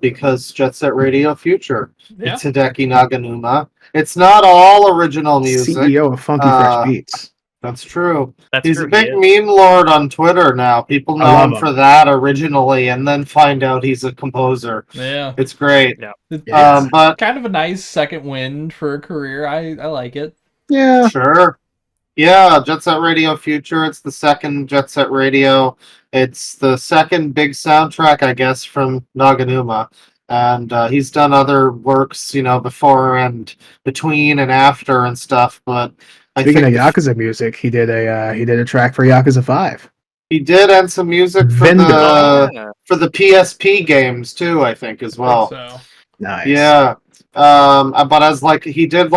because Jet Set Radio Future. Yeah. It's Hideki Naganuma. It's not all original music. CEO of Funky Fresh Beats. That's true. That's He's true, a big he is. meme lord on Twitter now. People I know love him him. for that originally, and then find out he's a composer. Yeah. It's great. Yeah. But Kind of a nice second wind for a career. I like it. Yeah. sure. Yeah, Jet Set Radio Future. It's the second Jet Set Radio. It's the second big soundtrack, I guess, from Naganuma. And he's done other works, before and between and after and stuff. But Speaking of Yakuza music, he did a track for Yakuza 5. he did, and some music for Vendor. the PSP games too, I think, as well. So Nice. Yeah. But as he did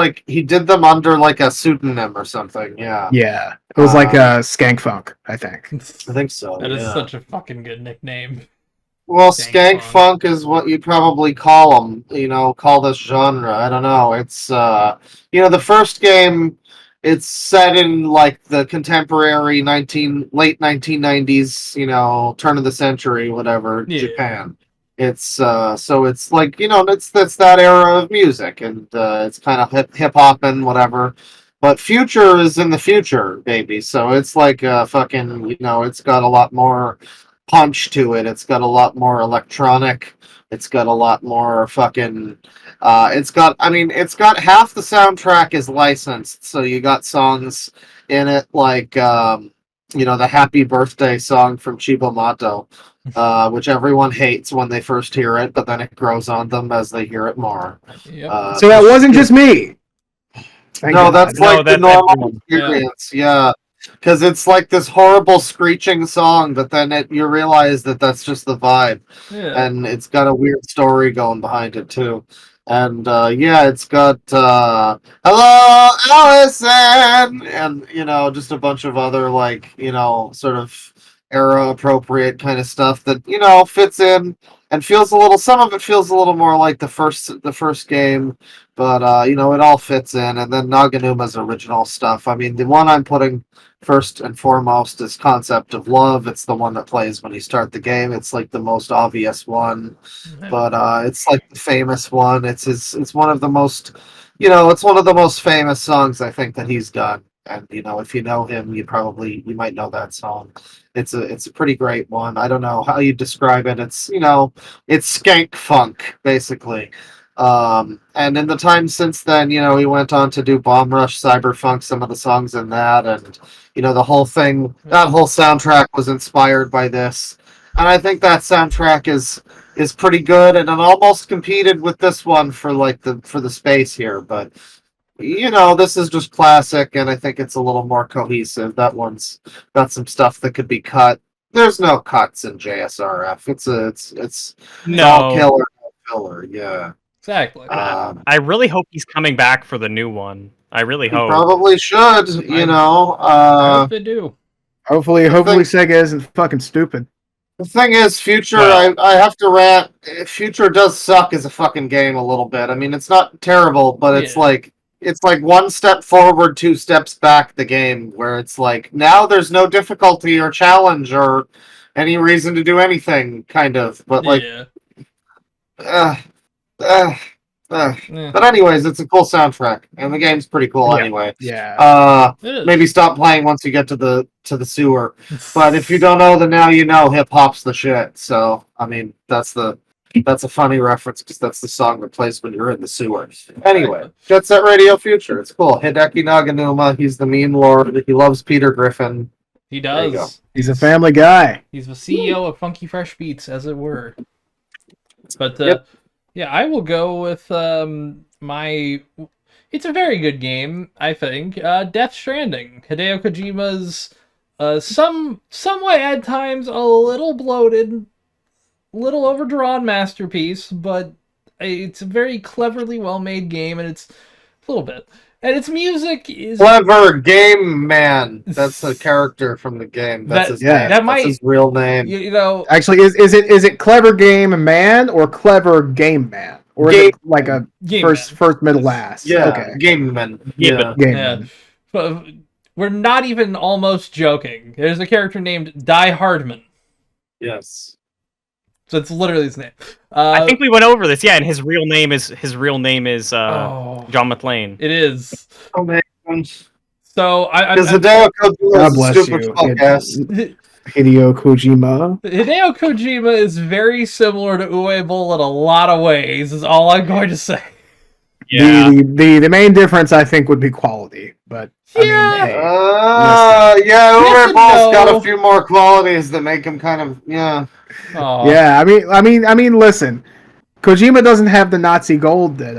them under a pseudonym or something. Yeah. Yeah. It was like Skank Funk, I think. I think so. that is yeah. such a fucking good nickname. Well, Skank skank funk is what you probably call them. Call this genre. I don't know. It's the first game. It's set in like the contemporary late 1990s. Turn of the century, whatever, Yeah. Japan. It's so it's like that's that era of music, and it's kind of hip hop and whatever. But future is in the future, baby. So it's like fucking. It's got a lot more punch to it. It's got a lot more electronic. It's got a lot more fucking. It's got half the soundtrack is licensed, so you got songs in it like the Happy Birthday song from Chibomato, which everyone hates when they first hear it, but then it grows on them as they hear it more. Yep. So that wasn't just me. Thank No, God. that's No, like the that's normal everyone. experience. Yeah. Because it's like this horrible screeching song, but then you realize that that's just the vibe, Yeah. and it's got a weird story going behind it too. And it's got "Hello, Allison," and just a bunch of other like sort of era appropriate kind of stuff that fits in and feels a little. Some of it feels a little more like the first game, but it all fits in. And then Naganuma's original stuff. I mean, the one I'm putting first and foremost is Concept of Love. It's the one that plays when you start the game. It's like the most obvious one, but it's like the famous one. It's one of the most it's one of the most famous songs I think that he's done. And if you know him, you might know that song. It's a pretty great one. I don't know how you describe it. It's it's skank funk basically. And in the time since then, he went on to do Bomb Rush, Cyberfunk, some of the songs in that, and the whole thing, that whole soundtrack was inspired by this. And I think that soundtrack is pretty good, and it almost competed with this one for the space here, but this is just classic, and I think it's a little more cohesive. That one's got some stuff that could be cut. There's no cuts in JSRF. It's all killer, no filler. Yeah. Exactly. I really hope he's coming back for the new one. I really hope. Probably should, I hope they do. Hopefully Sega isn't fucking stupid. The thing is, Future, Well- I have to rant. Future does suck as a fucking game a little bit. I mean, it's not terrible, but it's like one step forward, two steps back. The game where it's like now there's no difficulty or challenge or any reason to do anything, kind of. But like, Yeah. But anyways, it's a cool soundtrack, and the game's pretty cool anyway. Yeah. It is. Maybe stop playing once you get to the sewer. But if you don't know, then now you know. Hip hop's the shit. So I mean, that's a funny reference because that's the song that plays when you're in the sewer. Anyway, Jet Set Radio Future. It's cool. Hideki Naganuma. He's the meme lord. He loves Peter Griffin. He There you go. does. He's a family guy. He's the CEO of Funky Fresh Beats, as it were. But Yep. yeah, I will go with my. It's a very good game, I think. Death Stranding, Hideo Kojima's somewhat at times a little bloated, little overdrawn masterpiece, but it's a very cleverly well-made game, and it's a little bit. And its music is Clever Game Man. That's the character from the game. That's his name. That's his real name. you know. Actually, is it Clever Game Man or Clever Game Man? Or is it like a Game first, middle, last? Yeah, Okay. Game Man. Yeah. Yeah. Game Yeah. Man. But we're not even almost joking. There's a character named Die Hardman. Yes. So it's literally his name. I think we went over this. Yeah, and his real name is Oh, John McClane. it is. Oh man. So Because Hideo God Kojima is a bless stupid you. fuck ass. Hideo Kojima. Hideo Kojima is very similar to Uwe in a lot of ways, is all I'm going to say. Yeah. The main difference, I think, would be quality. But, I mean, Yeah. hey. Yeah, Yes Uwe and Boll's got no. a few more qualities that make him kind of Aw. Yeah, I mean, listen. Kojima doesn't have the Nazi gold that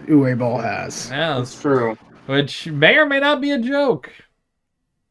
Uwe Boll has. Yeah, That's true. which may or may not be a joke.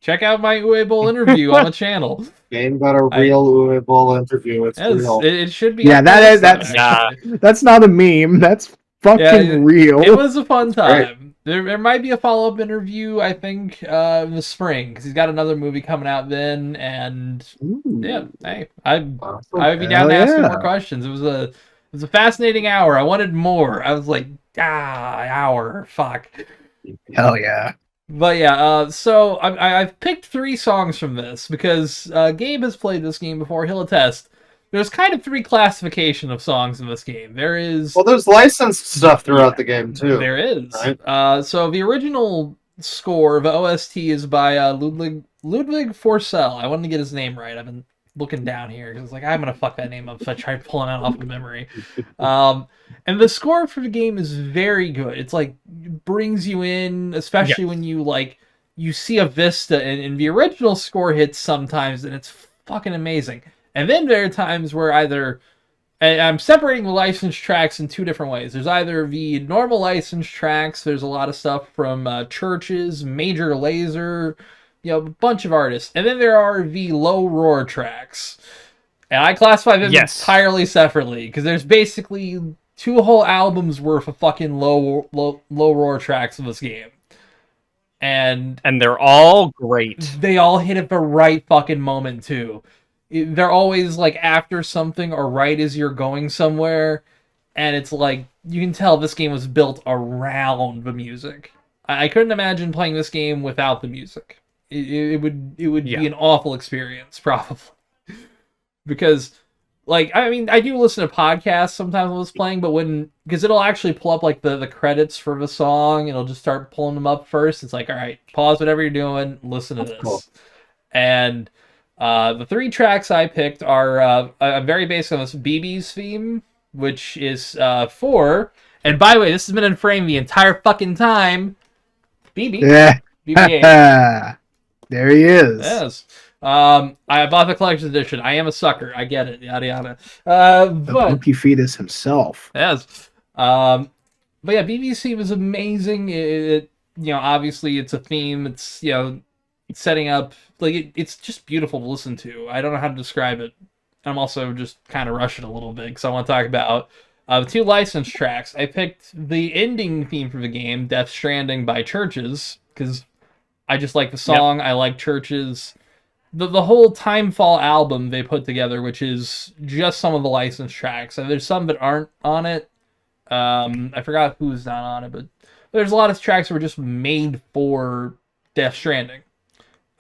Check out my Uwe interview on the channel. Game got a real Uwe Boll interview. It's Yes, real. it should be. Yeah, up that there is- that's- somewhere. That's not a meme. That's fucking Yeah, real. It was a fun time. There might be a follow-up interview, I think, in the spring, because he's got another movie coming out then, and yeah, hey, I would be down to ask him more questions. It was a fascinating hour. I wanted more. I was like, hour, fuck. Hell yeah. But yeah, so I've picked 3 songs from this because Gabe has played this game before. He'll attest. There's kind of 3 classification of songs in this game. There's licensed stuff throughout the game too. There is. Right? So the original score of OST is by Ludwig Forsell. I wanted to get his name right. I've been looking down here because like I'm gonna fuck that name up if I try pulling it off of memory. And the score for the game is very good. It's like brings you in, especially when you see a vista, and the original score hits sometimes, and it's fucking amazing. And then there are times where I'm separating the licensed tracks in 2 different ways. There's either the normal licensed tracks, there's a lot of stuff from Churches, Major Lazer, a bunch of artists. And then there are the low roar tracks. And I classify them entirely separately, because there's basically 2 whole albums worth of fucking low roar tracks in this game. And they're all great. They all hit at the right fucking moment, too. They're always like after something or right as you're going somewhere, and it's like you can tell this game was built around the music. I couldn't imagine playing this game without the music. It would be an awful experience, probably. Because, like, I mean, I do listen to podcasts sometimes when it's playing, but because it'll actually pull up like the credits for the song, it'll just start pulling them up first. It's like, all right, pause whatever you're doing, listen to this. Cool. And the 3 tracks I picked are very based on this BB's theme, which is 4. And by the way, this has been in frame the entire fucking time. BB. Yeah. BB-8. There he is. Yes. I bought the collector's edition. I am a sucker. I get it. Yada yada. The Punky Fetus himself. Yes. But yeah, BB's theme is amazing. It obviously it's a theme. It's setting up it's just beautiful to listen to. I don't know how to describe it. I'm also just kind of rushing a little bit because I want to talk about the 2 licensed tracks. I picked the ending theme for the game, Death Stranding by Churches, because I just like the song. I like Churches. The whole Timefall album they put together, which is just some of the licensed tracks. And there's some that aren't on it. I forgot who's not on it, but there's a lot of tracks that were just made for Death Stranding.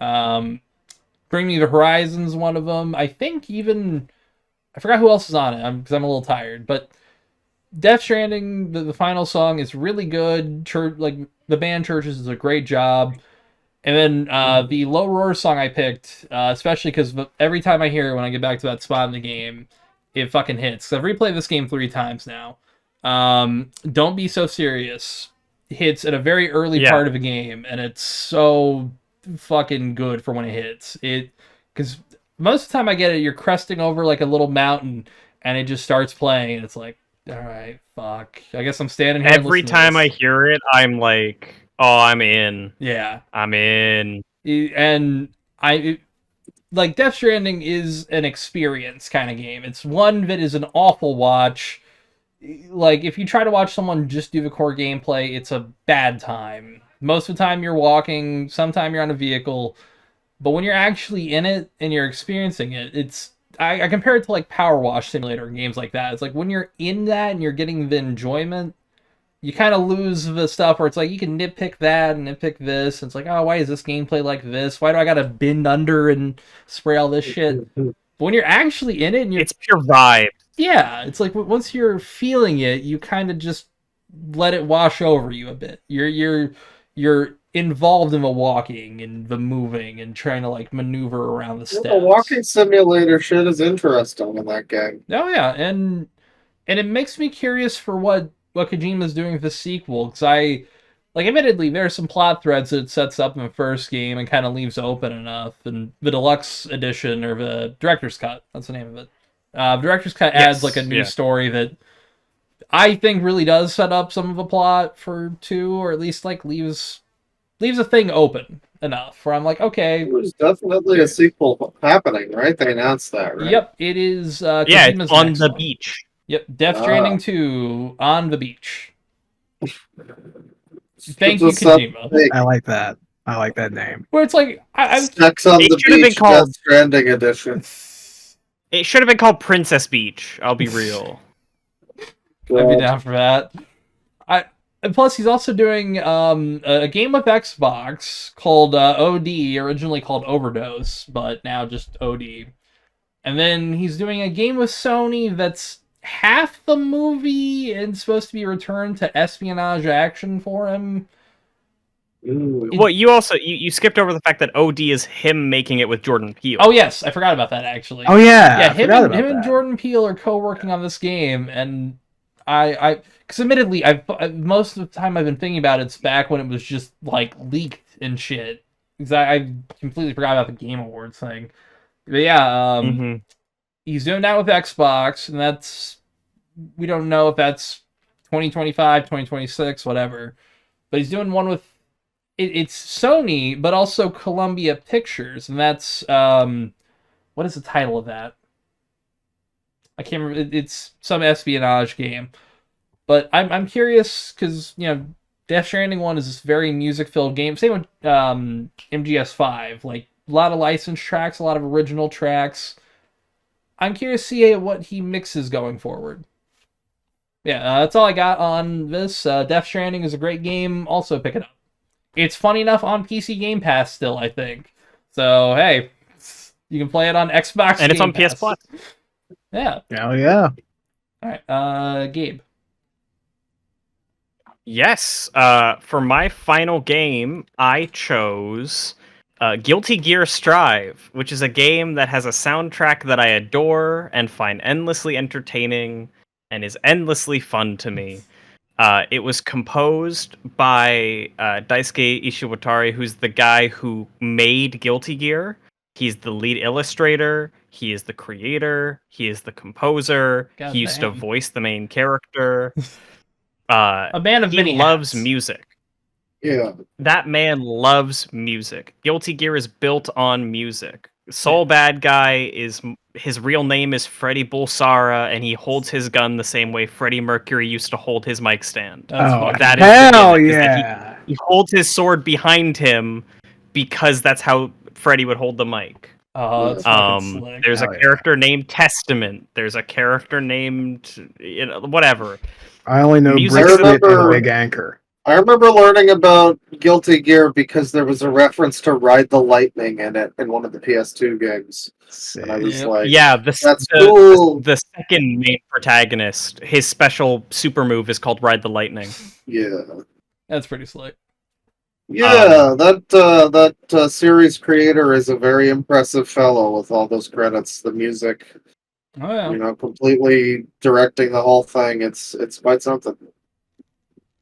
Bring Me the Horizon's one of them. I think even I forgot who else is on it because I'm a little tired. But Death Stranding, the final song is really good. The band Churches does a great job. And then the Low Roar song I picked, especially because every time I hear it when I get back to that spot in the game, it fucking hits. So I've replayed this game 3 times now. Don't Be So Serious hits at a very early part of the game, and it's so fucking good for when it hits. Because most of the time I get it, you're cresting over like a little mountain, and it just starts playing, and it's like, all right, fuck. I guess I'm standing here. Every time I hear it, I'm like, oh, I'm in. Yeah, I'm in. And Death Stranding is an experience kind of game. It's one that is an awful watch. Like, if you try to watch someone just do the core gameplay, it's a bad time. Most of the time you're walking, sometime you're on a vehicle, but when you're actually in it and you're experiencing it, I compare it to like Power Wash Simulator and games like that. It's like when you're in that and you're getting the enjoyment, you kind of lose the stuff where it's like you can nitpick that and nitpick this. And it's like, oh, why is this gameplay like this? Why do I gotta bend under and spray all this shit? But when you're actually in it and it's pure vibe. Yeah, it's like once you're feeling it, you kind of just let it wash over you a bit. You're involved in the walking and the moving and trying to like maneuver around the steps. The walking simulator shit is interesting in that game. Oh yeah, and it makes me curious for what Kojima's doing with the sequel, because admittedly, there are some plot threads that it sets up in the first game and kind of leaves open enough. And the deluxe edition, or the director's cut, that's the name of it. The director's cut adds like a new story that I think really does set up some of the plot for 2, or at least like leaves a thing open enough where I'm like, okay. There's definitely a sequel happening, right? They announced that, right? Yep, it is. It's on the beach. Yep, Death Stranding 2 on the beach. Thank you, Just something Kojima. I like that. I like that name. Where it's like, Sex on It the should have been Beach, called- Death Stranding edition. It should have been called Princess Beach. I'll be real. I'd be God. down for that. And plus, he's also doing a game with Xbox called OD, originally called Overdose, but now just OD. And then he's doing a game with Sony that's half the movie and supposed to be returned to espionage action for him. Ooh. Well, you also you skipped over the fact that OD is him making it with Jordan Peele. Oh yes, I forgot about that actually. Oh yeah, Yeah, I forgot about him and that. Jordan Peele are co-working on this game, and because admittedly, most of the time I've been thinking about it's back when it was just like leaked and shit. Because I completely forgot about the Game Awards thing. But yeah, he's doing that with Xbox, and we don't know if that's 2025, 2026, whatever. But he's doing one with it's Sony, but also Columbia Pictures, and that's what is the title of that? I can't remember. It's some espionage game. But I'm curious because Death Stranding 1 is this very music-filled game. Same with MGS5. Like a lot of licensed tracks, a lot of original tracks. I'm curious to see what he mixes going forward. Yeah, that's all I got on this. Death Stranding is a great game. Also pick it up. It's fun enough on PC Game Pass still, I think. So hey, you can play it on Xbox and it's Game on PS Pass. Plus. Yeah. Hell yeah. All right, Gabe. Yes. For my final game, I chose Guilty Gear Strive, which is a game that has a soundtrack that I adore and find endlessly entertaining and is endlessly fun to me. It was composed by Daisuke Ishiwatari, who's the guy who made Guilty Gear. He's the lead illustrator. He is the creator. He is the composer. God he used to damn. voice the main character. A man of many He loves hats. music. Yeah. That man loves music. Guilty Gear is built on music. Soul Bad Guy his real name is Freddie Bulsara, and he holds his gun the same way Freddie Mercury used to hold his mic stand. That's Oh, fucking- That is the hell gimmick, is that yeah. he holds his sword behind him because that's how Freddie would hold the mic. Oh, that's fucking slick. There's a Hell yeah. character named Testament. There's a character named whatever. I only know Music- Brisket I and remember- Big Anchor. I remember learning about Guilty Gear because there was a reference to Ride the Lightning in it in one of the PS2 games. And I was Yep. like, Yeah, that's cool. the second main protagonist, his special super move is called Ride the Lightning. Yeah. That's pretty slick. Yeah, that series creator is a very impressive fellow with all those credits. The music, Oh yeah. completely directing the whole thing. It's quite something.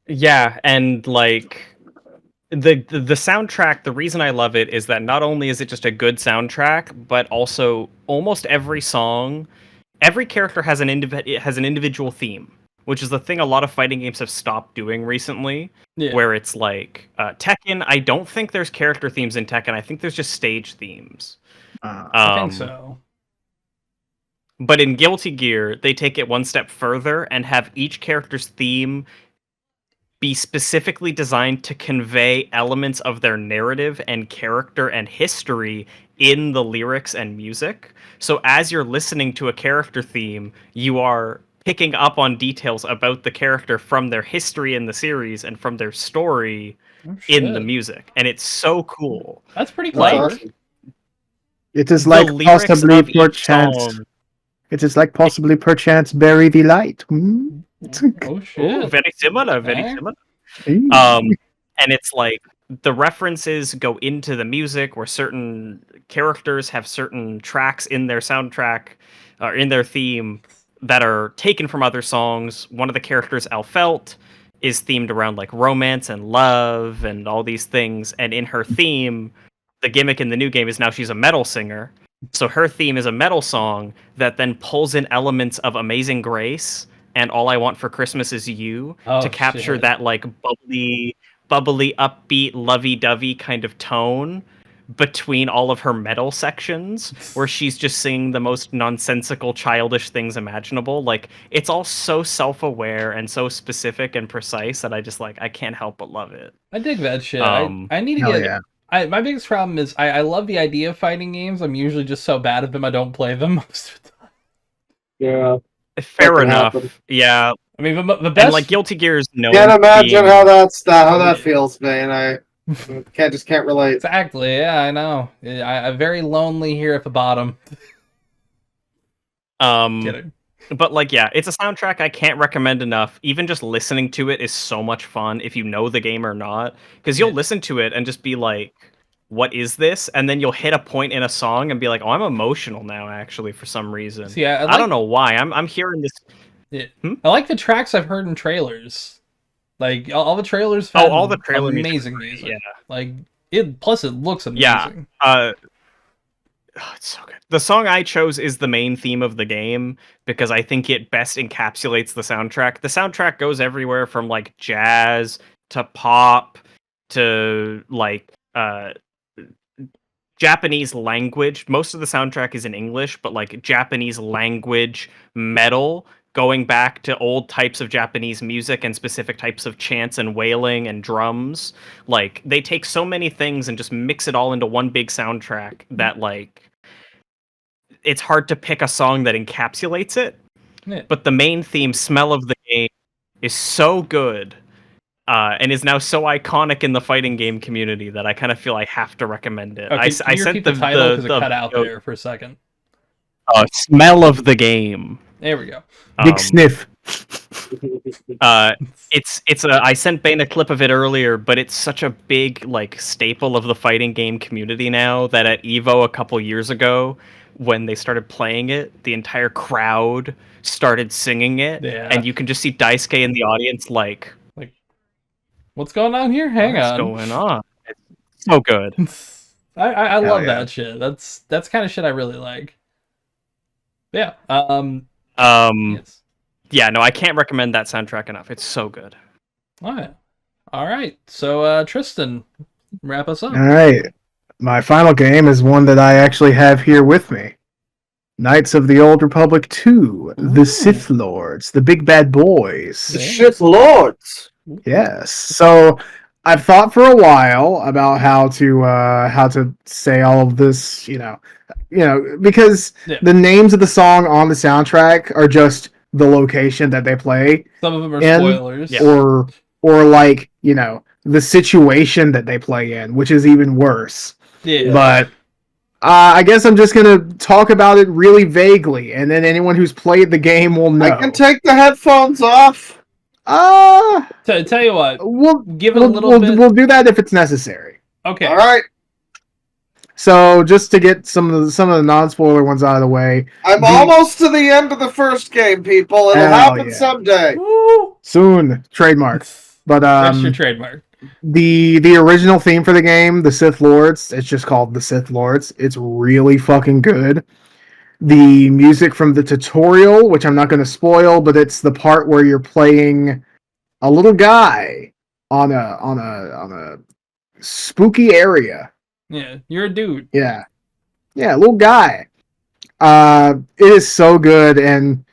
Yeah, and like the soundtrack, the reason I love it is that not only is it just a good soundtrack, but also almost every song, every character has an individual theme, which is the thing a lot of fighting games have stopped doing recently. Yeah. Where it's like Tekken, I don't think there's character themes in Tekken. I think there's just stage themes. I think so. But in Guilty Gear, they take it one step further and have each character's theme be specifically designed to convey elements of their narrative and character and history in the lyrics and music. So as you're listening to a character theme, you are picking up on details about the character from their history in the series and from their story Oh, in the shit. music. And it's so cool. That's pretty That's clever. awesome. It is The like lyrics possibly of each perchance. song- It is like possibly perchance bury the light. Hmm? Oh Ooh, shit. very similar, very Okay. similar. Hey. And it's like the references go into the music where certain characters have certain tracks in their soundtrack or in their theme that are taken from other songs. One of the characters, Alfelt, is themed around like romance and love and all these things. And in her theme, the gimmick in the new game is now she's a metal singer. So her theme is a metal song that then pulls in elements of Amazing Grace and All I Want for Christmas Is You Oh, to capture shit. that like bubbly, upbeat, lovey-dovey kind of tone, between all of her metal sections where she's just singing the most nonsensical childish things imaginable. Like, it's all so self-aware and so specific and precise that I can't help but love it. I dig that shit. Um, I need to Hell get. yeah. My biggest problem is I love the idea of fighting games. I'm usually just so bad at them I don't play them most of the time. Yeah. Fair That can enough. happen. Yeah. I mean, the best. And like Guilty Gear is known Can't imagine being... how that feels, man. I can't relate. Exactly. Yeah, I know. I'm very lonely here at the bottom. Kidding. But like, yeah, it's a soundtrack I can't recommend enough. Even just listening to it is so much fun if you know the game or not, because you'll listen to it and just be like, what is this? And then you'll hit a point in a song and be like, oh, I'm emotional now, actually, for some reason. See, I don't know why. I'm hearing this. Yeah. I like the tracks I've heard in trailers. Like all the trailers. All the trailer amazing music. Yeah. Like it. Plus, it looks amazing. Yeah. Oh, it's so good. The song I chose is the main theme of the game because I think it best encapsulates the soundtrack. The soundtrack goes everywhere from like jazz to pop to like Japanese language. Most of the soundtrack is in English, but like Japanese language metal, going back to old types of Japanese music and specific types of chants and wailing and drums. Like, they take so many things and just mix it all into one big soundtrack that, like, it's hard to pick a song that encapsulates it. Yeah. But the main theme, Smell of the Game, is so good and is now so iconic in the fighting game community that I kind of feel I have to recommend it. Oh, can I you sent repeat the title because it cut out there for a second. Smell of the Game. There we go. Big sniff. I sent Bane a clip of it earlier, but it's such a big like staple of the fighting game community now that at EVO a couple years ago, when they started playing it, the entire crowd started singing it, and you can just see Daisuke in the audience like what's going on here? Hang what's on. Going on? It's so good. I love that shit. That's kind of shit I really like. Yeah. Yes. Yeah, no, I can't recommend that soundtrack enough. It's so good. All right. So, Tristan, wrap us up. All right. My final game is one that I actually have here with me. Knights of the Old Republic 2, The Sith Lords, the big bad boys. The Sith Lords. Yes. So I've thought for a while about how to say all of this, because the names of the song on the soundtrack are just the location that they play. Some of them are spoilers. Or like, the situation that they play in, which is even worse. Yeah. But I guess I'm just going to talk about it really vaguely, and then anyone who's played the game will know. I can take the headphones off. Tell you what, we'll give it a little bit. We'll do that if it's necessary. Okay. All right. So just to get some of the non-spoiler ones out of the way. I'm almost to the end of the first game, people. It'll happen someday. Woo! Soon. Trademark. But that's your trademark. The original theme for the game, the Sith Lords, it's just called the Sith Lords. It's really fucking good. The music from the tutorial, which I'm not going to spoil, but it's the part where you're playing a little guy on a spooky area. Yeah, you're a dude. Yeah, little guy. It is so good, and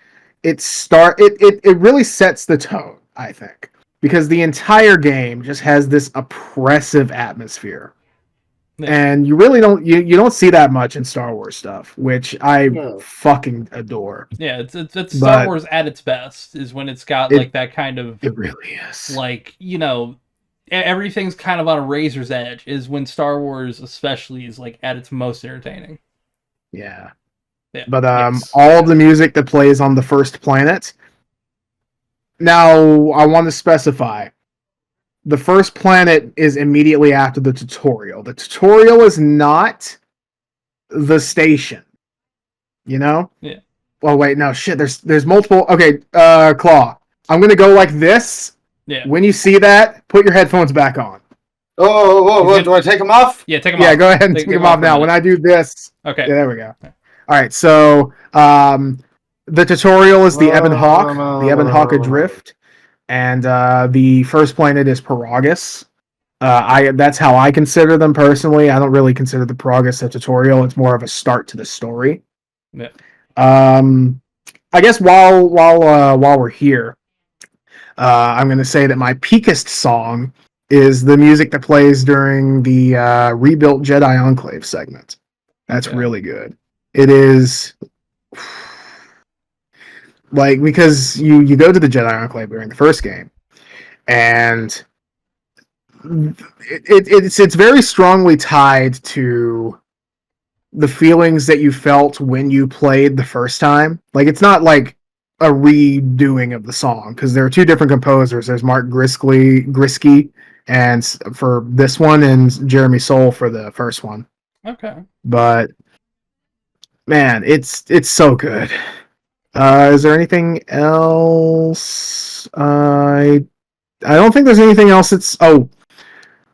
it really sets the tone, I think, because the entire game just has this oppressive atmosphere. And you really don't you don't see that much in Star Wars stuff, which I fucking adore. Yeah, it's Star Wars at its best is when it's got like that kind of. It really is. Like, everything's kind of on a razor's edge. Is when Star Wars especially is like at its most entertaining. Yeah. But all the music that plays on the first planet. Now I want to specify. The first planet is immediately after the tutorial. The tutorial is not the station. Yeah. Oh wait, no shit. There's multiple. Okay, Claw. I'm gonna go like this. Yeah. When you see that, put your headphones back on. Oh, do I take them off? Yeah, take them off. Yeah, go ahead and take them off now. When I do this. Okay. Yeah, there we go. All right, so the tutorial is the Ebon Hawk, the Ebon Hawk Adrift. And the first planet is Paragus. That's how I consider them personally. I don't really consider the progress a tutorial. It's more of a start to the story. Yeah. I guess while we're here, I'm going to say that my peakest song is the music that plays during the rebuilt Jedi Enclave segment. That's really good. It is like, because you go to the Jedi Enclave during the first game, and it's very strongly tied to the feelings that you felt when you played the first time. Like, it's not like a redoing of the song, because there are two different composers. There's Mark Grisky and for this one, and Jeremy Soule for the first one. Okay. But man, it's so good. Is there anything else? I don't think there's anything else.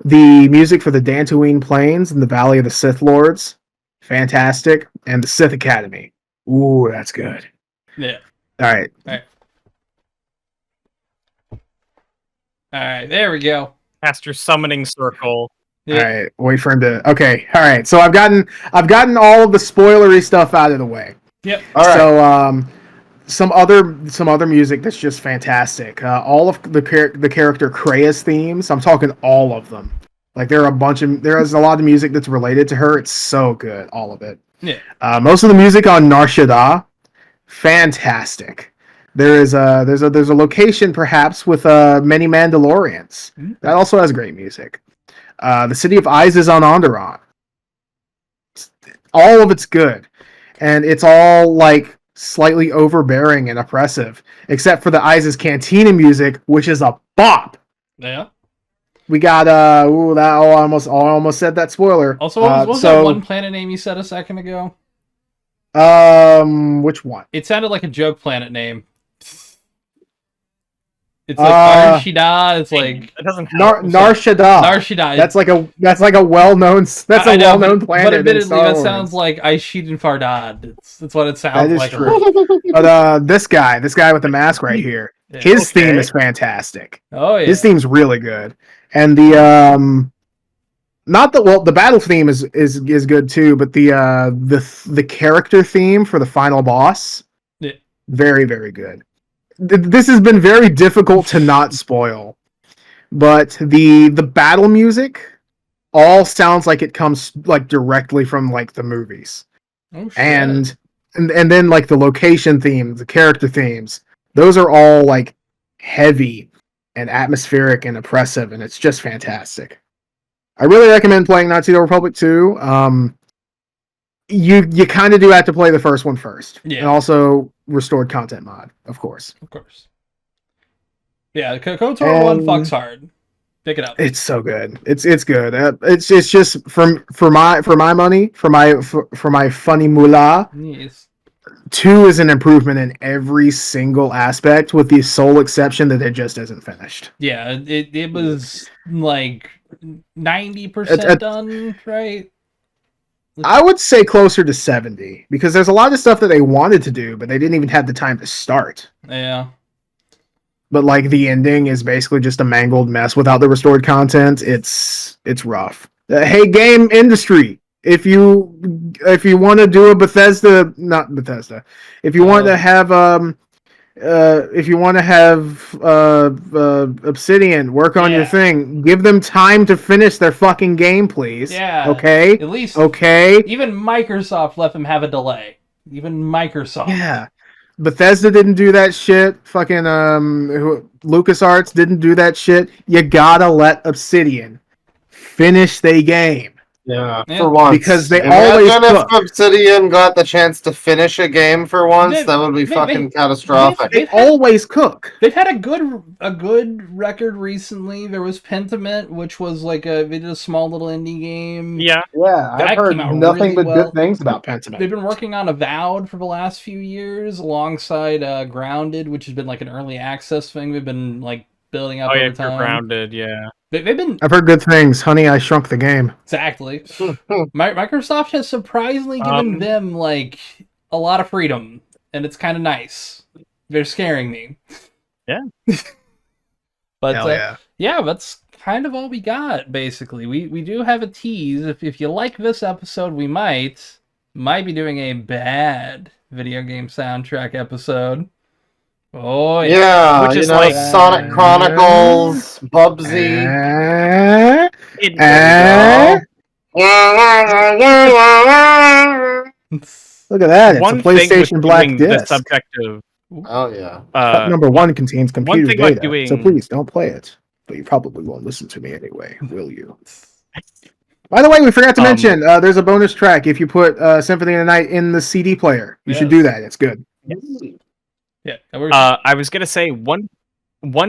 The music for the Dantooine Plains and the Valley of the Sith Lords, fantastic, and the Sith Academy. Ooh, that's good. Yeah. All right. All right. There we go. Master Summoning Circle. Yeah. All right. Wait for him to. Okay. All right. So I've gotten all of the spoilery stuff out of the way. Yep. All right. So some other music that's just fantastic. All of the character Krea's themes. I'm talking all of them. Like, there is a lot of music that's related to her. It's so good, all of it. Yeah. Most of the music on Nar Shaddaa, fantastic. There's a location perhaps with many Mandalorians. Mm-hmm. That also has great music. The city of Isis on Onderon. All of it's good, and it's all like slightly overbearing and oppressive, except for the Isis Cantina music, which is a bop. Yeah. We got I almost said that spoiler. Also, what was that one planet name you said a second ago? Which one? It sounded like a joke planet name. It's like Nar Shaddaa. It's like That doesn't Nar Shaddaa. Nar Shaddaa. That's like a well-known planet. But admittedly, that sounds like Aishid and Fardad. That's what it sounds like. That is true. But this guy with the mask right here, Yeah. his theme is fantastic. Oh yeah. His theme's really good, and the the battle theme is good too, but the character theme for the final boss, very, very good. This has been very difficult to not spoil, but the battle music all sounds like it comes like directly from like the movies. Oh, shit. And then like the location themes, the character themes, those are all like heavy and atmospheric and oppressive, and it's just fantastic. I really recommend playing Knights of the Republic 2. You kind of do have to play the first one first. Yeah. And also restored content mod, of course. Of course. Yeah, KOTOR 1 fucks hard. Pick it up. It's so good. It's good. It's just for my money, for my funny moolah. Yes. 2 is an improvement in every single aspect, with the sole exception that it just isn't finished. Yeah, it was like 90% done, right? I would say closer to 70, because there's a lot of stuff that they wanted to do, but they didn't even have the time to start. Yeah. But like the ending is basically just a mangled mess without the restored content. It's rough. Hey, game industry, if you want to do a not Bethesda, if you want to have Obsidian work on your thing, give them time to finish their fucking game, please. Yeah. Okay. At least. Okay. Even Microsoft let them have a delay. Even Microsoft. Yeah. Bethesda didn't do that shit. Fucking LucasArts didn't do that shit. You gotta let Obsidian finish their game. Yeah, for once. Because they always if Obsidian got the chance to finish a game for once, that would be fucking catastrophic. They always cook. They've had a good record recently. There was Pentiment, which was like they did a small little indie game. Yeah. I've heard nothing really but well. good things about Pentiment. They've been working on Avowed for the last few years, alongside Grounded, which has been like an early access thing. They've been like building up over time. Grounded, yeah. They've been. I've heard good things. Honey, I Shrunk the Game. Exactly. Microsoft has surprisingly given them like a lot of freedom, and it's kind of nice. They're scaring me. Yeah. But Hell yeah. yeah, that's kind of all we got, basically. We do have a tease. If you like this episode, we might be doing a bad video game soundtrack episode. Oh, Yeah, Which is like like- Sonic Chronicles, Bubsy. Eh? Look at that! It's One a thing with PlayStation Black doing disc. the subject of Oh yeah. Cut number 1 contains computer thing about data, doing- so please don't play it. But you probably won't listen to me anyway, will you? By the way, we forgot to mention there's a bonus track if you put Symphony of the Night in the CD player. You should do that. It's good. yeah. I was gonna say one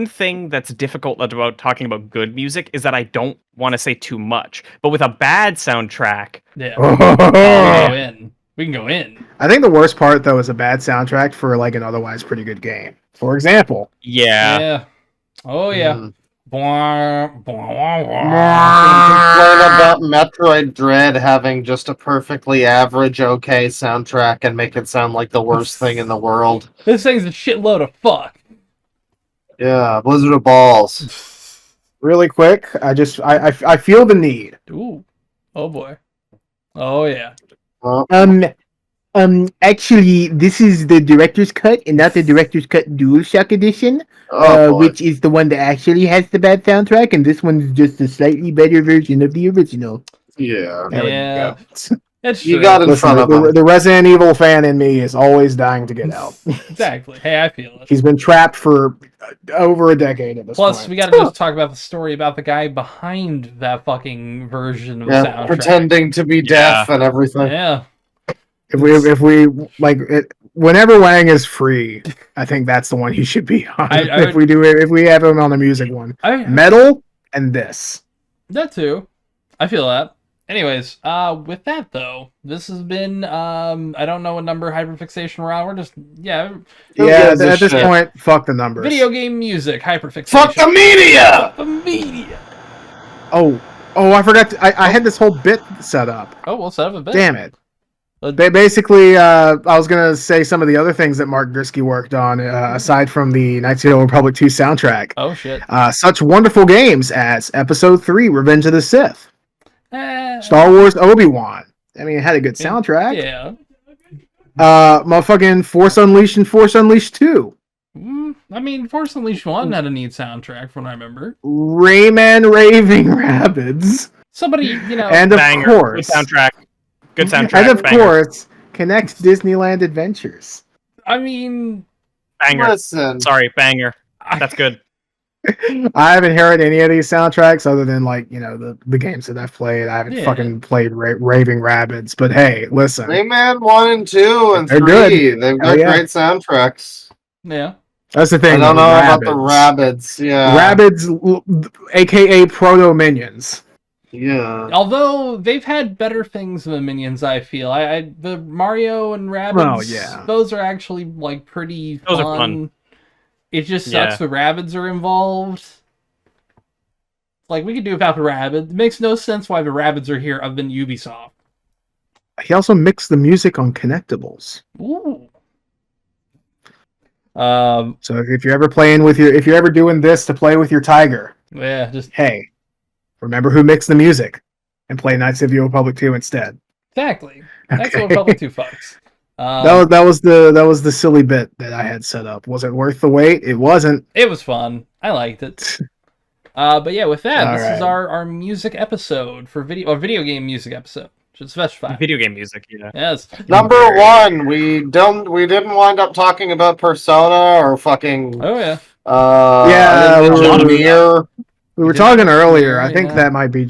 thing that's difficult about talking about good music is that I don't want to say too much. But with a bad soundtrack, Yeah. Go in. We can go in. I think the worst part though is a bad soundtrack for like an otherwise pretty good game. For example, yeah. Oh yeah. Mm. Complain About Metroid Dread having just a perfectly average, okay soundtrack and make it sound like the worst thing in the world. This thing's a shitload of fuck. Yeah, Blizzard of Balls. really quick, I feel the need. Ooh. Oh boy. Oh yeah. Actually, this is the director's cut and not the director's cut DualShock edition, Boy. which is the one that actually has the bad soundtrack, and this one's just a slightly better version of the original. Yeah. There we Yeah. go. That's You true. got in Listen, front of him. the Resident Evil fan in me is always dying to get out. Exactly. Hey, I feel it. He's been trapped for over a decade at this Plus, point. we gotta just talk about the story about the guy behind that fucking version of the Yeah, soundtrack. pretending to be deaf and everything. Yeah. If we like it, whenever Wang is free, I think that's the one he should be on. I if we have him on the music one, metal and this. That too. I feel that. Anyways, with that though, this has been I don't know what number Hyperfixation we're on. We're just Yeah, gives a at this shit? point, fuck the numbers. video game music, Hyperfixation. Fuck the media! The media. Oh, I forgot. I had this whole bit set up. Oh, we'll set up a bit. Damn it. Basically, I was gonna say some of the other things that Mark Drisky worked on, aside from the Knights of the Old Republic 2 soundtrack. Oh shit. Such wonderful games as Episode 3, Revenge of the Sith, Star Wars Obi-Wan. I mean, it had a good soundtrack. Yeah. Motherfucking Force Unleashed and Force Unleashed 2. I mean, Force Unleashed 1 had a neat soundtrack from what I remember. Rayman Raving Rabbids. Somebody, And of Banger. course, Good soundtrack. Good soundtrack. and of banger. course, Connect Disneyland Adventures. I mean, Banger. Listen. Sorry, banger. That's good. I haven't heard any of these soundtracks other than the games that I've played. I haven't fucking played Raving Rabbids, but hey, listen, Rayman 1 and 2 and They're 3. good. They've Oh, got yeah. great soundtracks. yeah. that's the thing. I don't know about the Rabbids. rabbits. Yeah. Rabbids, aka Proto Minions. Yeah. Although they've had better things than the Minions, I feel. The Mario and Rabbids, Oh, yeah. those are actually like pretty Those fun. are fun. It just sucks the Rabbids are involved. Like, we could do without the Rabbids. It makes no sense why the Rabbids are here other than Ubisoft. He also mixed the music on Connectables. Ooh. So if you're ever if you're ever doing this to play with your tiger, Yeah, just hey, remember who mixed the music and play Knights of the Old Republic 2 instead. exactly. That's Okay. what Republic 2 fucks. That was the silly bit that I had set up. Was it worth the wait? It wasn't. It was fun. I liked it. But yeah, with that, this is Alright. our music episode for video game music episode. Should specify. Video game music, yeah. Yes. Number 1, we didn't wind up talking about Persona or fucking Oh yeah. Yeah, Engineer. We were did talking that earlier. earlier, I think yeah. that might be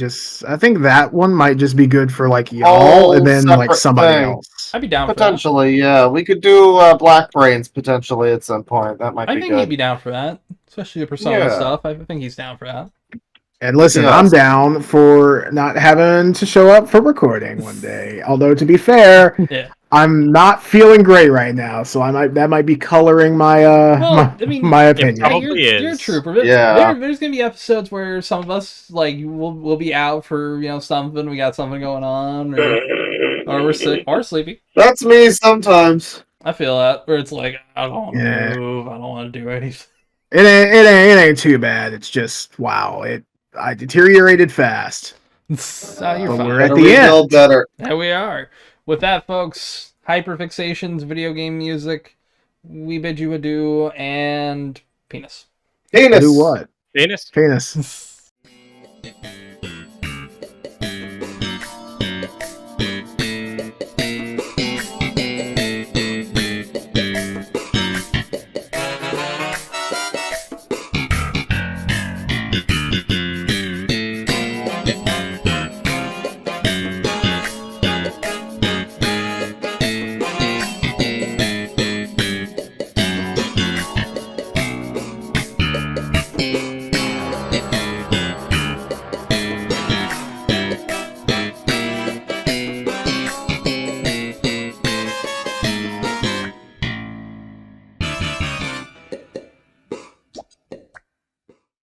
I think that one might just be good for like y'all Whole and then like separate somebody thing. else. I'd be down for that. Potentially, yeah. We could do Black Brains potentially at some point. That might I be think he'd good. be down for that. Especially the Persona Yeah. stuff. I think he's down for that. And listen, Yes. I'm down for not having to show up for recording one day. Although to be fair, Yeah. I'm not feeling great right now, so that might be coloring my my opinion. probably You're a is. trooper. But Yeah. there's gonna be episodes where some of us we'll be out for something. We got something going on, or we're sick or sleepy. That's me sometimes. I feel that where it's like I don't want to Yeah. move. I don't want to do anything. It ain't too bad. It's just wow. I deteriorated fast. You're But fine. we're at Better the rebuild end. better. There we are. With that, folks, Hyperfixations, video game music, we bid you adieu, and penis. Penis. Do what? Penis. Penis.